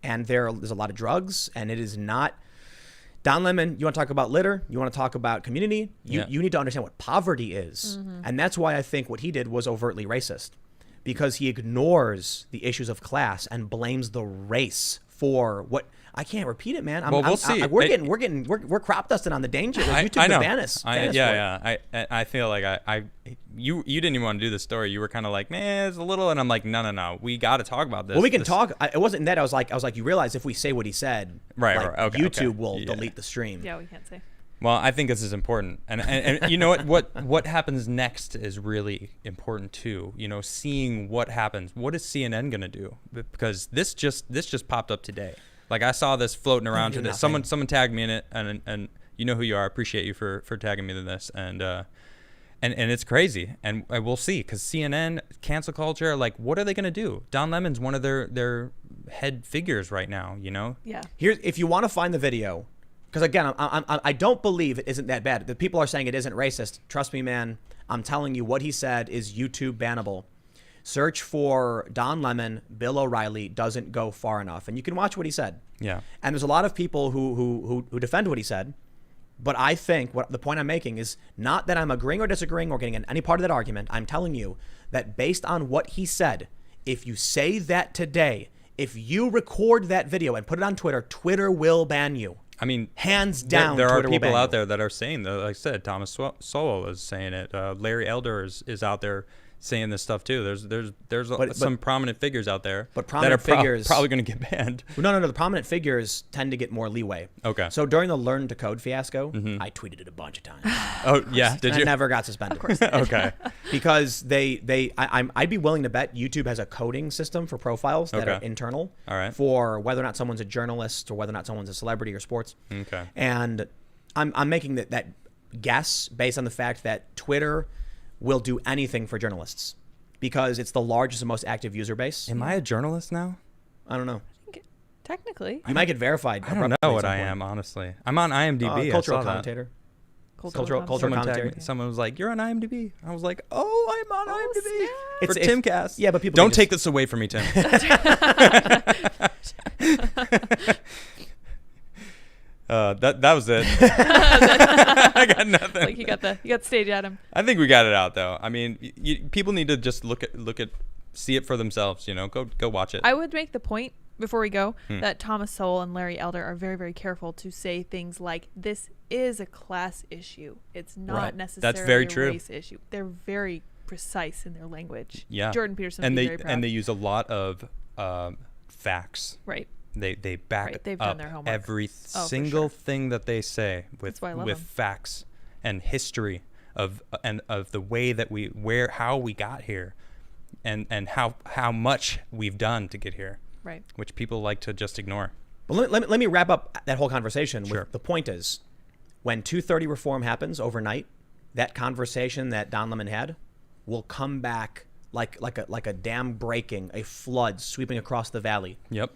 and there's a lot of drugs, and it is not. Don Lemon, you want to talk about litter? You want to talk about community? You need to understand what poverty is. Mm-hmm. And that's why I think what he did was overtly racist, because he ignores the issues of class and blames the race for what. I can't repeat it, man. We'll see. We're crop dusting on the danger. YouTube to ban us. I feel like you didn't even want to do the story. You were kind of like, man, it's a little, and I'm like, no, we got to talk about this. Well, we can talk. It wasn't that. I was like, you realize if we say what he said, YouTube will delete the stream. Yeah, we can't say. Well, I think this is important, and you know what happens next is really important too. Seeing what happens. What is CNN gonna do? Because this just popped up today. Like I saw this floating around today. Someone tagged me in it, and you know who you are. I appreciate you for tagging me in this, and it's crazy, and we'll see, because CNN, cancel culture, like what are they gonna do? Don Lemon's one of their head figures right now. Yeah. Here's, if you want to find the video, because again, I don't believe it isn't that bad. The people are saying it isn't racist. Trust me, man. I'm telling you, what he said is YouTube bannable. Search for Don Lemon, Bill O'Reilly doesn't go far enough. And you can watch what he said. Yeah. And there's a lot of people who defend what he said. But I think what the point I'm making is not that I'm agreeing or disagreeing or getting in any part of that argument. I'm telling you that based on what he said, if you say that today, if you record that video and put it on Twitter, Twitter will ban you. I mean, hands down, there are Twitter will people ban out you. there that are saying that. Like I said, Thomas Sowell is saying it. Larry Elder is out there saying this stuff too. There's some prominent figures out there but prominent that are figures probably going to get banned. No. The prominent figures tend to get more leeway. Okay. So during the Learn to Code fiasco, I tweeted it a bunch of times. Oh yeah, did and you? I never got suspended. Of course I did. Okay. Because I'd be willing to bet YouTube has a coding system for profiles that are internal. All right. For whether or not someone's a journalist or whether or not someone's a celebrity or sports. Okay. And I'm making that guess based on the fact that Twitter will do anything for journalists because it's the largest and most active user base. Am I a journalist now? I don't know. Technically. You might get verified. I don't know what I am, honestly. I'm on IMDb. Cultural I saw commentator. Cultural commentary. Someone was like, "You're on IMDb." I was like, "Oh, I'm on IMDb snap. for Timcast." Yeah, but people don't can take this away from me, Tim. That was it. I got nothing. Like you got stage at him. I think we got it out though. I mean, people need to just look at, see it for themselves. You know, go watch it. I would make the point before we go that Thomas Sowell and Larry Elder are very, very careful to say things like, "This is a class issue. It's not necessarily That's very a true. race issue." They're very precise in their language. Yeah. Jordan Peterson and would be they very proud. and they use a lot of facts. Right. They back Right, they've up done their homework. every for single sure. thing that they say with That's why I love with them. facts and history of the way that how we got here, and how much we've done to get here, Right. which people like to just ignore. Well, let me wrap up that whole conversation. Sure. With the point is, when 230 reform happens overnight, that conversation that Don Lemon had will come back like a dam breaking, a flood sweeping across the valley. Yep.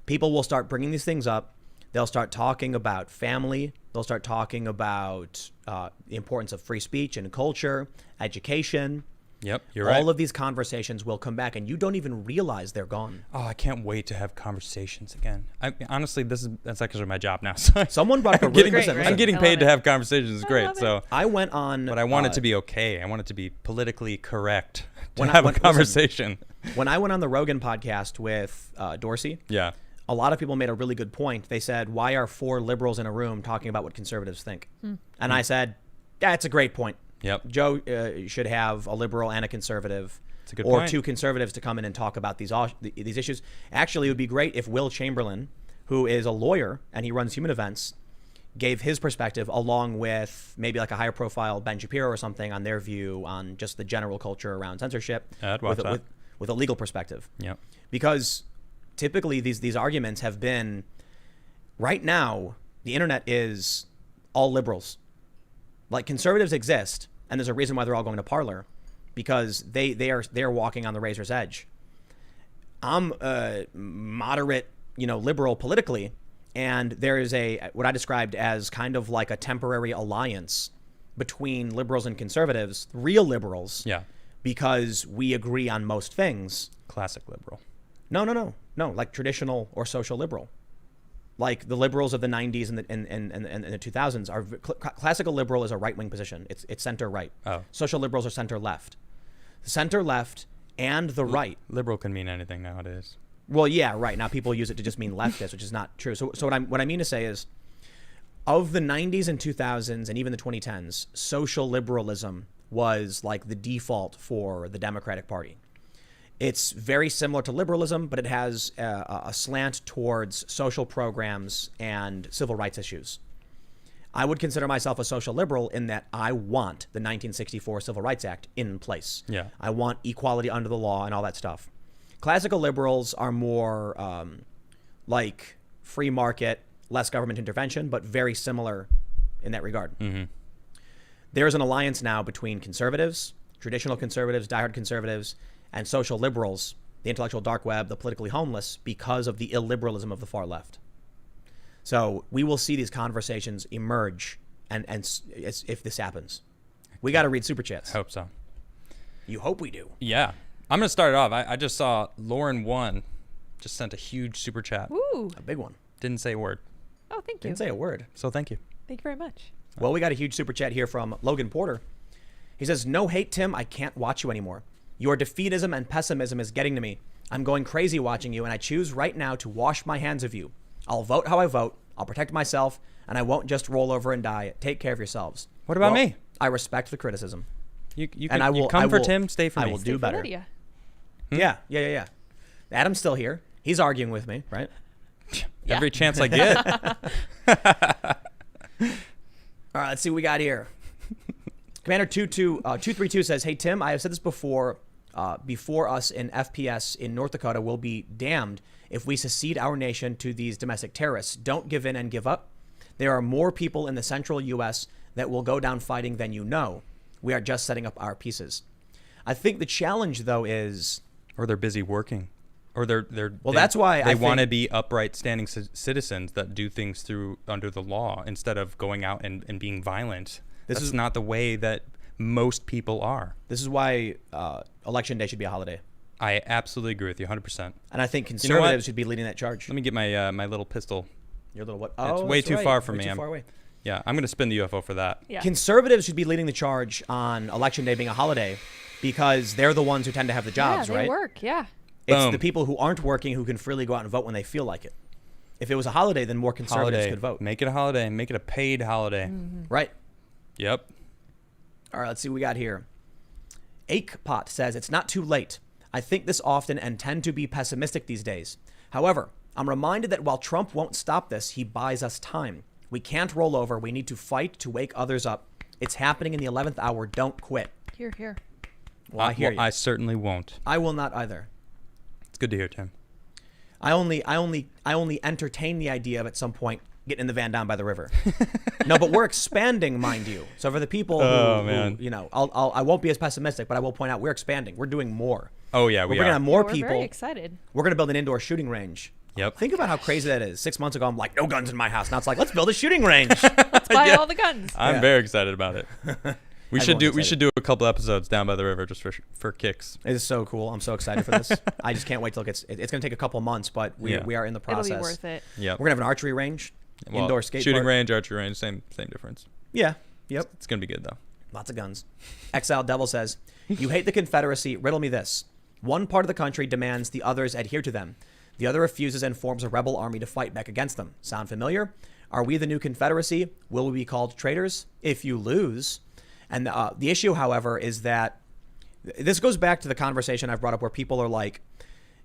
People will start bringing these things up. They'll start talking about family. They'll start talking about the importance of free speech and culture, education. Yep. You're right. All of these conversations will come back, and you don't even realize they're gone. Oh, I can't wait to have conversations again. Honestly, that's actually my job now. So Someone brought up a I'm really getting, Great, right? I'm getting I paid love to it. have conversations. It's great. love it. So, I went on, but I want it to be okay. I want it to be politically correct to When I- have when- a conversation. when I went on the Rogan podcast with Dorsey. Yeah. A lot of people made a really good point. They said, why are 4 liberals in a room talking about what conservatives think? And I said, that's a great point. Yep. Joe should have a liberal and a conservative, It's a good or point. 2 conservatives to come in and talk about these issues. Actually, it would be great if Will Chamberlain, who is a lawyer and he runs Human Events, gave his perspective along with maybe like a higher profile Ben Shapiro or something on their view on just the general culture around censorship I'd watch that. with a legal perspective. Yep. Because typically these arguments have been, right now, the internet is all liberals. Like, conservatives exist, and there's a reason why they're all going to Parler, because they're walking on the razor's edge. I'm moderate, liberal politically, and there is what I described as kind of like a temporary alliance between liberals and conservatives, real liberals. Yeah. Because we agree on most things. Classic liberal. No, like traditional or social liberal. Like the liberals of the 90s and the 2000s are classical liberal is a right-wing position. It's center right. Oh. Social liberals are center left. Center left and the right. Liberal can mean anything nowadays. Well, yeah, right. Now people use it to just mean leftist, which is not true. So what I mean to say is, of the 90s and 2000s and even the 2010s, social liberalism was like the default for the Democratic Party. It's very similar to liberalism, but it has a slant towards social programs and civil rights issues. I would consider myself a social liberal in that I want the 1964 Civil Rights Act in place. Yeah. I want equality under the law and all that stuff. Classical liberals are more like free market, less government intervention, but very similar in that regard. Mm-hmm. There's an alliance now between conservatives, traditional conservatives, diehard conservatives, and social liberals, the intellectual dark web, the politically homeless, because of the illiberalism of the far left. So we will see these conversations emerge, and if this happens. We got to read Super Chats. I hope so. You hope we do. Yeah. I'm going to start it off. I just saw Lauren 1 just sent a huge super chat. Ooh. A big one. Didn't say a word. Oh, thank you. Didn't say a word. So thank you. Thank you very much. Well, we got a huge super chat here from Logan Porter. He says, "No hate, Tim. I can't watch you anymore. Your defeatism and pessimism is getting to me. I'm going crazy watching you, and I choose right now to wash my hands of you. I'll vote how I vote. I'll protect myself, and I won't just roll over and die. Take care of yourselves." What about Well, me? I respect the criticism. You And I will- you come I for will- Tim, stay for I me. will Stay do for better. Lydia. Yeah. Adam's still here. He's arguing with me, right? Yeah. Every chance I get. All right, let's see what we got here. Commander 232 says, "Hey, Tim, I have said this before. Before us in FPS in North Dakota will be damned if we secede our nation to these domestic terrorists. Don't give in and give up. There are more people in the central U.S. that will go down fighting than you know. We are just setting up our pieces." I think the challenge, though, is... Or they're busy working. Or they're Well, that's why they I want to think- be upright, standing citizens that do things through under the law instead of going out and being violent. This That's is- not the way that most people are. This is why Election Day should be a holiday. I absolutely agree with you 100%. And I think know what? conservatives should be leading that charge. Let me get my my little pistol. Your little what? It's way that's too right. far for Way me. Too I'm- far away. Yeah, I'm going to spin the UFO for that. Yeah. Conservatives should be leading the charge on Election Day being a holiday because they're the ones who tend to have the jobs, yeah, they right? work. Yeah. It's Boom. the people who aren't working who can freely go out and vote when they feel like it. If it was a holiday, then more conservatives Holiday. could vote. Make it a holiday. Make it a paid holiday. Right. Yep. All right, let's see what we got here. Akepot says, "It's not too late. I think this often and tend to be pessimistic these days. However, I'm reminded that while Trump won't stop this, he buys us time. We can't roll over. We need to fight to wake others up. It's happening in the 11th hour. Don't quit." Here. Well, I hear well, you. I certainly won't. I will not either. It's good to hear, Tim. I only entertain the idea of at some point getting in the van down by the river. No, but we're expanding, mind you. So for the people who, man. you know, I won't be as pessimistic, but I will point out we're expanding. We're doing more. Oh, yeah, We're we bringing are. on more We're people. very excited. We're going to build an indoor shooting range. Yep. Think about how crazy that is. 6 months ago, I'm like, no guns in my house. Now it's like, let's build a shooting range. Let's buy Yeah. all the guns. I'm Yeah. very excited about it. We should Everyone's do a couple episodes down by the river just for kicks. It is so cool. I'm so excited for this. I just can't wait till it's going to take a couple months, but we Yeah. are in the process. It'll be worth it. Yep. We're going to have an archery range, Well, indoor skate shooting park. range, archery range, same difference. Yeah. Yep. It's gonna be good though. Lots of guns. Exiled Devil says, "You hate the Confederacy. Riddle me this. One part of the country demands the others adhere to them. The other refuses and forms a rebel army to fight back against them. Sound familiar? Are we the new Confederacy? Will we be called traitors? If you lose..." And the issue, however, is that this goes back to the conversation I've brought up where people are like,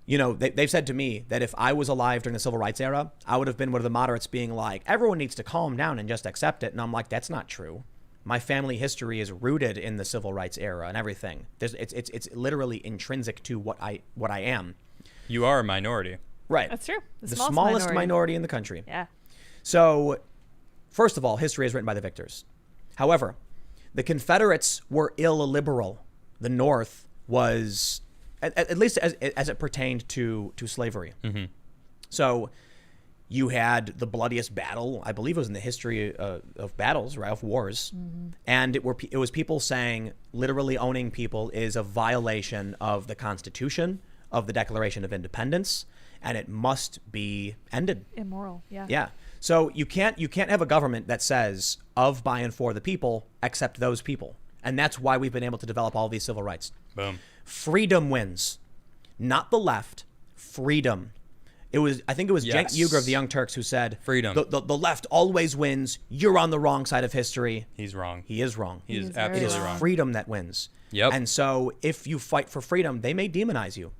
you know, they've said to me that if I was alive during the civil rights era, I would have been one of the moderates being like, everyone needs to calm down and just accept it. And I'm like, that's not true. My family history is rooted in the civil rights era and everything. It's literally intrinsic to what I am. You are a minority. Right. That's true. The smallest minority in the country. Yeah. So, first of all, history is written by the victors. However, the Confederates were illiberal. The North was, at least as it pertained to slavery. Mm-hmm. So, you had the bloodiest battle, I believe it was in the history of battles, right, of wars. Mm-hmm. And it was people saying literally owning people is a violation of the Constitution, of the Declaration of Independence, and it must be ended. Immoral. Yeah. Yeah. So you can't have a government that says of, by, and for the people, except those people. And that's why we've been able to develop all these civil rights. Boom. Freedom wins. Not the left. Freedom. I think it was Cenk Yes. Uygur of the Young Turks who said, Freedom. The left always wins. You're on the wrong side of history. He's wrong. He is wrong. He is He's very It is absolutely wrong. freedom that wins. Yep. And so if you fight for freedom, they may demonize you.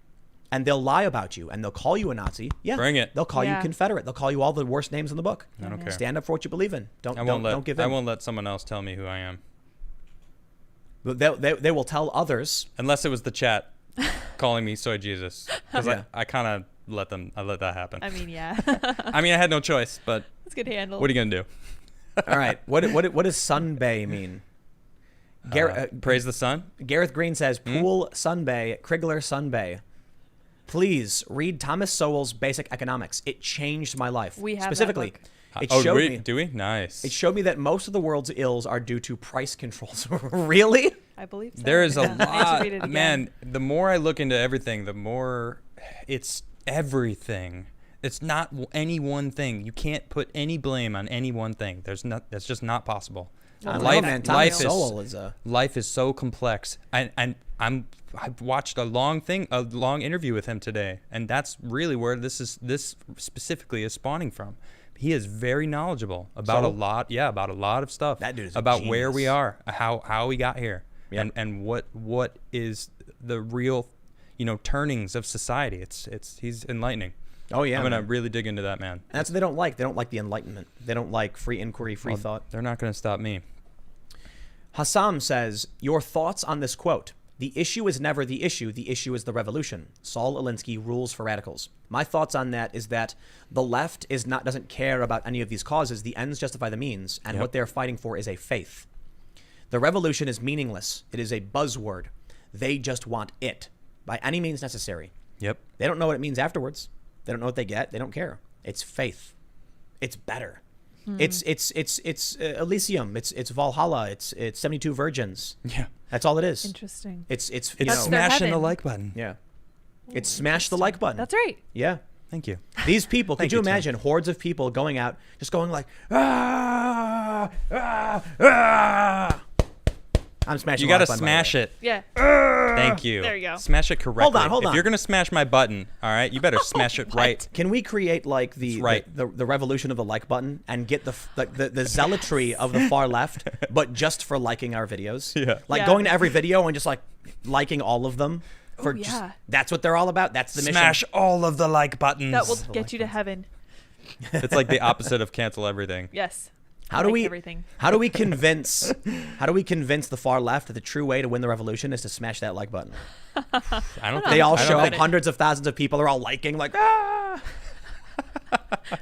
And they'll lie about you. And they'll call you a Nazi. Yeah. Bring it. They'll call you Yeah. Confederate. They'll call you all the worst names in the book. I don't care. Stand up for what you believe in. Don't give in. I won't let someone else tell me who I am. But they will tell others. Unless it was the chat calling me soy Jesus. Because Yeah. I kind of let that happen. I mean, yeah. I mean, I had no choice, but That's good handle. what are you going to do? All right. What does sunbay mean? Praise the sun? Gareth Green says, Pool Sunbay, Krigler Sunbay. Please read Thomas Sowell's Basic Economics. It changed my life. We have that Specifically, book. it Oh, showed me. do we? Nice. It showed me that most of the world's ills are due to price controls. Really? I believe so. There is a Yeah. I should read it lot, again. man. The more I look into everything, the more it's everything. It's not any one thing. You can't put any blame on any one thing. That's just not possible. I don't Life- know, man. Tommy life is- Sowell is a... Life is so complex, and I've watched a long interview with him today, and that's really where this specifically is spawning from. He is very knowledgeable about So? about a lot of stuff. That dude is a about where we genius. are, how we got here, Yep. and what is the real, turnings of society. He's enlightening. Oh, yeah. I'm gonna man. really dig into that, man. And that's what they don't like. They don't like the Enlightenment. They don't like free inquiry, free Well, thought. They're not gonna stop me. Hassam says, your thoughts on this quote. The issue is never the issue is the revolution. Saul Alinsky, Rules for Radicals. My thoughts on that is that the left doesn't care about any of these causes. The ends justify the means, and Yep. what they're fighting for is a faith. The revolution is meaningless. It is a buzzword. They just want it by any means necessary. Yep. They don't know what it means afterwards. They don't know what they get. They don't care. It's faith. It's better. It's Elysium. It's Valhalla. It's 72 virgins. Yeah. That's all it is. Interesting. It's It's That's their smashing the heaven. like button. yeah. It's smash the like button. That's right. Yeah. Thank you. These people, could Thank you you, Tim. imagine hordes of people going out, just going like, ah, ah, ah. I'm smashing You the gotta like button, by the smash way. it. Yeah. Thank you. There you go. Smash it correctly. Hold on. If you're gonna smash my button, all right, you better smash it right. Can we create like That's right. the revolution of the like button and get the zealotry of the far left, but just for liking our videos? Yeah. Like Yeah. going to every video and just like liking all of them. For Oh, just, yeah. that's what they're all about. That's the mission. Smash all of the like buttons. That will get you to heaven. It's like the opposite of cancel everything. Yes. How I do like we everything. how do we convince the far left that the true way to win the revolution is to smash that like button? I don't. They all I don't show up, think- hundreds of thousands of people are all liking, like, ah.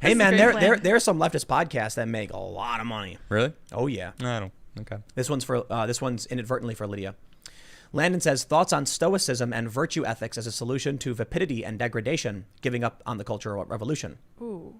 Hey is a man, great there plan. there are some leftist podcasts that make a lot of money. Really? Oh yeah. I don't. Okay. This one's inadvertently for Lydia. Landon says, thoughts on stoicism and virtue ethics as a solution to vapidity and degradation, giving up on the Cultural Revolution. Ooh.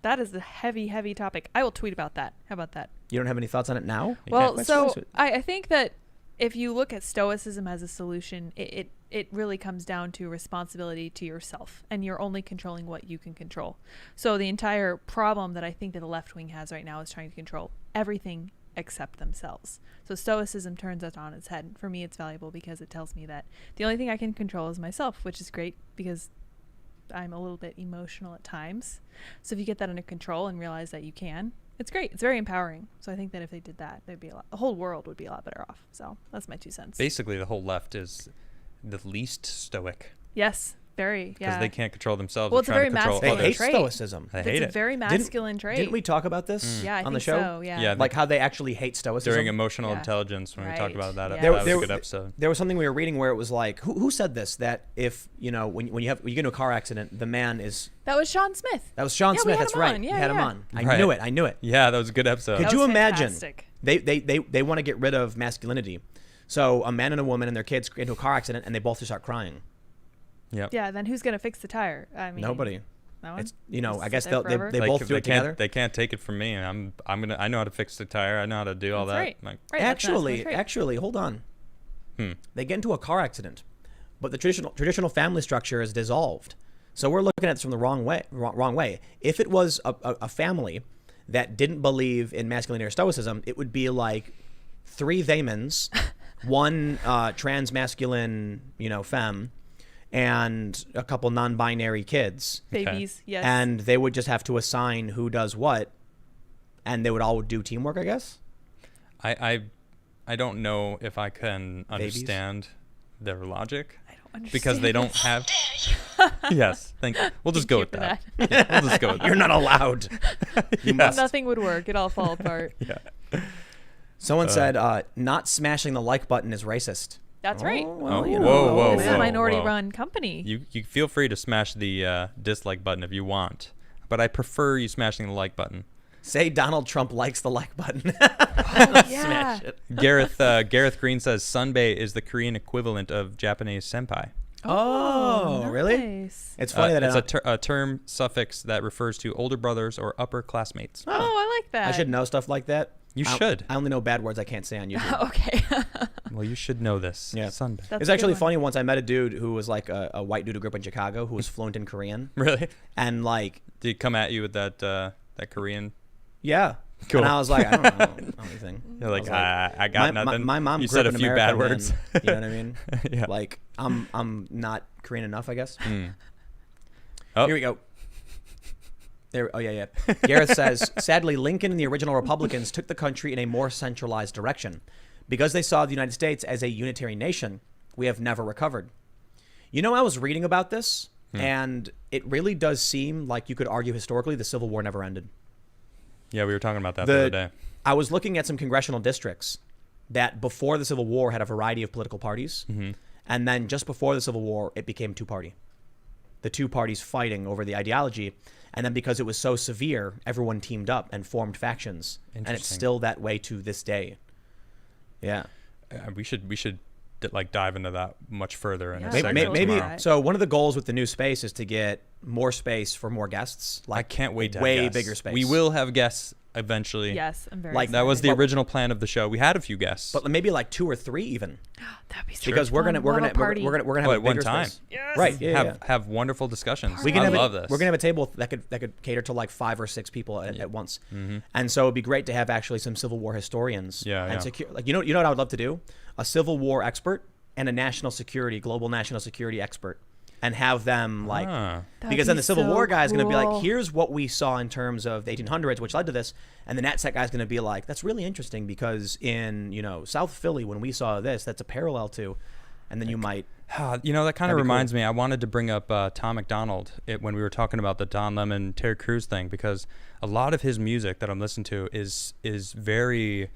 That is a heavy, heavy topic. I will tweet about that. How about that? You don't have any thoughts on it now? Well, Let's so discuss it. I think that if you look at stoicism as a solution, it really comes down to responsibility to yourself, and you're only controlling what you can control. So the entire problem that I think that the left wing has right now is trying to control everything except themselves. So stoicism turns that on its head. For me, it's valuable because it tells me that the only thing I can control is myself, which is great because I'm a little bit emotional at times. So if you get that under control and realize that you can, it's great. It's very empowering. So I think that if they did that, the whole world would be a lot better off. So that's my 2 cents. Basically, the whole left is the least stoic Yes, very. because Yeah. they can't control themselves. Well, They're it's a trying very to control They masculine hate others. trait. stoicism. They It's hate a it. very masculine trait. Didn't we talk about this Yeah, I on the think show? so. Yeah. Yeah, Like how they actually hate stoicism? During emotional Yeah. intelligence, when we talked Right. about that, Yeah. that was There- a good episode. There was something we were reading where it was like, who said this? That if, when you get into a car accident, the man is... That was Sean Smith. That was Sean Yeah, we Smith. had That's him right. on. We Yeah, had him yeah. on. I Right. knew it. Yeah, that was a good episode. Could That you was imagine? fantastic. They want to get rid of masculinity. So a man and a woman and their kids get into a car accident and they both just start crying. Yep. Yeah, then who's going to fix the tire? I mean, Nobody. No one? It's Just I guess sit there they forever? both do it together. They can't take it from me. I know how to fix the tire. I know how to do all That's that. right. Like, Right, that's an masculine trait. Actually, hold on. Hmm. They get into a car accident, but the traditional family structure is dissolved. So we're looking at this from the wrong way. If it was a family that didn't believe in masculinity or stoicism, it would be like 3 Thamans, 1 trans masculine, femme, and a couple non-binary kids. Babies, yes. And they would just have to assign who does what, and they would all do teamwork, I guess. I don't know if I can Babies? understand their logic I don't understand. because they don't have. Yes, thank you. We'll just go with you for that. Yeah, we'll just go with that. You're not allowed. You must. Nothing would work. It'd all fall apart. Yeah. Someone said, not smashing the like button is racist. That's right. Well, Oh, whoa, This is whoa. a minority-run company. You feel free to smash the dislike button if you want, but I prefer you smashing the like button. Say Donald Trump likes the like button. Yeah. Gareth Green says Sunbae is the Korean equivalent of Japanese senpai. Oh, really? nice. It's funny that it's a term suffix that refers to older brothers or upper classmates. Oh, I like that. I should know stuff like that. You should. I only know bad words I can't say on YouTube. Okay. Well, you should know this. Yeah. Sunday. That's It's a good actually one. funny. Once I met a dude who was like a white dude who grew up in Chicago who was fluent in Korean. Really? And like, Did he come at you with that Korean? yeah. Cool. And I was like, I don't know anything. You're like, I was I got nothing. My mom You grew said up a in few America, bad words. man. You know what I mean? Yeah. Like, I'm not Korean enough, I guess. Mm. Oh. Here we go. There. Oh yeah. Gareth says, sadly, Lincoln and the original Republicans took the country in a more centralized direction. Because they saw the United States as a unitary nation, we have never recovered. You know, I was reading about this, and it really does seem like you could argue historically the Civil War never ended. Yeah, we were talking about that the other day. I was looking at some congressional districts that before the Civil War had a variety of political parties, and then just before the Civil War, it became two-party. The two parties fighting over the ideology, and then because it was so severe, everyone teamed up and formed factions, and it's Interesting. still that way to this day. Yeah. We should like dive into that much further in Yeah, a Maybe, segment totally. tomorrow. so one of the goals with the new space is to get more space for more guests. I can't wait to have way guests. bigger space. We will have guests eventually. Yes, I'm very Like, That was the excited. original plan of the show. We had a few guests. but maybe like 2 or 3 even, That'd be so because we're gonna fun. We'll have a party. have Oh, a at one bigger time. space. Yes. Right. Yeah. have wonderful discussions. We can I have love a, this. We're gonna have a table that could cater to like 5 or 6 people at once, and so it'd be great to have actually some Civil War historians. Yeah, and yeah. secure, like you know what I would love to do, a Civil War expert and a global national security expert, and have them like. Ah. That'd Because then be the Civil so War guy is going to be like, cool. here's what we saw in terms of the 1800s, which led to this. And the NatSec guy is going to be like, that's really interesting because in, South Philly, when we saw this, that's a parallel to. And then you might. That kind That'd of be cool. reminds me. I wanted to bring up Tom McDonald when we were talking about the Don Lemon, Terry Crews thing, because a lot of his music that I'm listening to is very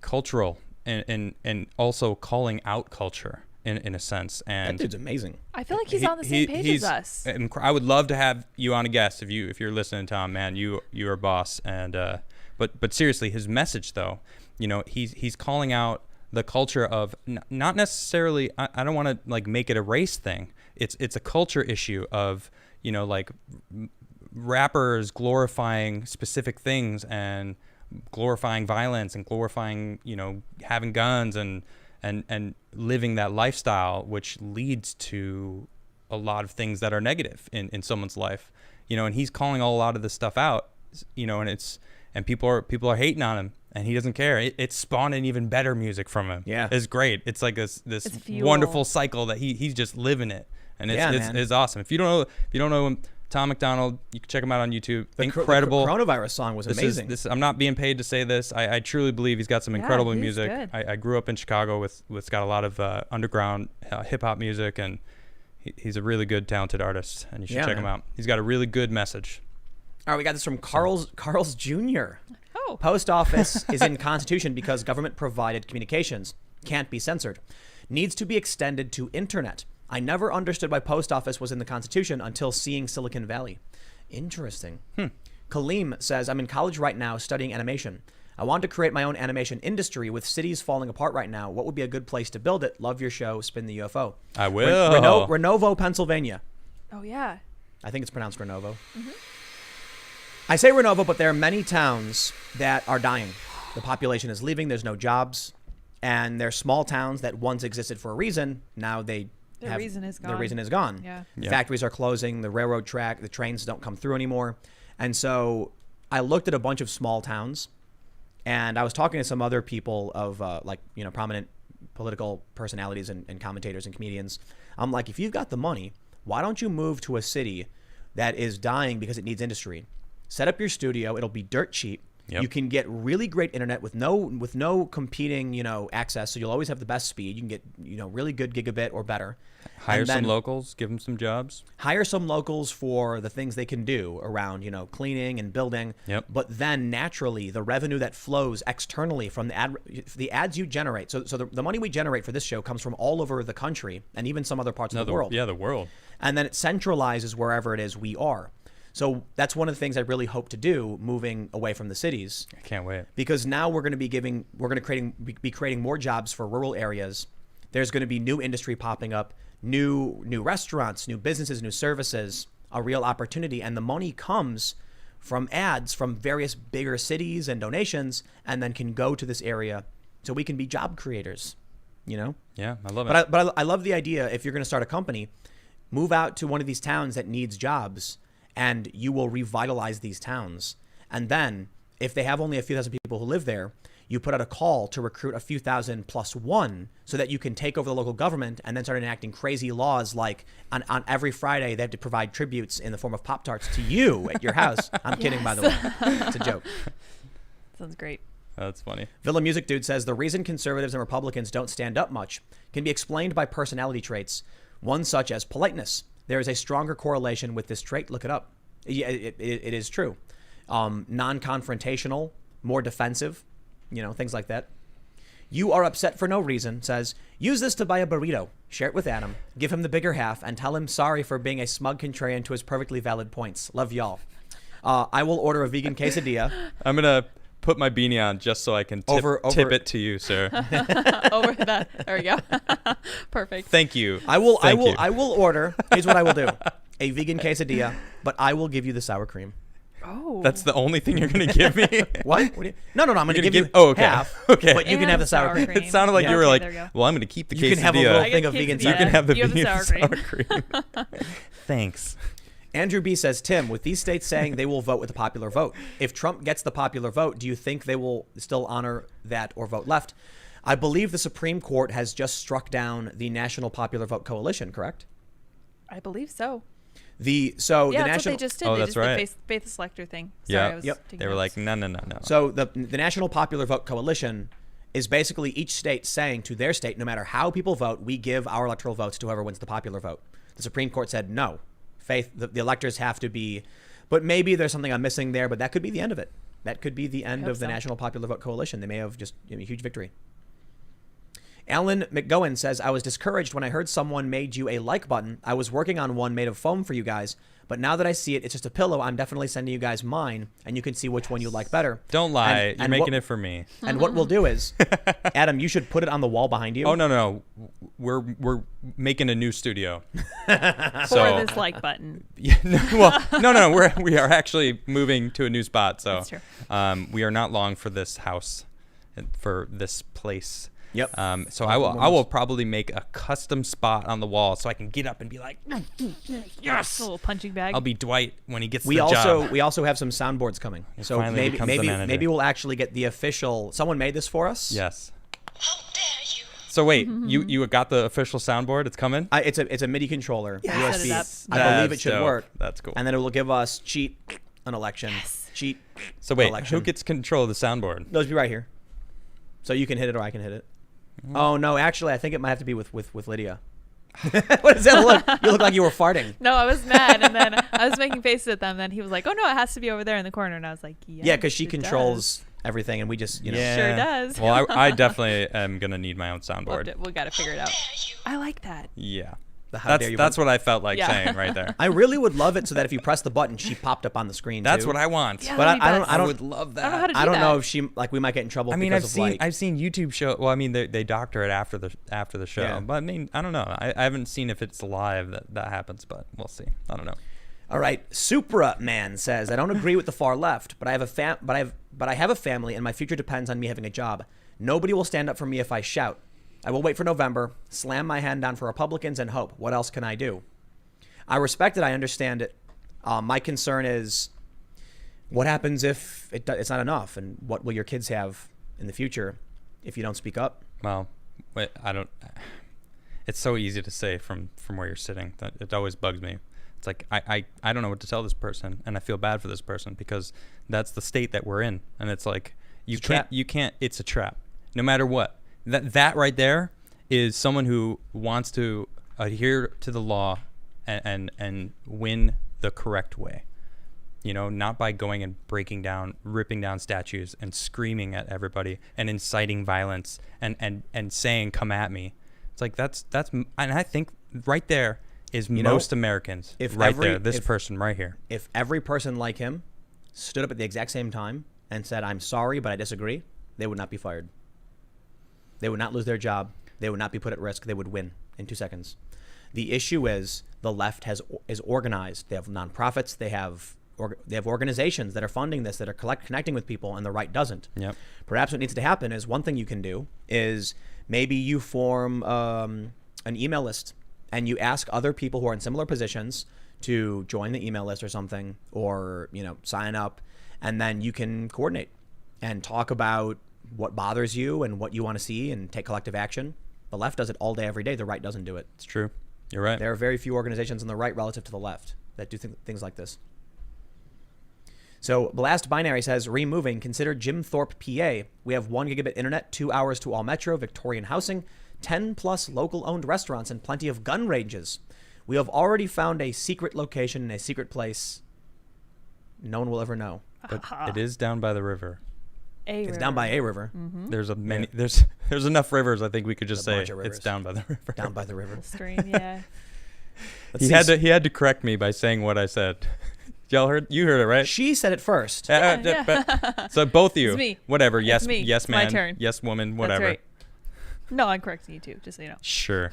cultural and also calling out culture in a sense. And That dude's amazing. I feel like he's on the same page as us. I would love to have you on a guest if you're listening, Tom. Man, you're a boss. And but seriously, his message though, he's calling out the culture of not necessarily. I don't want to like make it a race thing. It's a culture issue of like rappers glorifying specific things and glorifying violence and glorifying having guns and living that lifestyle, which leads to a lot of things that are negative in someone's life, and he's calling a lot of this stuff out, and people are hating on him, and he doesn't care. It's spawning even better music from him. Yeah. It's great. It's like this It's fuel. wonderful cycle that he's just living it, and man. it's awesome. If you don't know him, Tom McDonald, you can check him out on YouTube. The Incredible. coronavirus song was amazing. I'm not being paid to say this. I truly believe he's got some Yeah, incredible he's music. good. I grew up in Chicago with got a lot of underground hip hop music, and he's a really good, talented artist, and you should Yeah, check him man. out. He's got a really good message. All right, we got this from Carl's Jr. Oh. Post office is in Constitution because government provided communications can't be censored. Needs to be extended to internet. I never understood why post office was in the Constitution until seeing Silicon Valley. Interesting. Kaleem says, I'm in college right now studying animation. I want to create my own animation industry with cities falling apart right now. What would be a good place to build it? Love your show. Spin the UFO. I will. Renovo, Pennsylvania. Oh yeah. I think it's pronounced Renovo. I say Renovo, but there are many towns that are dying. The population is leaving. There's no jobs. And they're small towns that once existed for a reason. Now Their reason is gone. Their reason is gone. Yeah. Yeah. Factories are closing. The railroad track, the trains don't come through anymore. And so I looked at a bunch of small towns, and I was talking to some other people of prominent political personalities and commentators and comedians. I'm like, if you've got the money, why don't you move to a city that is dying because it needs industry? Set up your studio. It'll be dirt cheap. Yep. You can get really great internet with no competing, access. So you'll always have the best speed. You can get, really good gigabit or better. Hire And some then locals, give them some jobs. hire some locals for the things they can do around, cleaning and building. Yep. But then naturally, the revenue that flows externally from the ads you generate. So the money we generate for this show comes from all over the country and even some other parts of the world. Yeah, the world. And then it centralizes wherever it is we are. So that's one of the things I really hope to do, moving away from the cities, I can't wait. because now we're going to be creating more jobs for rural areas. There's going to be new industry popping up, new restaurants, new businesses, new services, a real opportunity, and the money comes from ads from various bigger cities and donations, and then can go to this area so we can be job creators, you know? Yeah, I love it. But I love the idea, if you're going to start a company, move out to one of these towns that needs jobs, and you will revitalize these towns. And then, if they have only a few thousand people who live there, you put out a call to recruit a few thousand plus one so that you can take over the local government and then start enacting crazy laws like on every Friday they have to provide tributes in the form of Pop-Tarts to you at your house. I'm kidding, by the way. It's a joke. Sounds great. That's funny. Villa Music Dude says the reason conservatives and Republicans don't stand up much can be explained by personality traits, one such as politeness. There is a stronger correlation with this trait. Look it up. Yeah, it is true. Non-confrontational, more defensive, you know, things like that. You are upset for no reason says, use this to buy a burrito, share it with Adam, give him the bigger half, and tell him sorry for being a smug contrarian to his perfectly valid points. Love y'all. I will order a vegan quesadilla. I'm going to put my beanie on just so I can tip it to you, sir. Over that. There we go. Perfect. Thank you. I will order. Here's what I will do. A vegan quesadilla, but I will give you the sour cream. Oh. That's the only thing you're going to give me? What? No. I'm going to give you half. Okay. But you can have the sour cream. It sounded like you were Okay, like, there you go. well, I'm going to keep the quesadilla. You can have a little thing of vegan sour You can have the You have the vegan sour sour cream. Thanks. Andrew B says, Tim, with these states saying they will vote with the popular vote, if Trump gets the popular vote, do you think they will still honor that or vote left? I believe the Supreme Court has just struck down the National Popular Vote Coalition, correct? I believe so. The That's what national they just did. Oh, They that's just right. did faith selector thing. Yeah. Sorry, I was taking They were notes. like, no. So the National Popular Vote Coalition is basically each state saying to their state, no matter how people vote, we give our electoral votes to whoever wins the popular vote. The Supreme Court said no. The electors have to be, but maybe there's something I'm missing there, but that could be the end of it. That could be the end of the National Popular Vote Coalition. They may have just a huge victory. Alan McGowan says, I was discouraged when I heard someone made you a like button. I was working on one made of foam for you guys, but now that I see it, it's just a pillow. I'm definitely sending you guys mine, and you can see which one you like better. Don't lie. You're making it for me. And what we'll do is, Adam, you should put it on the wall behind you. Oh, no. We're making a new studio. For this like button. Yeah, no. We are actually moving to a new spot. So That's true. we are not long for this house, for this place. Yep. So I will probably make a custom spot on the wall so I can get up and be like, yes. A little punching bag. I'll be Dwight when he gets the job. We also have some soundboards coming. So finally becomes the manager. maybe we'll actually get the official. Someone made this for us. Yes. How dare you? So wait, you got the official soundboard? It's coming? It's a MIDI controller. Set it up. USB. I believe it should dope. work. That's cool. And then it will give us cheat an election. Cheat. So wait, election. who gets control of the soundboard? Those be right here. So you can hit it or I can hit it. Oh no, actually I think it might have to be with Lydia. What does that look? You look like you were farting. No, I was mad, and then I was making faces at them. And then he was like, "Oh no, it has to be over there in the corner." And I was like, Yeah, because she it controls everything, and we just Yeah. Sure does. Well, I definitely am gonna need my own soundboard. We got to figure it out. I like that. Yeah. The how dare you That's button. what I felt like Yeah. saying right there. I really would love it so that if you press the button, she popped up on the screen. That's too. what I want. Yeah, But that'd be I don't- best. I don't- would love that. I don't know how to do I don't that. know if she we might get in trouble. I mean, because I've seen YouTube show. Well, I mean, they doctor it after the show. Yeah. But I mean, I don't know. I haven't seen if it's live that happens, but we'll see. I don't know. All right, Supra Man says, I don't agree with the far left, but I have a family, and my future depends on me having a job. Nobody will stand up for me if I shout. I will wait for November, slam my hand down for Republicans, and hope. What else can I do? I respect it. I understand it. My concern is, what happens if it's not enough, and what will your kids have in the future if you don't speak up? Well, wait, I don't. It's so easy to say from where you're sitting. That it always bugs me. It's like I don't know what to tell this person, and I feel bad for this person because that's the state that we're in, and it's like you can't. It's a trap. No matter what. That right there is someone who wants to adhere to the law and win the correct way. You know, not by going and ripping down statues and screaming at everybody and inciting violence and saying, come at me. It's like that's and I think right there is most Americans. If right there, this person right here. If every person like him stood up at the exact same time and said, I'm sorry, but I disagree, they would not be fired. They would not lose their job. They would not be put at risk. They would win in 2 seconds. The issue is the left is organized. They have nonprofits. They have they have organizations that are funding this, that are connecting with people, and the right doesn't. Yep. Perhaps what needs to happen is, one thing you can do is maybe you form an email list, and you ask other people who are in similar positions to join the email list or something, or sign up, and then you can coordinate and talk about what bothers you and what you want to see and take collective action. The left does it all day, every day. The right doesn't do it. It's true. You're right. There are very few organizations on the right relative to the left that do things like this. So Blast Binary says, removing, consider Jim Thorpe, PA. We have 1 gigabit internet, 2 hours to all metro, Victorian housing, 10 plus local owned restaurants, and plenty of gun ranges. We have already found a secret location in a secret place no one will ever know. But it is down by the river. It's down by a river. Mm-hmm. There's enough rivers. I think we could just say it's down by the river. Down by the river. Stream, yeah. He had to correct me by saying what I said. You heard it, right? She said it first. So both of you. It's me. Whatever. It's yes, me. yes, It's my man. turn. Yes, woman. Whatever. That's right. No, I'm correcting you too, just so you know. Sure.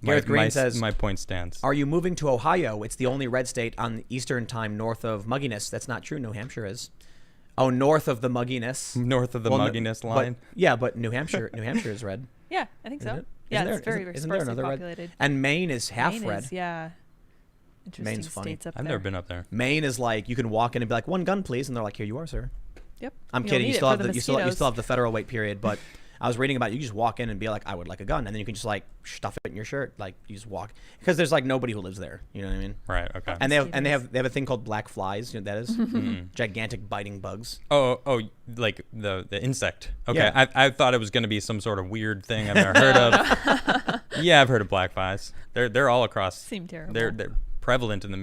Gareth Green says, my point stands. are you moving to Ohio? It's the only red state on the Eastern time north of mugginess. That's not true. New Hampshire is. Oh, north of the mugginess. North of the mugginess line. But New Hampshire is red. Yeah, I think so. Isn't it? Yeah, Isn't it's there- very isn't there sparsely another red? populated. And Maine is half Maine red. is, yeah. Interesting Maine's funny. states up I've there. never been up there. Maine is like, you can walk in and be like, 1 gun, please. And they're like, here you are, sir. Yep. I'm You'll kidding. need You it still for have the you still mosquitoes. have the federal wait period, but I was reading about, you just walk in and be like, I would like a gun, and then you can just like stuff it in your shirt, like you just walk, because there's like nobody who lives there. You know what I mean? Right. Okay. And they have a thing called black flies. You know what that is? Gigantic biting bugs. Oh, like the insect. Okay. Yeah. I thought it was going to be some sort of weird thing I've never heard of. Yeah, I've heard of black flies. They're all across. Seem terrible. They're prevalent in the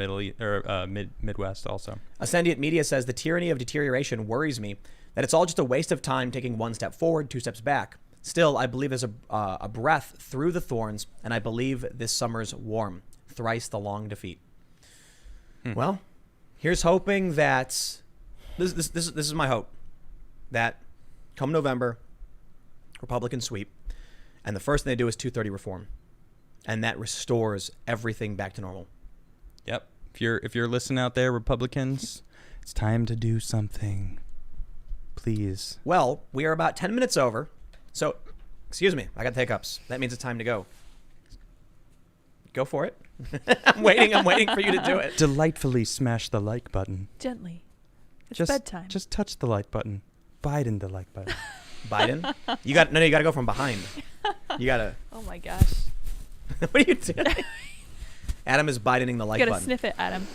Midwest also. Ascendiant Media says, the tyranny of deterioration worries me, that it's all just a waste of time taking 1 step forward, 2 steps back. Still, I believe there's a breath through the thorns, and I believe this summer's warm. Thrice the long defeat. Well, here's hoping that this is my hope, that come November, Republicans sweep, and the first thing they do is 230 reform, and that restores everything back to normal. Yep. If you're listening out there, Republicans, it's time to do something. Please. Well, we are about 10 minutes over. So, excuse me, I got the hiccups. That means it's time to go. Go for it. I'm waiting for you to do it. Delightfully smash the like button. Gently. It's Just bedtime. Just touch the like button. Biden the like button. Biden? You got to go from behind. You got to. Oh my gosh. What are you doing? Adam is Bidening the like You gotta button. sniff it, Adam.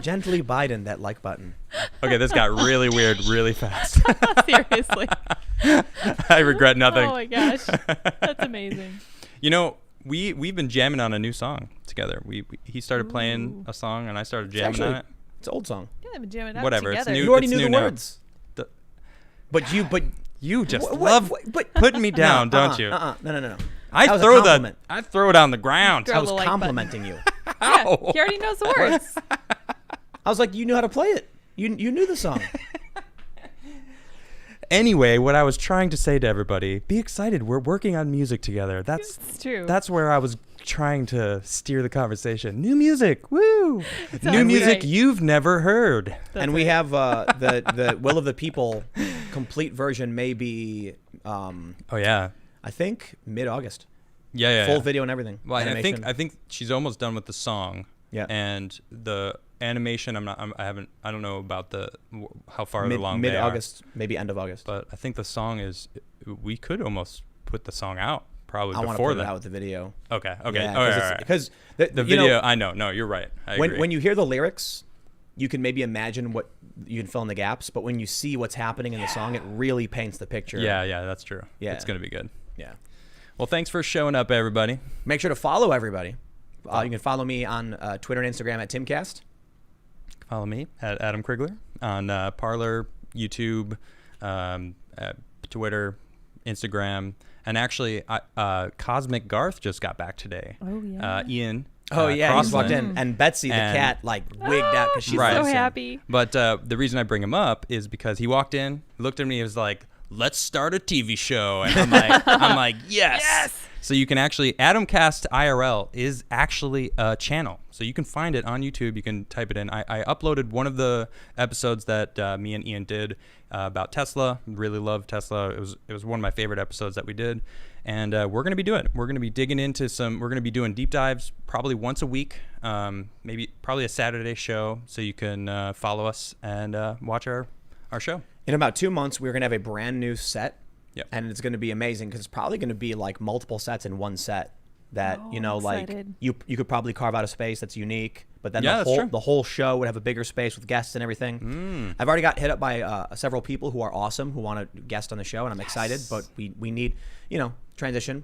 Gently Biden that like button. Okay, this got really weird really fast. Seriously. I regret nothing. Oh my gosh. That's amazing. You know, we've been jamming on a new song together. He started playing a song and I started jamming on it. It's an old song. Yeah, they've been jamming out Whatever, it's together. new. You already it's knew new the now. words. The- You just What- love but putting me down, don't you? No. I That was a throw compliment. I throw it on the ground. Throw I was the like button. complimenting you. Yeah, Ow. he already knows the words. I was like, you knew how to play it. You knew the song. Anyway, what I was trying to say to everybody, be excited. We're working on music together. It's true. That's where I was trying to steer the conversation. New music. Woo! New sounds music great. you've never heard. That's And we right. have the Will of the People complete version may be, Oh yeah. I think, mid-August. Yeah. Full video and everything. Well, Animation. I think she's almost done with the song. Yeah. And the animation, I don't know about how far along they are. Mid-August, maybe end of August. But I think the song we could almost put the song out probably I want to before put it that. out with the video. Okay. Yeah, all right. because The you know, video, I know. No, you're right. I agree. when you hear the lyrics, you can maybe imagine what you can fill in the gaps. But when you see what's happening in the song, it really paints the picture. Yeah, that's true. Yeah. It's going to be good. Yeah. Well, thanks for showing up, everybody. Make sure to follow everybody. You can follow me on Twitter and Instagram at Timcast. Follow me at Adam Krigler on Parler, YouTube, Twitter, Instagram. And actually, Cosmic Garth just got back today. Oh, yeah. Ian. Oh yeah, he just walked Crossland. in, and Betsy the And- cat like wigged out because she Right. So loves him. happy. But the reason I bring him up is because he walked in, looked at me, he was like, "Let's start a TV show," and I'm like, yes. So you can actually, AdamcastIRL is actually a channel. So you can find it on YouTube. You can type it in. I uploaded one of the episodes that me and Ian did about Tesla. Really love Tesla. It was one of my favorite episodes that we did. And we're going to be doing it. We're going to be digging into we're going to be doing deep dives probably once a week, probably a Saturday show. So you can follow us and watch our show. In about 2 months, we're going to have a brand new set. Yep. And it's going to be amazing because it's probably going to be like multiple sets in one set that, like you could probably carve out a space that's unique, but then the whole show would have a bigger space with guests and everything. I've already got hit up by several people who are awesome who want to guest on the show, and I'm excited, but we need, transition.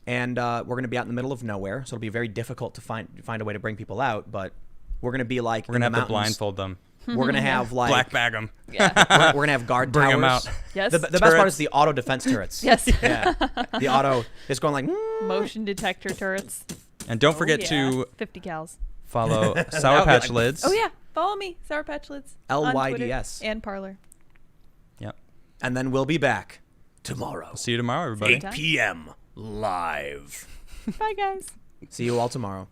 And we're going to be out in the middle of nowhere, so it'll be very difficult to find a way to bring people out, but we're going to be like, we're going to have to blindfold them. We're going to have like black bag them. Yeah. We're going to have guard Bring towers. them out. Yes. The best part is the auto defense turrets. Yes. Yeah. The auto is going like Motion detector turrets. And don't forget to 50 cals. follow Sour Patch Lids. Oh yeah, follow me, Sour Patch Lids. on Twitter LYDS. and Parlor. Yep. And then we'll be back tomorrow. See you tomorrow, everybody. 8 p.m. live. Bye guys. See you all tomorrow.